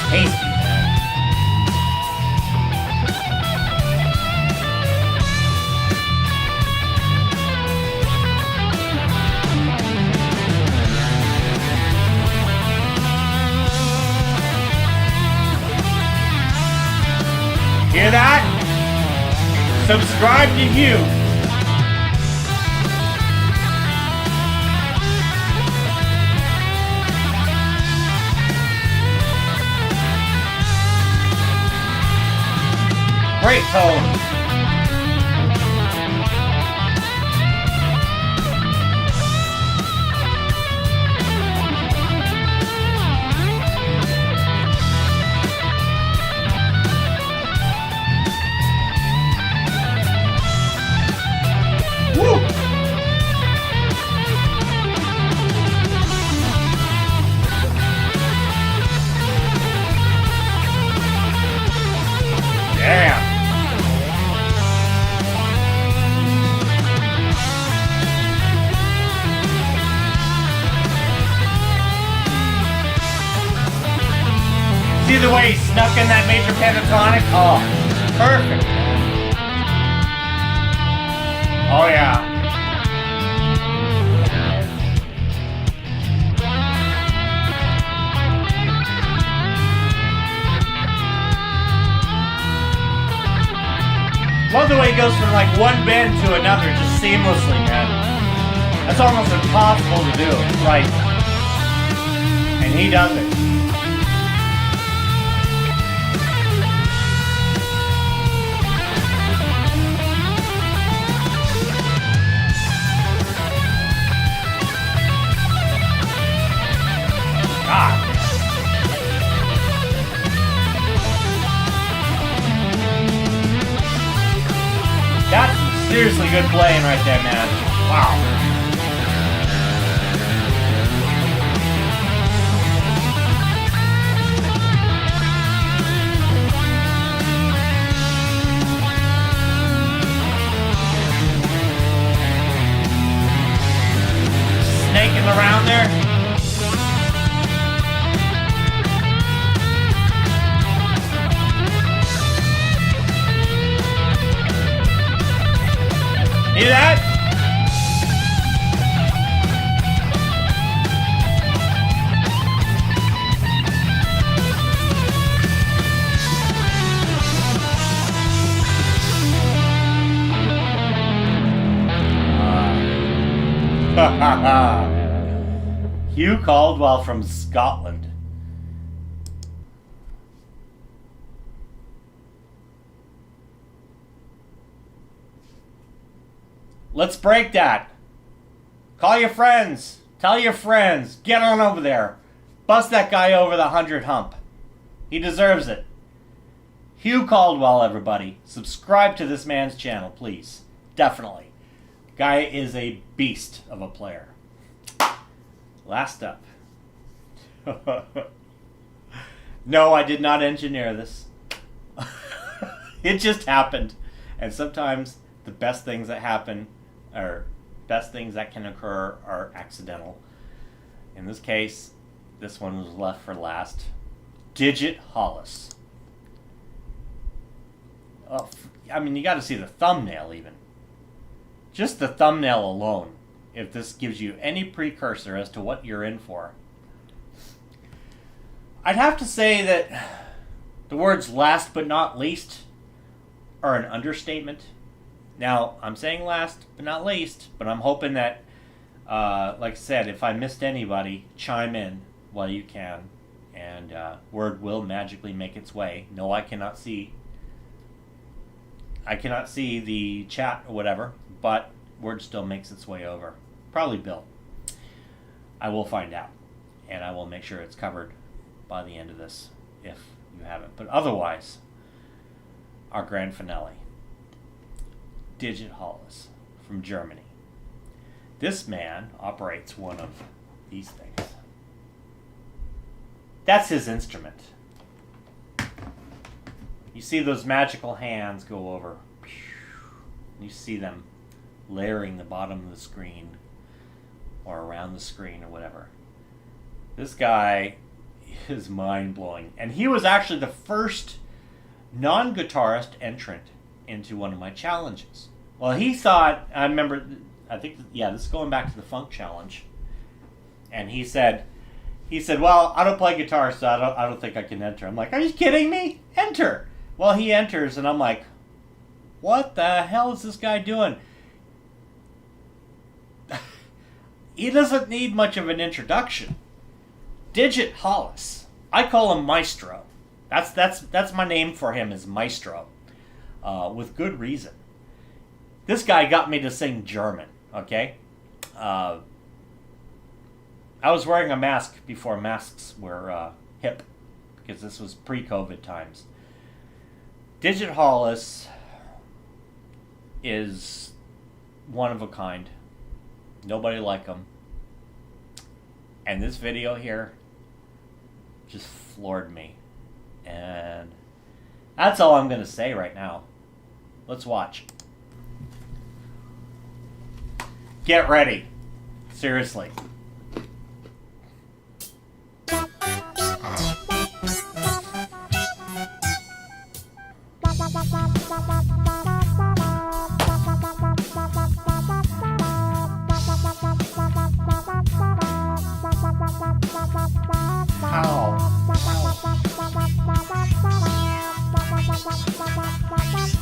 Tasty. Hear that? Subscribe to Hugh. Great tone. See the way he snuck in that major pentatonic? Oh, perfect. Oh, yeah. Love the way he goes from like one bend to another just seamlessly, man. That's almost impossible to do, right? And he does it. That's some seriously good playing right there, man. Wow. Snaking around there. Hear that? Hugh Caldwell from Scotland. Let's break that. Call your friends. Tell your friends. Get on over there. Bust that guy over the 100 hump. He deserves it. Hugh Caldwell, everybody. Subscribe to this man's channel, please. Definitely. Guy is a beast of a player. Last up. No, I did not engineer this. It just happened. And sometimes the best things that happen, or best things that can occur, are accidental. In this case, this one was left for last. Digithalis. Oh, I mean, you got to see the thumbnail even. Just the thumbnail alone, if this gives you any precursor as to what you're in for. I'd have to say that the words last but not least are an understatement. Now, I'm saying last but not least, but I'm hoping that, like I said, if I missed anybody, chime in while you can, and word will magically make its way. No, I cannot see I cannot see the chat or whatever, but word still makes its way over. Probably Bill. I will find out, and I will make sure it's covered by the end of this if you haven't. But otherwise, our grand finale. Digithalis from Germany. This man operates one of these things. That's his instrument. You see those magical hands go over. You see them layering the bottom of the screen or around the screen or whatever. This guy is mind-blowing. And he was actually the first non-guitarist entrant into one of my challenges. Well, he thought, this is going back to the funk challenge. And he said, well, I don't play guitar, so I don't think I can enter. I'm like, are you kidding me? Enter. Well, he enters, and I'm like, what the hell is this guy doing? He doesn't need much of an introduction. Digithalis. I call him Maestro. That's my name for him, is Maestro. With good reason. This guy got me to sing German, okay? I was wearing a mask before masks were hip, because this was pre-COVID times. Digithalis is one of a kind. Nobody like him. And this video here just floored me. And that's all I'm going to say right now. Let's watch. Get ready. Seriously.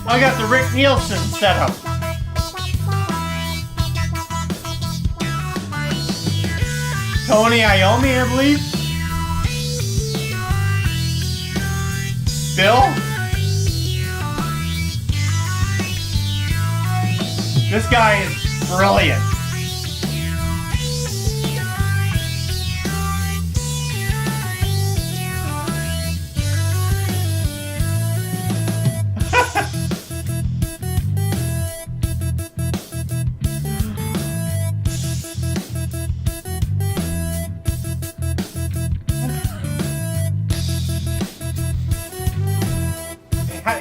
I got the Rick Nielsen setup. Tony Iommi, I believe. Bill. This guy is brilliant.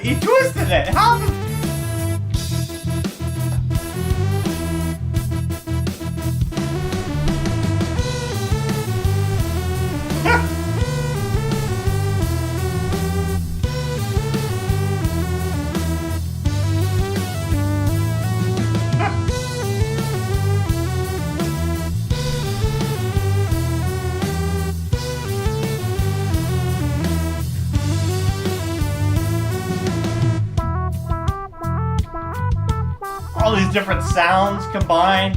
He twisted it. How? All these different sounds combined.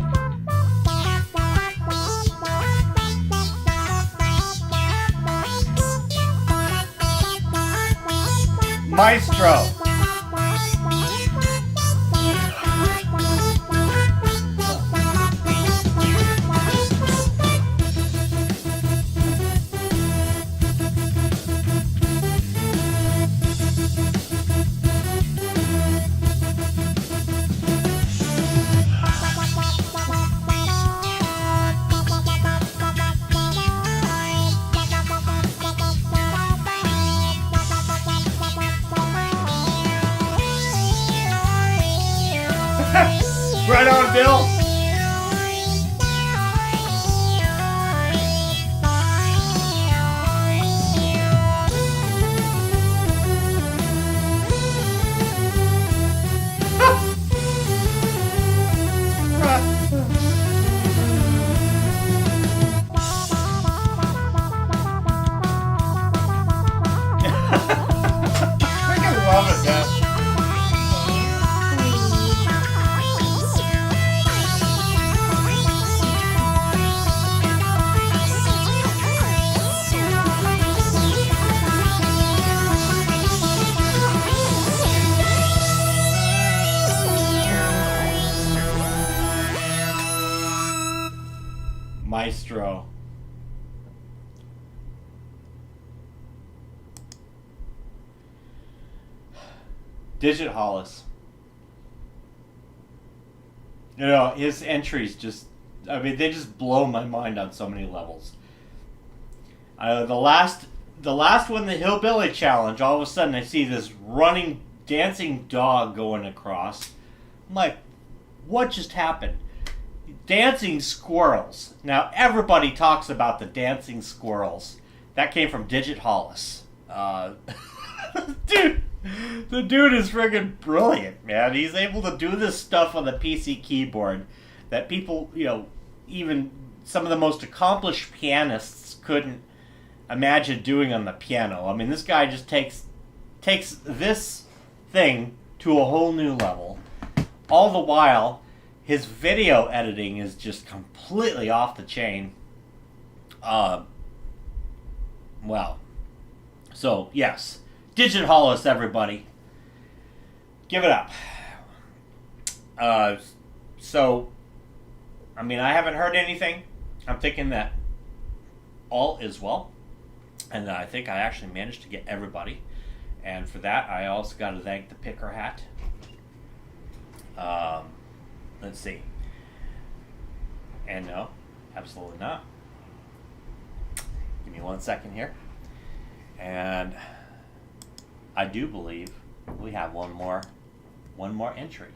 Maestro. Right on, Bill. I love it, man. Maestro. Digithalis. You know, his entries just, I mean, they just blow my mind on so many levels. The last one, the Hillbilly Challenge, all of a sudden I see this running, dancing dog going across. I'm like, what just happened? Dancing squirrels. Now, everybody talks about the dancing squirrels. That came from Digithalis. Dude, the dude is friggin' brilliant, man. He's able to do this stuff on the PC keyboard that people, you know, even some of the most accomplished pianists couldn't imagine doing on the piano. I mean, this guy just takes this thing to a whole new level. All the while, his video editing is just completely off the chain. Well, so yes, Digithalis, everybody, give it up. So, I mean, I haven't heard anything. I'm thinking that all is well, and I think I actually managed to get everybody. And for that, I also got to thank the Pickerhat. Let's see. And no, absolutely not. Give me 1 second here. And I do believe we have one more entry.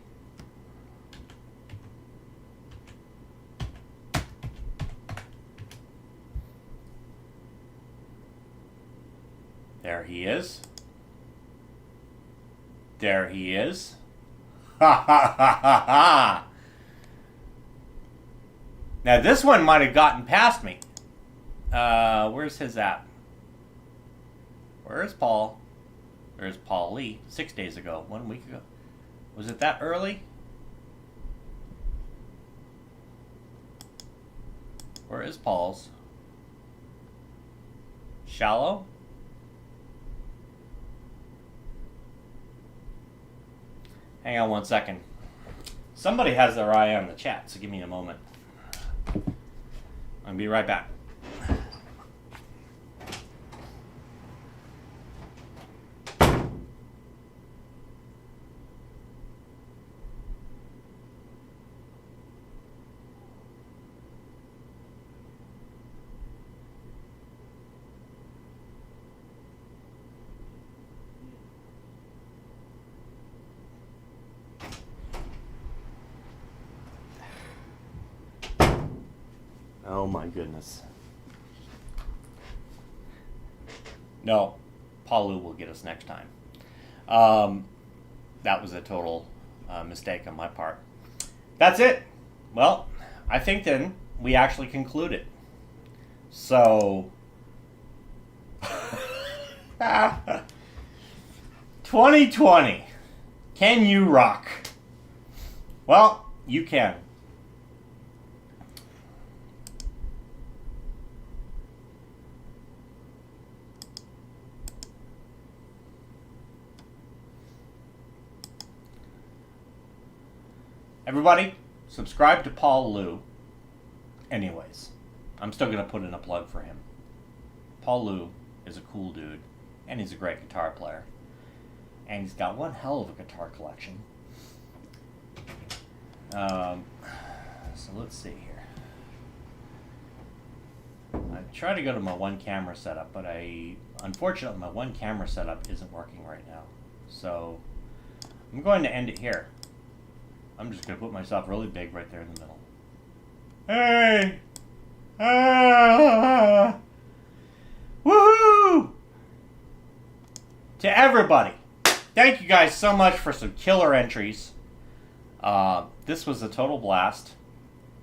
There he is. There he is. Ha ha ha ha ha! Now this one might have gotten past me. Where's his at? Where's Paul? There's Paul Lee. 6 days ago. 1 week ago. Was it that early? Where is Paul's? Shallow? Hang on 1 second. Somebody has their eye on the chat, so give me a moment. I'll be right back. Oh my goodness. No, Paulu will get us next time. That was a total mistake on my part. That's it. Well, I think then we actually conclude it. So, 2020. Can you rock? Well, you can. Everybody, subscribe to Paul Lou. Anyways, I'm still going to put in a plug for him. Paul Lou is a cool dude, and he's a great guitar player. And he's got one hell of a guitar collection. So let's see here. I tried to go to my one camera setup, but unfortunately my one camera setup isn't working right now. So I'm going to end it here. I'm just going to put myself really big right there in the middle. Hey! Ah! Woohoo! To everybody, thank you guys so much for some killer entries. This was a total blast.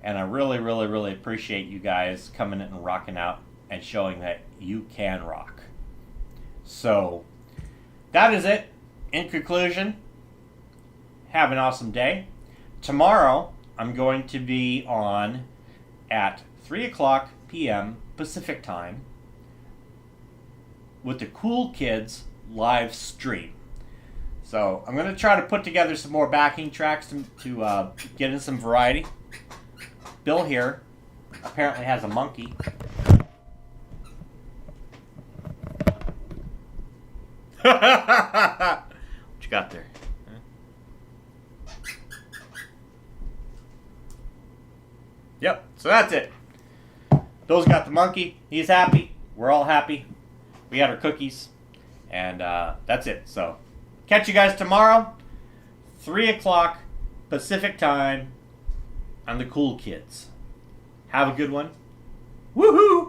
And I really, really, really appreciate you guys coming in and rocking out and showing that you can rock. So, that is it. In conclusion, have an awesome day. Tomorrow, I'm going to be on at 3 o'clock p.m. Pacific Time with the Cool Kids live stream. So, I'm going to try to put together some more backing tracks to get in some variety. Bill here apparently has a monkey. What you got there? Yep, so that's it. Bill's got the monkey. He's happy. We're all happy. We had our cookies. And that's it. So, catch you guys tomorrow, 3 o'clock Pacific time on the Cool Kids. Have a good one. Woohoo!